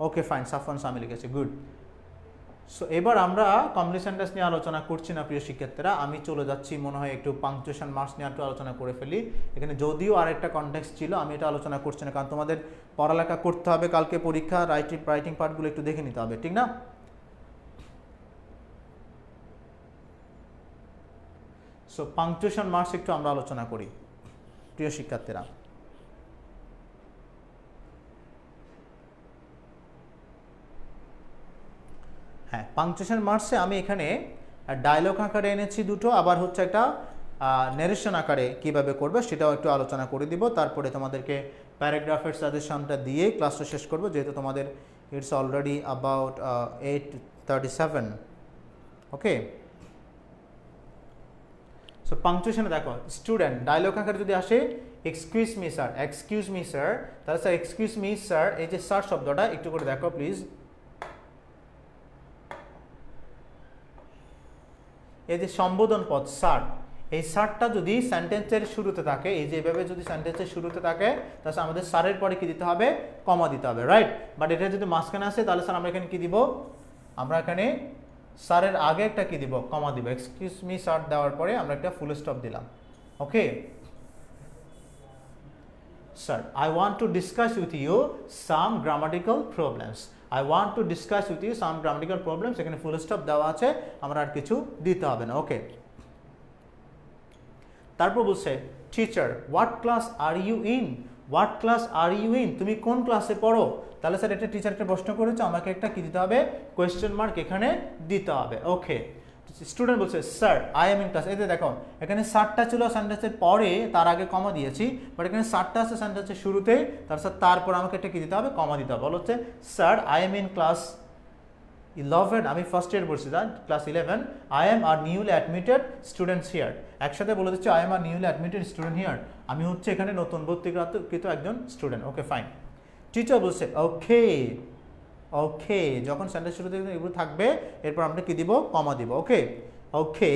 Speaker 1: Okay fine, Safwan Sami লিখেছে, গুড। সো এবার আমরা কমপ্লিট সেন্টেন্স নিয়ে আলোচনা করছি না প্রিয় শিক্ষার্থীরা, আমি চলে যাচ্ছি মনে হয় একটু পাংচুয়েশন মার্কস নিয়ে একটু আলোচনা করে ফেলি। এখানে যদিও আরেকটা কনটেক্সট ছিল, আমি এটা আলোচনা করছি না, কারণ তোমাদের পড়ালেখা করতে হবে, কালকে পরীক্ষা, রাইটিং পার্টগুলো একটু দেখে নিতে হবে, ঠিক না? সো পাংচুয়েশন মার্কস একটু আমরা আলোচনা করি প্রিয় শিক্ষার্থীরা। হ্যাঁ, পাংচুয়েশন মার্কসে আমি এখানে ডায়লগ আকারে এনেছি দুটো, আবার হচ্ছে একটা ন্যারেশন আকারে কিভাবে করবে সেটাও একটু আলোচনা করে দিব। তারপরে তোমাদেরকে প্যারাগ্রাফের সাজেশনটা দিয়ে ক্লাসটা শেষ করব, যেহেতু তোমাদের it's already about 8:37। Okay, so পাংচুয়েশনে দেখো, স্টুডেন্ট ডায়লগ আকারে যদি আসে এক্সকিউজ মি স্যার, তাহলে স্যার এক্সকিউজ মি স্যার, এই যে স্যার শব্দটা একটু করে দেখো প্লিজ, এই যে সম্বোধন পদ স্যার, এই স্যারটা যদি সেন্টেন্সের শুরুতে থাকে, এই যে এভাবে যদি সেন্টেন্সের শুরুতে থাকে, তাহলে আমাদের স্যারের পরে কি দিতে হবে, কমা দিতে হবে, রাইট? বাট এটা যদি মাঝখানে আসে, তাহলে স্যার আমরা এখানে কি দিব, আমরা এখানে স্যারের আগে একটা কি দিব, কমা দিব। এক্সকিউজ মি স্যার দেওয়ার পরে আমরা একটা ফুল স্টপ দিলাম। Okay, sir I want to discuss with you some grammatical problems, I want to discuss with you some grammatical problems, এখানে ফুল স্টপ দেওয়া আছে, আমরা আর কিছু দিতে হবে না। ওকে, তারপর বলছে teacher what class are you in, তুমি কোন ক্লাসে পড়ো? তাহলে স্যার এটা টিচারকে প্রশ্ন করেছে, আমাকে একটা কি দিতে হবে, কোয়েশ্চেন মার্ক এখানে দিতে হবে। ওকে, স্টুডেন্ট বলছে sir I am in class, এতে দেখো এখানে স্যারটা ছিল সেন্টেন্সের পরে, তার আগে কমা দিয়েছি, বাট এখানে স্যারটা আছে সেন্টেন্সের শুরুতেই, তারপর আমাকে একটা কি দিতে হবে, কমা দিতে হবে। বলো হচ্ছে sir I am in class 11, আমি ফার্স্ট ইয়ার পড়ছি, class 11, I am are newly admitted students here, একসাথে বলে দিচ্ছি I am are newly admitted student here, আমি হচ্ছে এখানে নতুন ভর্তিকৃত একজন স্টুডেন্ট। ওকে ফাইন, টিচার বলছে ওকে, যখন সেন্টেন্স শুরুতে এগুলো থাকবে, এরপর আমরা কি দিব, কমা দিব। ওকে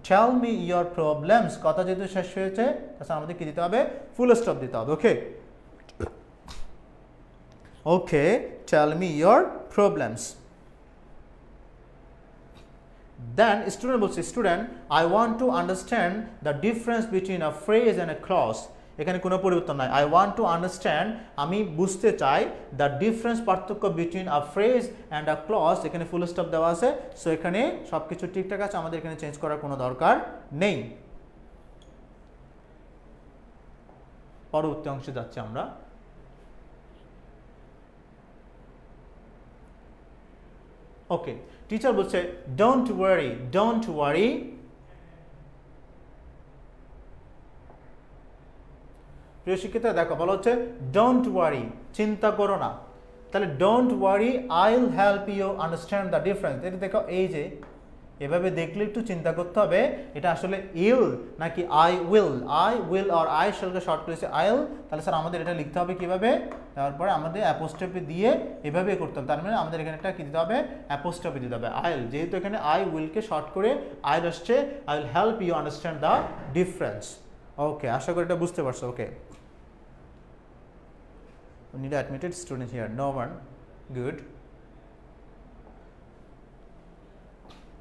Speaker 1: টেল মি ইয়োর প্রবলেমস, কথা যেহেতু শেষ হয়েছে, তাহলে আমাদের কি দিতে হবে, ফুল স্টপ দিতে হবে। Okay tell me your problems. Then student বলছে student I want to understand the difference between a phrase and a clause, এখানে কোনো পরিবর্তন নাই, আই ওয়ান্ট টু আন্ডারস্ট্যান্ড, আমি বুঝতে চাই, দ্য ডিফারেন্স পার্থক্য between a phrase and a clause, এখানে ফুল স্টপ দেওয়া আছে। সো এখানে সব কিছু ঠিকঠাক আছে, আমাদের এখানে চেঞ্জ করার কোনো দরকার নেই। পরবর্তী অংশে যাচ্ছি আমরা। ওকে, টিচার বলছে ডোন্ট ওয়ারি, ডোন্ট ওয়ারি। প্রিয় শিক্ষিতা দেখো বলা হচ্ছে ডোন্ট ওয়ারি, চিন্তা করো না। তাহলে don't worry I will help you understand the difference. এটা দেখো এই যে এভাবে দেখলে একটু চিন্তা করতে হবে এটা আসলে ইল নাকি আই উইল আর আই শ্যালকে শর্ট করেছে আইল। তাহলে স্যার আমাদের এটা লিখতে হবে কিভাবে, তারপরে আমাদের অ্যাপোস্ট্রফি দিয়ে এভাবে করতে হবে। তার মানে আমাদের এখানে একটা কি দিতে হবে, অ্যাপোস্ট্রফি দিতে হবে আইল, যেহেতু এখানে আই উইলকে শর্ট করে আইল আসছে, I will help you understand the difference. Okay, আশা করি এটা বুঝতে পারছো। ওকে, we need admitted student here, no one, good.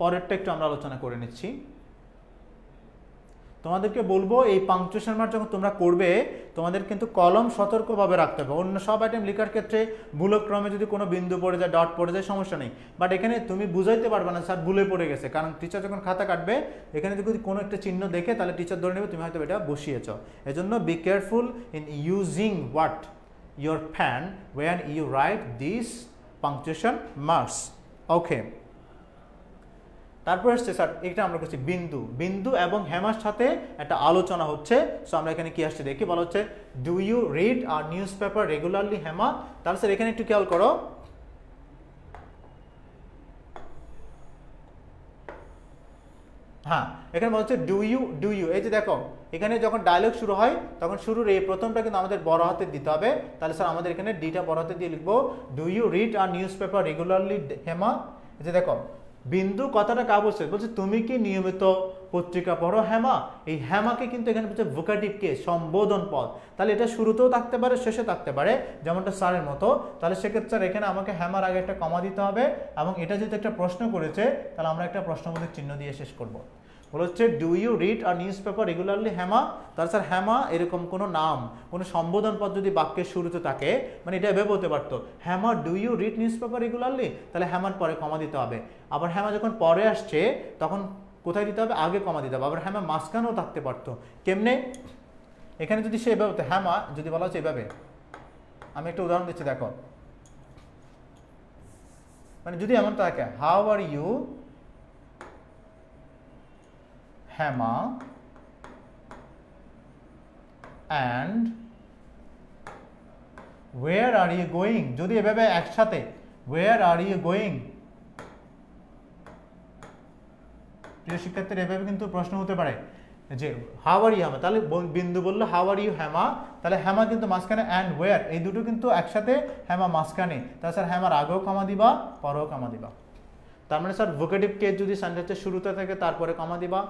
Speaker 1: পরেরটা একটু আমরা আলোচনা করে নিচ্ছি। তোমাদেরকে বলবো এই পাংচুয়েশন মার্ক যখন তোমরা করবে তোমাদের কিন্তু কলম সতর্কভাবে রাখতে হবে। অন্য সব আইটেম লেখার ক্ষেত্রে ভুলক্রমে যদি কোনো বিন্দু পড়ে যায়, ডট পড়ে যায়, সমস্যা নেই, বাট এখানে তুমি বুঝাইতে পারবে না স্যার ভুলে পড়ে গেছে, কারণ টিচার যখন খাতা কাটবে এখানে যদি কোনো একটা চিহ্ন দেখে তাহলে টিচার ধরে নেবে তুমি হয়তো এটা বসিয়েছ। এজন্য be careful in using what your pen when you write these punctuation marks. Okay, তারপর আসছে স্যার এটা আমরা করছি বিন্দু, বিন্দু এবং হেমার সাথে একটা আলোচনা হচ্ছে। সো আমরা এখানে কি আসছে দেখি, বলা হচ্ছে do you read are news paper regularly Hema. তাহলে স্যার এখানে একটু খেয়াল করো, হ্যাঁ এখানে বলা হচ্ছে ডু ইউ। এই যে দেখো এখানে যখন ডায়লগ শুরু হয় তখন শুরুর এই প্রথমটা কিন্তু আমাদের বড় হাতে দিতে হবে। তাহলে স্যার আমাদের এখানে ডিটা বড় হাতে দিয়ে লিখবো do you read are news paper regularly Hema. এই যে দেখো বিন্দু কথাটা কা বলছে, বলছে তুমি কি নিয়মিত পত্রিকা পড়ো হেমা। এই হেমাকে কিন্তু এখানে বলছে ভোকাটিভ কেস, সম্বোধন পদ। তাহলে এটা শুরুতেও থাকতে পারে শেষে থাকতে পারে যেমনটা স্যারের মতো। তাহলে সেক্ষেত্রে এখানে আমাকে হেমার আগে একটা কমা দিতে হবে, এবং এটা যেহেতু একটা প্রশ্ন করেছে তাহলে আমরা একটা প্রশ্নবোধক চিহ্ন দিয়ে শেষ করবো। বলা হচ্ছে do you read are news paper regularly Hema. তাহলে স্যার হেমা এরকম কোনো নাম, কোনো সম্বোধন পদ যদি বাক্যের শুরুতে থাকে, মানে এটা এভাবে বলতে পারতো Hema do you read news paper regularly, তাহলে হেমার পরে কমা দিতে হবে। আবার হেমা যখন পরে আসছে তখন কোথায় দিতে হবে, আগে কমা দিতে হবে। আবার হেমা মাঝখানেও থাকতে পারতো, কেমনে, এখানে যদি সে এভাবে হতো হেমা, যদি বলা হচ্ছে এভাবে, আমি একটা উদাহরণ দিচ্ছি দেখো, মানে যদি এমন থাকে how are you Hema and where are you going, যদি এভাবে একসাথে where are you going, প্রিয় শিক্ষার্থীরা এভাবে কিন্তু প্রশ্ন হতে পারে যে হাউ আর ইউ হেমা। তাহলে বিন্দু বললো হাউ আর ইউ হেমা, তাহলে হেমা কিন্তু মাঝখানে অ্যান্ড ওয়ার এই দুটো কিন্তু একসাথে, হেমা মাঝখানে। তাহলে স্যার হেমার আগেও কমা দিবা পরেও কমা দিবা। তার মানে স্যার ভোকেটিভ কেস যদি সেন্টেন্সের শুরুতে থাকে তারপরে কমা দিবা,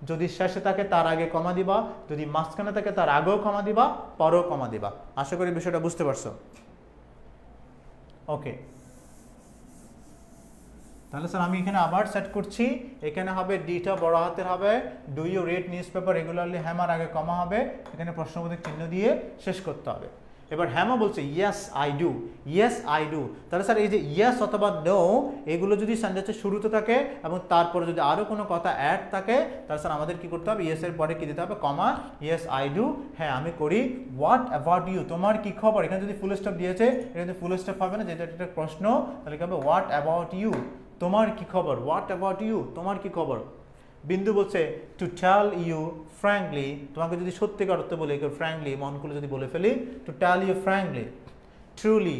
Speaker 1: যদি শেষে থাকে তার আগে কমা দিবা, যদি মাঝখানে থাকে তার আগেও কমা দিবা পরেও কমা দিবা। আশা করি বিষয়টা বুঝতে পারছো। ওকে, তাহলে স্যার আমি এখানে আবার সেট করছি, এখানে হবে ডিটা বড় হাতের হবে, do you read news paper regularly হেমার আগে কমা হবে, এখানে প্রশ্নবোধক চিহ্ন দিয়ে শেষ করতে হবে। এবার হেমা বলছে yes I do, yes I do. তাহলে স্যার এই যে ইয়েস অথবা নো এগুলো যদি সেন্টেন্সের শুরুতে থাকে এবং তারপরে যদি আরও কোনো কথা অ্যাড থাকে তাহলে স্যার আমাদের কি করতে হবে, ইয়েসের পরে কি দিতে হবে, কমা, ইয়েস আই ডু, হ্যাঁ আমি করি। হোয়াট অ্যাবাউট ইউ, তোমার কি খবর। এখানে যদি ফুল স্টপ দিয়েছে এখানে ফুল স্টপ হবে না, যেটা একটা প্রশ্ন, তাহলে কি হবে হোয়াট অ্যাবাউট ইউ, তোমার কি খবর, হোয়াট অ্যাবাউট ইউ, তোমার কি খবর। বিন্দু বলছে টু টেল ইউ ফ্র্যাঙ্কলি, তোমাকে যদি সত্যিকার অর্থে বলে ফ্র্যাঙ্কলি মন খুলে যদি বলে ফেলি, to tell you frankly, truly,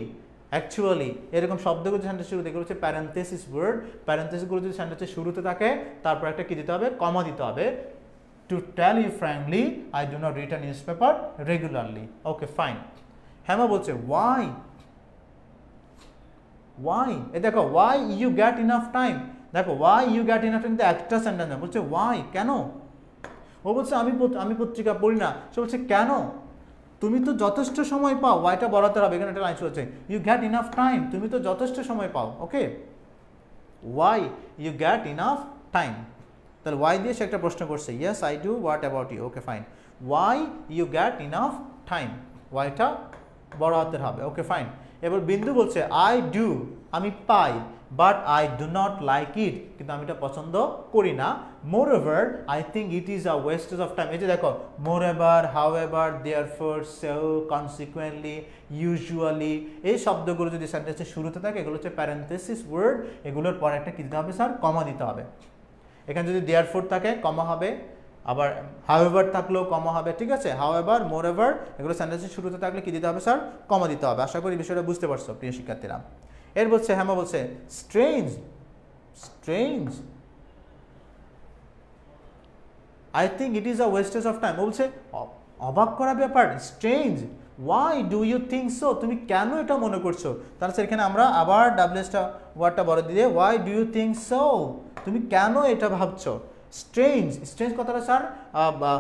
Speaker 1: actually, এরকম শব্দগুলো সেন্টেন্স শুরু থেকে হচ্ছে প্যারেন্থেসিস ওয়ার্ড, প্যারেন্থেসিসগুলো যদি সেন্টেন্সের শুরুতে থাকে তারপর একটা কি দিতে হবে, কমা দিতে হবে। To tell you frankly I do not read a news paper regularly. Okay fine. Hema বলছে ওয়াই, ওয়াই, এ দেখো why you get enough time, দেখো why you get enough time একটা সেন্টেন্স বলছে ওয়াই, কেন। ও বলছে আমি পত্রিকা পড়ি না, সে বলছে কেন, তুমি তো যথেষ্ট সময় পাও, ওয়াইটা বলাতে হবে, এখানে একটা লাইন চলছে ইউ গেট ইনাফ টাইম, তুমি তো যথেষ্ট সময় পাও। Okay, why you get enough time, তাহলে ওয়াই দিয়ে সে একটা প্রশ্ন করছে, yes I do, what about you. Okay fine, why you get enough time, ওয়াইটা বড় হাতের হবে। Okay fine. এবার বিন্দু বলছে আই ডু, আমি পাই, but I do not like it, কিন্তু আমি এটা পছন্দ করি না। Moreover I think it is a wastage of time. এই যে দেখো মোর ever, how ever, therefore, so, consequently, usually, এই শব্দগুলো যদি সেন্টেন্সের শুরুতে থাকে এগুলো হচ্ছে প্যারেন্থেসিস ওয়ার্ড, এগুলোর পরে একটা কী দিতে হবে স্যার? কমা দিতে হবে। এখানে যদি দেয়ারফর থাকে কমা হবে, আবার হাউএভার থাকলেও কমা হবে, ঠিক আছে? হাউএভার, মোরএভার, এগুলো সেন্টেন্সের শুরুতে থাকলে কি দিতে হবে স্যার? কমা দিতে হবে। আশা করি বিষয়টা বুঝতে পারছো প্রিয় শিক্ষার্থীরা। এর বলছে হেমা বলছে strange, strange, I think it is a wastage of time. বলছে অবাক করা ব্যাপার, strange, why do you think so, তুমি কেন এটা মনে করছো? তাহলে এখানে আমরা আবার ডাব্লিউএসটা ওয়ার্ডটা বড় দিয়ে why do you think so, তুমি কেন এটা ভাবছো? স্ট্রেঞ্জ, স্ট্রেঞ্জ কথাটা স্যার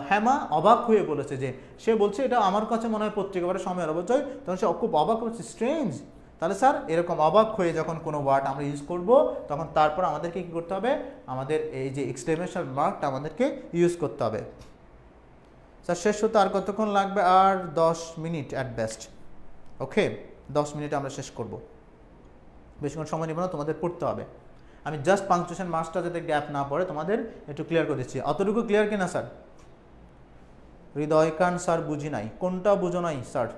Speaker 1: হেমা অবাক হয়ে বলেছে, যে সে বলছে এটা আমার কাছে মনে হয় পত্রিকা পড়ার সময়ের অবচয়, তখন সে খুব অবাক হচ্ছে, স্ট্রেঞ্জ। তাহলে স্যার এরকম অবাক হয়ে যখন কোনো ওয়ার্ড আমরা ইউজ করব তখন তারপর আমাদেরকে কী করতে হবে? আমাদের এই যে এক্সক্লেমেশন মার্কটা আমাদেরকে ইউজ করতে হবে। স্যার শেষ হতে আর কতক্ষণ লাগবে? আর 10 মিনিট অ্যাট বেস্ট। ওকে, 10 মিনিটে আমরা শেষ করব, বেশিক্ষণ সময় নেব না, তোমাদের পড়তে হবে। আমি জাস্ট পাংচুয়েশন মার্কসটা যাতে গ্যাপ না পড়ে তোমাদের একটু ক্লিয়ার করে দিচ্ছি। অতটুকু ক্লিয়ার কিনা স্যার? হৃদয়কান স্যার বুঝি নাই, কোনটা বুঝো নাই স্যার?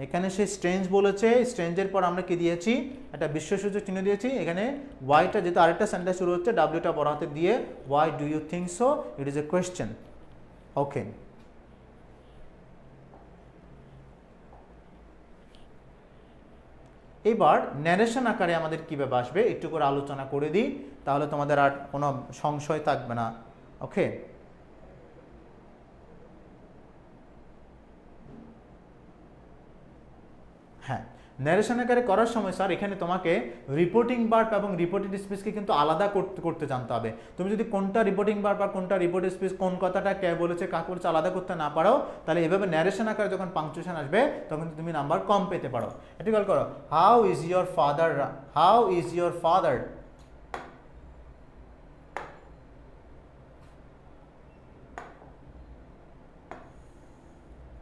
Speaker 1: এখানে সে স্ট্রেঞ্জ বলেছে, স্ট্রেঞ্জের পর আমরা কি দিয়েছি? একটা বিশ্বসূচক চিহ্ন দিয়েছি। এখানে ওয়াইটা যেহেতু আরেকটা সেন্টেন্স শুরু হচ্ছে, ডাব্লিউটা বড় হাতে দিয়ে why do you think so, it is a question. Okay, এবার ন্যারেশন আকারে আমাদের কীভাবে আসবে একটু করে আলোচনা করে দিই, তাহলে তোমাদের আর কোনো সংশয় থাকবে না। ওকে, হ্যাঁ, ন্যারেশন আকারে করার সময় স্যার এখানে তোমাকে রিপোর্টিং ভার্ব এবং রিপোর্টেড স্পিচকে কিন্তু আলাদা করতে জানতে হবে। তুমি যদি কোনটা রিপোর্টিং ভার্ব বা কোনটা রিপোর্টেড স্পিচ, কোন কথাটা কে বলেছে কাকে বলেছে আলাদা করতে না পারো, তাহলে এভাবে ন্যারেশন আকারে যখন পাংচুয়েশন আসবে তখন তুমি নাম্বার কম পেতে পারো। এটি কল করো, how is your father, how is your father.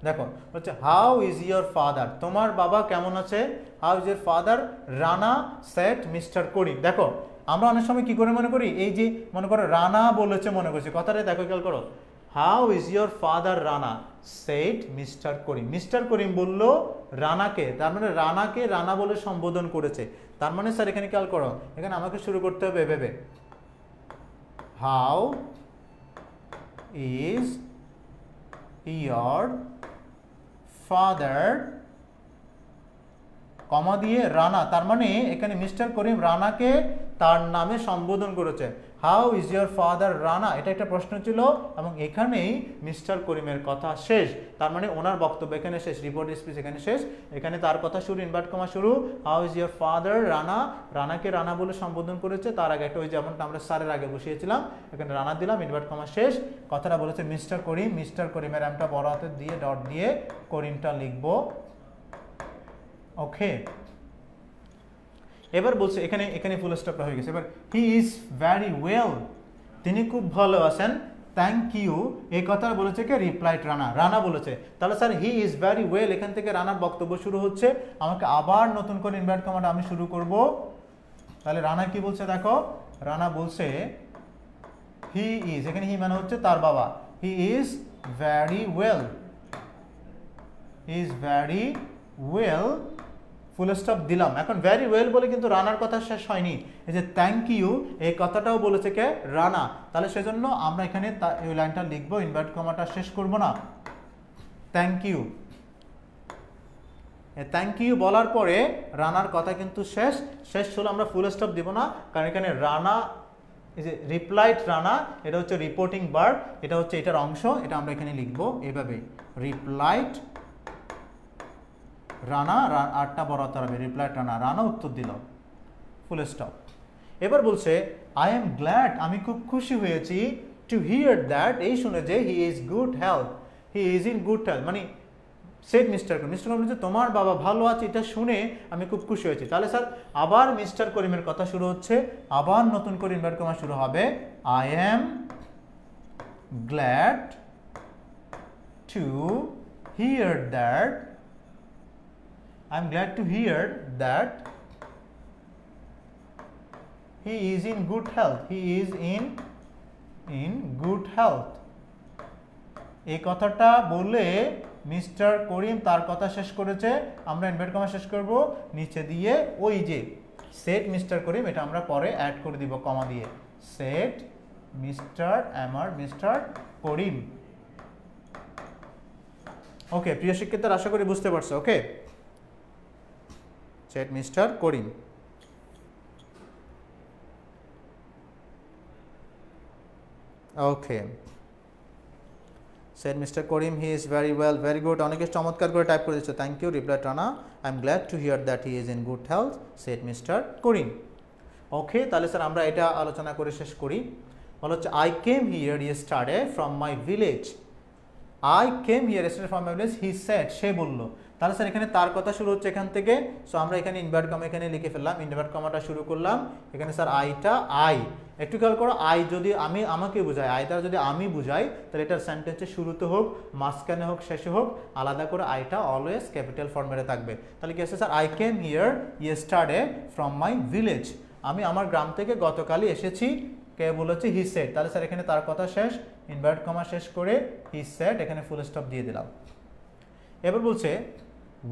Speaker 1: দেখো হচ্ছে হাউ ইজ ইয়োর ফাদার, তোমার বাবা কেমন আছে? How is your father? Rana said mister Karim. দেখো আমরা অনেক সময় কি করে মনে করি, এই যে মনে করো রানা বলেছে মনে করছি, কথাটা দেখো খেয়াল করো, how is your father Rana said mister Karim. Mister Karim বললো রানাকে, তার মানে রানাকে রানা বলে সম্বোধন করেছে। তার মানে স্যার এখানে খেয়াল করো, এখানে আমাকে শুরু করতে হবে এভাবে, হাউ ইজ ইয়োর ফাদার, কমা দিয়ে রানা, তার মানে এখানে মিস্টার করিম রানাকে তার নামে সম্বোধন করেছে। How is your father Rana, এটা একটা প্রশ্ন ছিল এবং এখানেই মিস্টার করিমের কথা শেষ। তার মানে ওনার বক্তব্য এখানে শেষ, রিপোর্ট স্পিচ এখানে শেষ, এখানে তার কথা শুরু, ইনভার্ট কমা শুরু, how is your father Rana, রানাকে রানা বলে সম্বোধন করেছে। তার আগে একটা ওই যেমনটা আমরা স্যারের আগে বসিয়েছিলাম, এখানে রানা দিলাম, ইনভার্ট কমা শেষ, কথাটা বলেছে মিস্টার করিম, মিস্টার করিমের নামটা বড় হাতে দিয়ে ডট দিয়ে করিমটা লিখবো। ওকে, এবার বলছে এখানে এখানে ফুল স্টপটা হয়ে গেছে। এবার হি ইজ ভ্যারি ওয়েল, তিনি খুব ভালো আছেন, থ্যাংক ইউ, এই কথা বলেছে কে? রিপ্লাইড রানা, রানা বলেছে। তাহলে sir he is very well, এখান থেকে রানার বক্তব্য শুরু হচ্ছে, আমাকে আবার নতুন করে ইনভার্ট কমাটা আমি শুরু করব। তাহলে রানা কি বলছে দেখো, রানা বলছে হি ইজ, এখানে হি মানে হচ্ছে তার বাবা, he is very well, he is very well, full stop দিলাম। এখন ভ্যারি ওয়েল বলে কিন্তু রানার কথা শেষ হয়নি, এই যে থ্যাংক ইউ এই কথাটাও বলেছে কে? রানা। তাহলে সেজন্য আমরা এখানে এই লাইনটা লিখবো, ইনভার্ট কমাটা শেষ করব না, থ্যাংক ইউ। থ্যাংক ইউ বলার পরে রানার কথা কিন্তু শেষ, শেষ হলো আমরা ফুল স্টপ দিব না, কারণ এখানে রানা এই যে রিপ্লাইড রানা, এটা হচ্ছে রিপোর্টিং ভার্ব, এটা হচ্ছে এটার অংশ, এটা আমরা এখানে লিখবো এভাবে, রিপ্লাইড রানা, আটটা বড় হতে হবে, রিপ্লাইড রানা, রানা উত্তর দিল, ফুল স্টপ। এবার বলছে আই এম গ্ল্যাড, আমি খুব খুশি হয়েছি, টু হিয়ার দ্যাট, এই শুনে যে he is good health, he is in good health, মানে সেট মিস্টার করিম, মিস্টার করিম বলছে তোমার বাবা ভালো আছে, এটা শুনে আমি খুব খুশি হয়েছি। তাহলে স্যার আবার মিস্টার করিমের কথা শুরু হচ্ছে, আবার নতুন করে ইনভার্ট কমা শুরু হবে, I am glad to here that I'm glad to hear that he is in good health. He is in good health. এই কথাটা বলে মিস্টার করিম তার কথা শেষ করেছে, আমরা ইনভার্টেড কমা শেষ করব নিচে দিয়ে ওই যে সেট মিস্টার করিম, এটা আমরা পরে অ্যাড করে দিব কমা দিয়ে, সেট মিস্টার করিম। ওকে প্রিয় শিক্ষার্থীরা, আশা করি বুঝতে পারছো। ওকে, set mister Karim. Okay, said Mr. Karim, he is very well, very good. অনেকে চমৎকার করে টাইপ করে দিচ্ছে, থ্যাংক ইউ রিপ্লাই টানা, I am glad to here that he is in good health, said Mr. Karim. ওকে, তাহলে sir আমরা এটা আলোচনা করে শেষ করি। বলা হচ্ছে I came here yesterday from my village. I came here yesterday from my village, he said, সে বলল। তাহলে স্যার এখানে তার কথা শুরু হচ্ছে এখান থেকে, সো আমরা এখানে ইনভার্ট কমা এখানে লিখে ফেললাম, ইনভার্ট কমাটা শুরু করলাম এখানে। স্যার আইটা আই, একটু খেয়াল করো, আই যদি আমি আমাকে বুঝাই, আই দ্বারা যদি আমি বুঝাই, তাহলে এটার সেন্টেন্সের শুরুতে হোক, মাঝখানে হোক, শেষে হোক, আলাদা করে আইটা অলওয়েজ ক্যাপিটাল ফর্মেটে থাকবে। তাহলে কি আছে sir, I came here yesterday from my village, আমি আমার গ্রাম থেকে গতকালই এসেছি। কে বলেছে, হি সেড। তাহলে স্যার এখানে তার কথা শেষ, ইনভার্ট কমা শেষ করে হি সেড, এখানে ফুল স্টপ দিয়ে দিলাম। এবার বলছে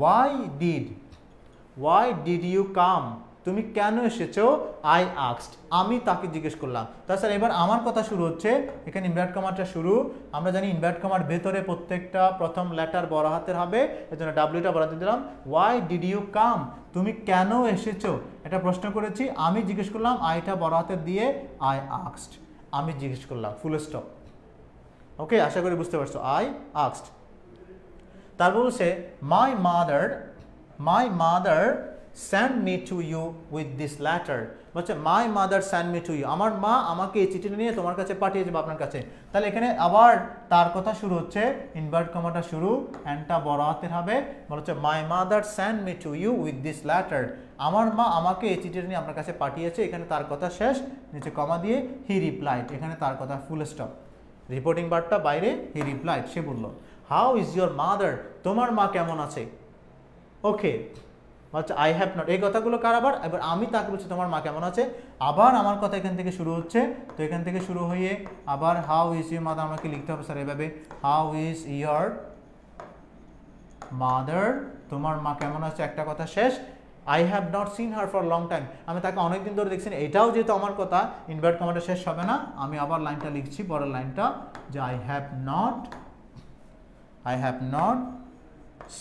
Speaker 1: ওয়াই ডিড ইউ কাম, তুমি কেন এসেছো, আই আস্কড, আমি তাকে জিজ্ঞেস করলাম। তাহলে স্যার এবার আমার কথা শুরু হচ্ছে, এখানে ইনভার্ট কমাটা শুরু, আমরা জানি ইনভার্ট কমার ভেতরে প্রত্যেকটা প্রথম লেটার বড় হাতের হবে, এর জন্য ডাব্লিউটা বড় হাতে দিলাম। ওয়াই ডিড ইউ কাম, তুমি কেন এসেছো, এটা প্রশ্ন করেছি, আমি জিজ্ঞেস করলাম, আইটা বড় হাতের দিয়ে আই আস্কড, আমি জিজ্ঞেস করলাম, ফুল স্টপ। ওকে, আশা করি বুঝতে পারছো, আই আস্কড। তারপর বলছে my mother send me to you with this letter, বলছে my mother send me to you, আমার মা আমাকে এই চিঠিটা নিয়ে তোমার কাছে পাঠিয়েছে বা আপনার কাছে। তাহলে এখানে আবার তার কথা শুরু হচ্ছে, ইনভার্ট কমাটা শুরু, অ্যান্ডটা বড় হাতের হবে, বলছে my mother send me to you with this letter, আমার মা আমাকে এই চিঠিটা নিয়ে আপনার কাছে পাঠিয়েছে, এখানে তার কথা শেষ, নিচে কমা দিয়ে হি রিপ্লাইড, এখানে তার কথা ফুল স্টপ, রিপোর্টিং বার্ডটা বাইরে, হি রিপ্লাইড, সে বলল। হাউ ইজ ইয়োর মাদার, তোমার মা কেমন আছে। ওকে, আচ্ছা আই হ্যাভ নট, এই কথাগুলো কার, আবার এবার আমি তাকে বলছি তোমার মা কেমন আছে, আবার আমার কথা এখান থেকে শুরু হচ্ছে, তো এখান থেকে শুরু হয়ে আবার হাউ ইজ ইউর মাদার আমাকে লিখতে হবে স্যার এভাবে, হাউ ইজ ইয়োর মাদার, তোমার মা কেমন আছে, একটা কথা শেষ। I have not seen her for long time, আমি তাকে অনেকদিন ধরে দেখছি না, এটাও যেহেতু আমার কথা, ইনভার্ট কমাটা শেষ হবে না, আমি আবার লাইনটা লিখছি, পরের লাইনটা, যে I have not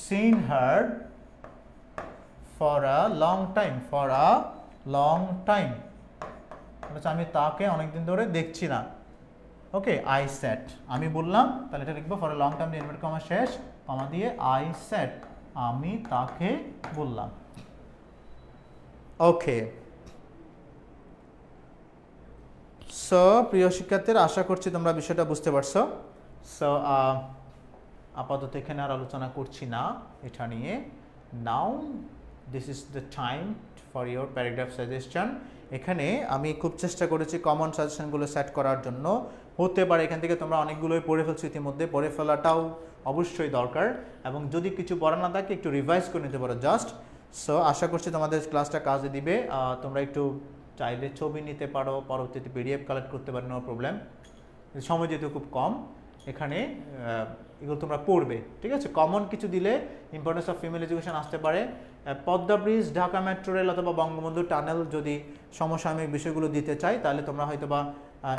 Speaker 1: seen her for a long time, আচ্ছা আমি তাকে অনেকদিন ধরে দেখছি না। ওকে, আই সেড, আমি বললাম, তাহলে এটা লিখবো for a long time, inverted comma শেষ, কমা দিয়ে আই সেড, আমি তাকে বললাম। ওকে, সো প্রিয় শিক্ষার্থীরা, আশা করছি তোমরা বিষয়টা বুঝতে পারছো। সো আপাতত এখানে আর আলোচনা করছি না এটা নিয়ে। Now this is the time for your paragraph suggestion. এখানে আমি খুব চেষ্টা করেছি কমন সাজেশনগুলো সেট করার জন্য। হতে পারে এখান থেকে তোমরা অনেকগুলোই পড়ে ফেলছো ইতিমধ্যে, পড়ে ফেলাটাও অবশ্যই দরকার, এবং যদি কিছু পড়া না থাকে একটু রিভাইজ করে নিতে পারো জাস্ট। সো আশা করছি তোমাদের ক্লাসটা কাজে দিবে। তোমরা একটু চাইলে ছবি নিতে পারো, পরবর্তীতে পিডিএফ কালেক্ট করতে পারো, নো প্রবলেম। সময় যেহেতু খুব কম, এখানে এগুলো তোমরা পড়বে, ঠিক আছে। কমন কিছু দিলে ইম্পর্টেন্স অফ ফিমেল এডুকেশন আসতে পারে, Padma bridge, Dhaka metro rail অথবা বঙ্গবন্ধু টানেল যদি সমসাময়িক বিষয়গুলো দিতে চাই, তাহলে তোমরা হয়তো বা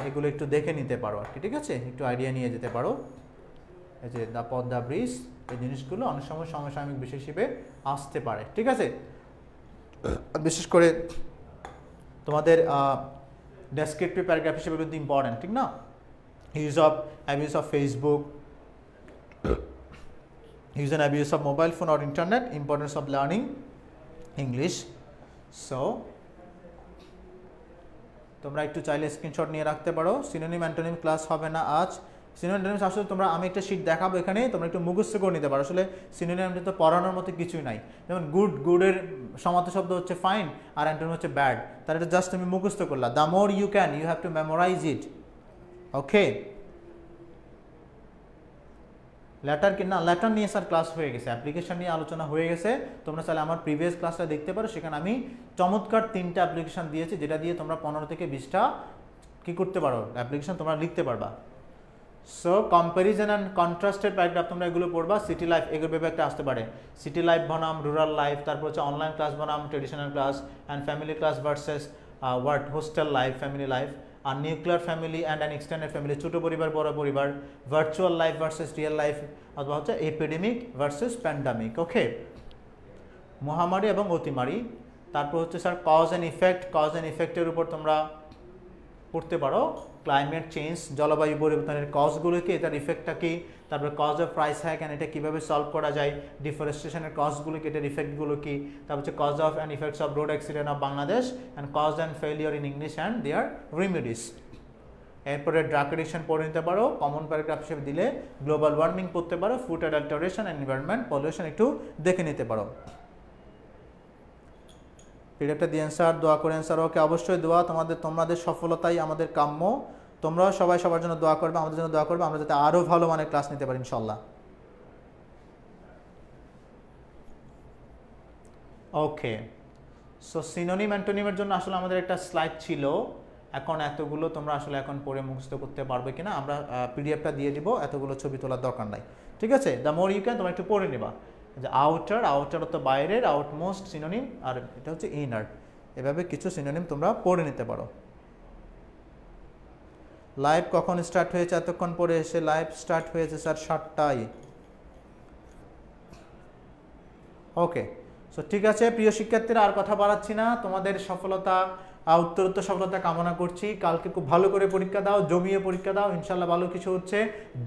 Speaker 1: এগুলো একটু দেখে নিতে পারো আর কি, ঠিক আছে, একটু আইডিয়া নিয়ে যেতে পারো। এই যে দ্য পদ্মা ব্রিজ, এই জিনিসগুলো অনেক সময় সমসাময়িক বিষয় হিসেবে আসতে পারে, ঠিক আছে। বিশেষ করে তোমাদের ডেসক্রিপটিভ প্যারাগ্রাফ হিসেবে কিন্তু ইম্পর্টেন্ট, ঠিক না। abuse of Facebook, use and abuse of mobile phone or internet, importance of learning English. So তোমরা একটু চাইলে স্ক্রিনশট নিয়ে রাখতে পারো। সিনোনিম অ্যান্টোনিম ক্লাস হবে না আজ। সিনোনিম আসলে তোমরা, আমি একটা শীট দেখাবো এখানে, তোমরা একটু মুখস্থ করে নিতে পারো। আসলে সিনোনিম তো পড়ানোর মতো কিছুই নাই। যেমন গুডের সমার্থক শব্দ হচ্ছে ফাইন, আর অ্যান্টোনিম হচ্ছে ব্যাড, তাহলে এটা জাস্ট তুমি মুখস্থ করলা। The more you can, you have to memorize it. Okay, letter কি না, লেটার নিয়ে স্যার ক্লাস হয়ে গেছে, অ্যাপ্লিকেশন নিয়ে আলোচনা হয়ে গেছে। তোমরা চাইলে আমার প্রিভিয়াস ক্লাসটা দেখতে পারো, সেখানে আমি চমৎকার 3টা অ্যাপ্লিকেশন দিয়েছি, যেটা দিয়ে তোমরা 15 থেকে 20টা কী করতে পারো, অ্যাপ্লিকেশন তোমরা লিখতে পারবা। So comparison and contrasted paragraph তোমরা এগুলো পড়বা। সিটি লাইফ এগুলো একটা আসতে পারে, সিটি লাইফ বনাম রুরাল লাইফ, তারপর হচ্ছে অনলাইন ক্লাস বনাম traditional class, and family class versus hostel life, family life, আর nuclear family and an extended family, ছোটো পরিবার বড় পরিবার, virtual life versus real life, অথবা হচ্ছে এপিডেমিক ভার্সেস প্যান্ডামিক। ওকে, মহামারী এবং অতিমারী। তারপর হচ্ছে স্যার কজ অ্যান্ড ইফেক্টের উপর তোমরা পড়তে পারো, ক্লাইমেট চেঞ্জ, জলবায়ু পরিবর্তনের কজগুলো কি, এটার ইফেক্টটা কি, তারপরে cause of price hike and এটা কীভাবে সলভ করা যায়, ডিফরেস্টেশনের কজগুলো কি, এটার ইফেক্টগুলো কি, তারপর হচ্ছে cause of and effects of road accident of Bangladesh and cause and failure in English and their remedies. এরপরে ড্রাগ এডিকশন পড়ে নিতে পারো, কমন প্যারাগ্রাফ হিসেবে দিলে গ্লোবাল ওয়ার্মিং পড়তে পারো, food adulteration and environment pollution একটু দেখে নিতে পারো। পিডিএফটা দিয়ে অ্যান্সার, দোয়া করে অ্যান্সার। ওকে, অবশ্যই দোয়া, তোমাদের সফলতাই আমাদের কাম্য। তোমরাও সবাই সবার জন্য দোয়া করবে, আমাদের জন্য দোয়া করবে, আমরা যাতে আরও ভালো মানের ক্লাস নিতে পারি ইনশাল্লাহ। ওকে, সো সিনোনিম অ্যান্টোনিমের জন্য আসলে আমাদের একটা স্লাইড ছিল, এখন এতগুলো তোমরা আসলে এখন পড়ে মুখস্থ করতে পারবে কিনা, আমরা পিডিএফটা দিয়ে দিব, এতগুলো ছবি তোলার দরকার নাই, ঠিক আছে। দ্য মোর ইউ ক্যান, তোমরা একটু পড়ে নেবা যে আউটার তো বাইরের, আউটমোস্ট সিনোনিম, আর এটা হচ্ছে ইনার, এভাবে কিছু সিনোনিম তোমরা পড়ে নিতে পারো। লাইভ কখন স্টার্ট হয়েছে, এতক্ষণ পরে এসে লাইভ স্টার্ট হয়েছে স্যার 7টায়। ওকে, সো ঠিক আছে প্রিয় শিক্ষার্থীরা, আর কথা বাড়াচ্ছি না, তোমাদের সফলতা, উত্তরোত্তর সফলতা কামনা করছি। কালকে খুব ভালো করে পরীক্ষা দাও, জমিয়ে পরীক্ষা দাও, ইনশাল্লাহ ভালো কিছু হচ্ছে।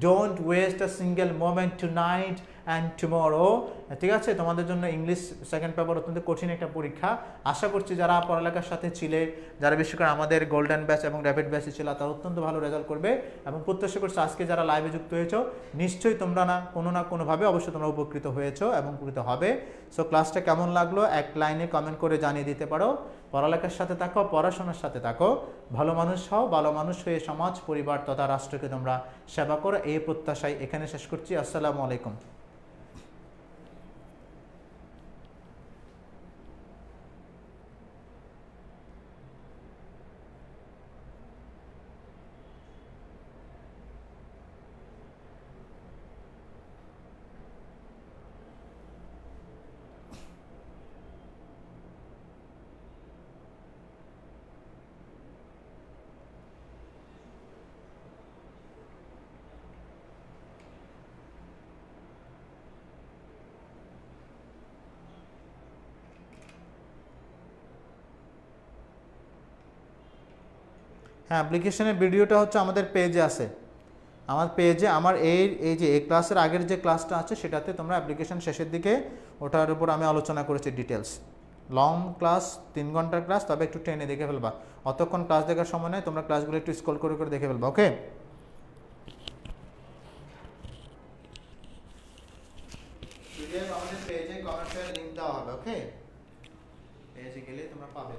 Speaker 1: Don't waste a single moment tonight and tomorrow, ঠিক আছে। তোমাদের জন্য ইংলিশ সেকেন্ড পেপার অত্যন্ত কঠিন একটা পরীক্ষা। আশা করছি যারা পড়ালেখার সাথে ছিলে, যারা বিশেষ করে আমাদের গোল্ডেন ব্যাচ এবং র্যাপিড ব্যাচে ছিল, তারা অত্যন্ত ভালো রেজাল্ট করবে, এবং প্রত্যাশা করছি আজকে যারা লাইভে যুক্ত হয়েছো, নিশ্চয়ই তোমরা না কোনোভাবে অবশ্যই তোমরা উপকৃত হয়েছো এবং উপকৃত হবে। সো ক্লাসটা কেমন লাগলো এক লাইনে কমেন্ট করে জানিয়ে দিতে পারো। পড়ালেখার সাথে থাকো, পড়াশোনার সাথে থাকো, ভালো মানুষ হও, ভালো মানুষ হয়ে সমাজ, পরিবার তথা রাষ্ট্রকে তোমরা সেবা করো, এই প্রত্যাশায় এখানে শেষ করছি। আসসালামু আলাইকুম। হ্যাঁ, অ্যাপ্লিকেশনের ভিডিওটা হচ্ছে আমাদের পেজে আছে, আমার পেজে আমার এই যে এই ক্লাসের আগের যে ক্লাসটা আছে সেটাতে তোমরা অ্যাপ্লিকেশন শেষের দিকে ওটার উপর আমি আলোচনা করেছি ডিটেলস। লং ক্লাস, 3 ঘন্টার ক্লাস, তবে একটু ট্রেনে দেখে ফেলবা, অতক্ষণ ক্লাস দেখার সময় নেই, তোমরা ক্লাসগুলো একটু স্ক্রল করে করে দেখে ফেলবা। ওকে, আমাদের পেজে কমেন্টের লিংক দেওয়া হবে। ওকে, পেজে গেলে তোমরা পাবে।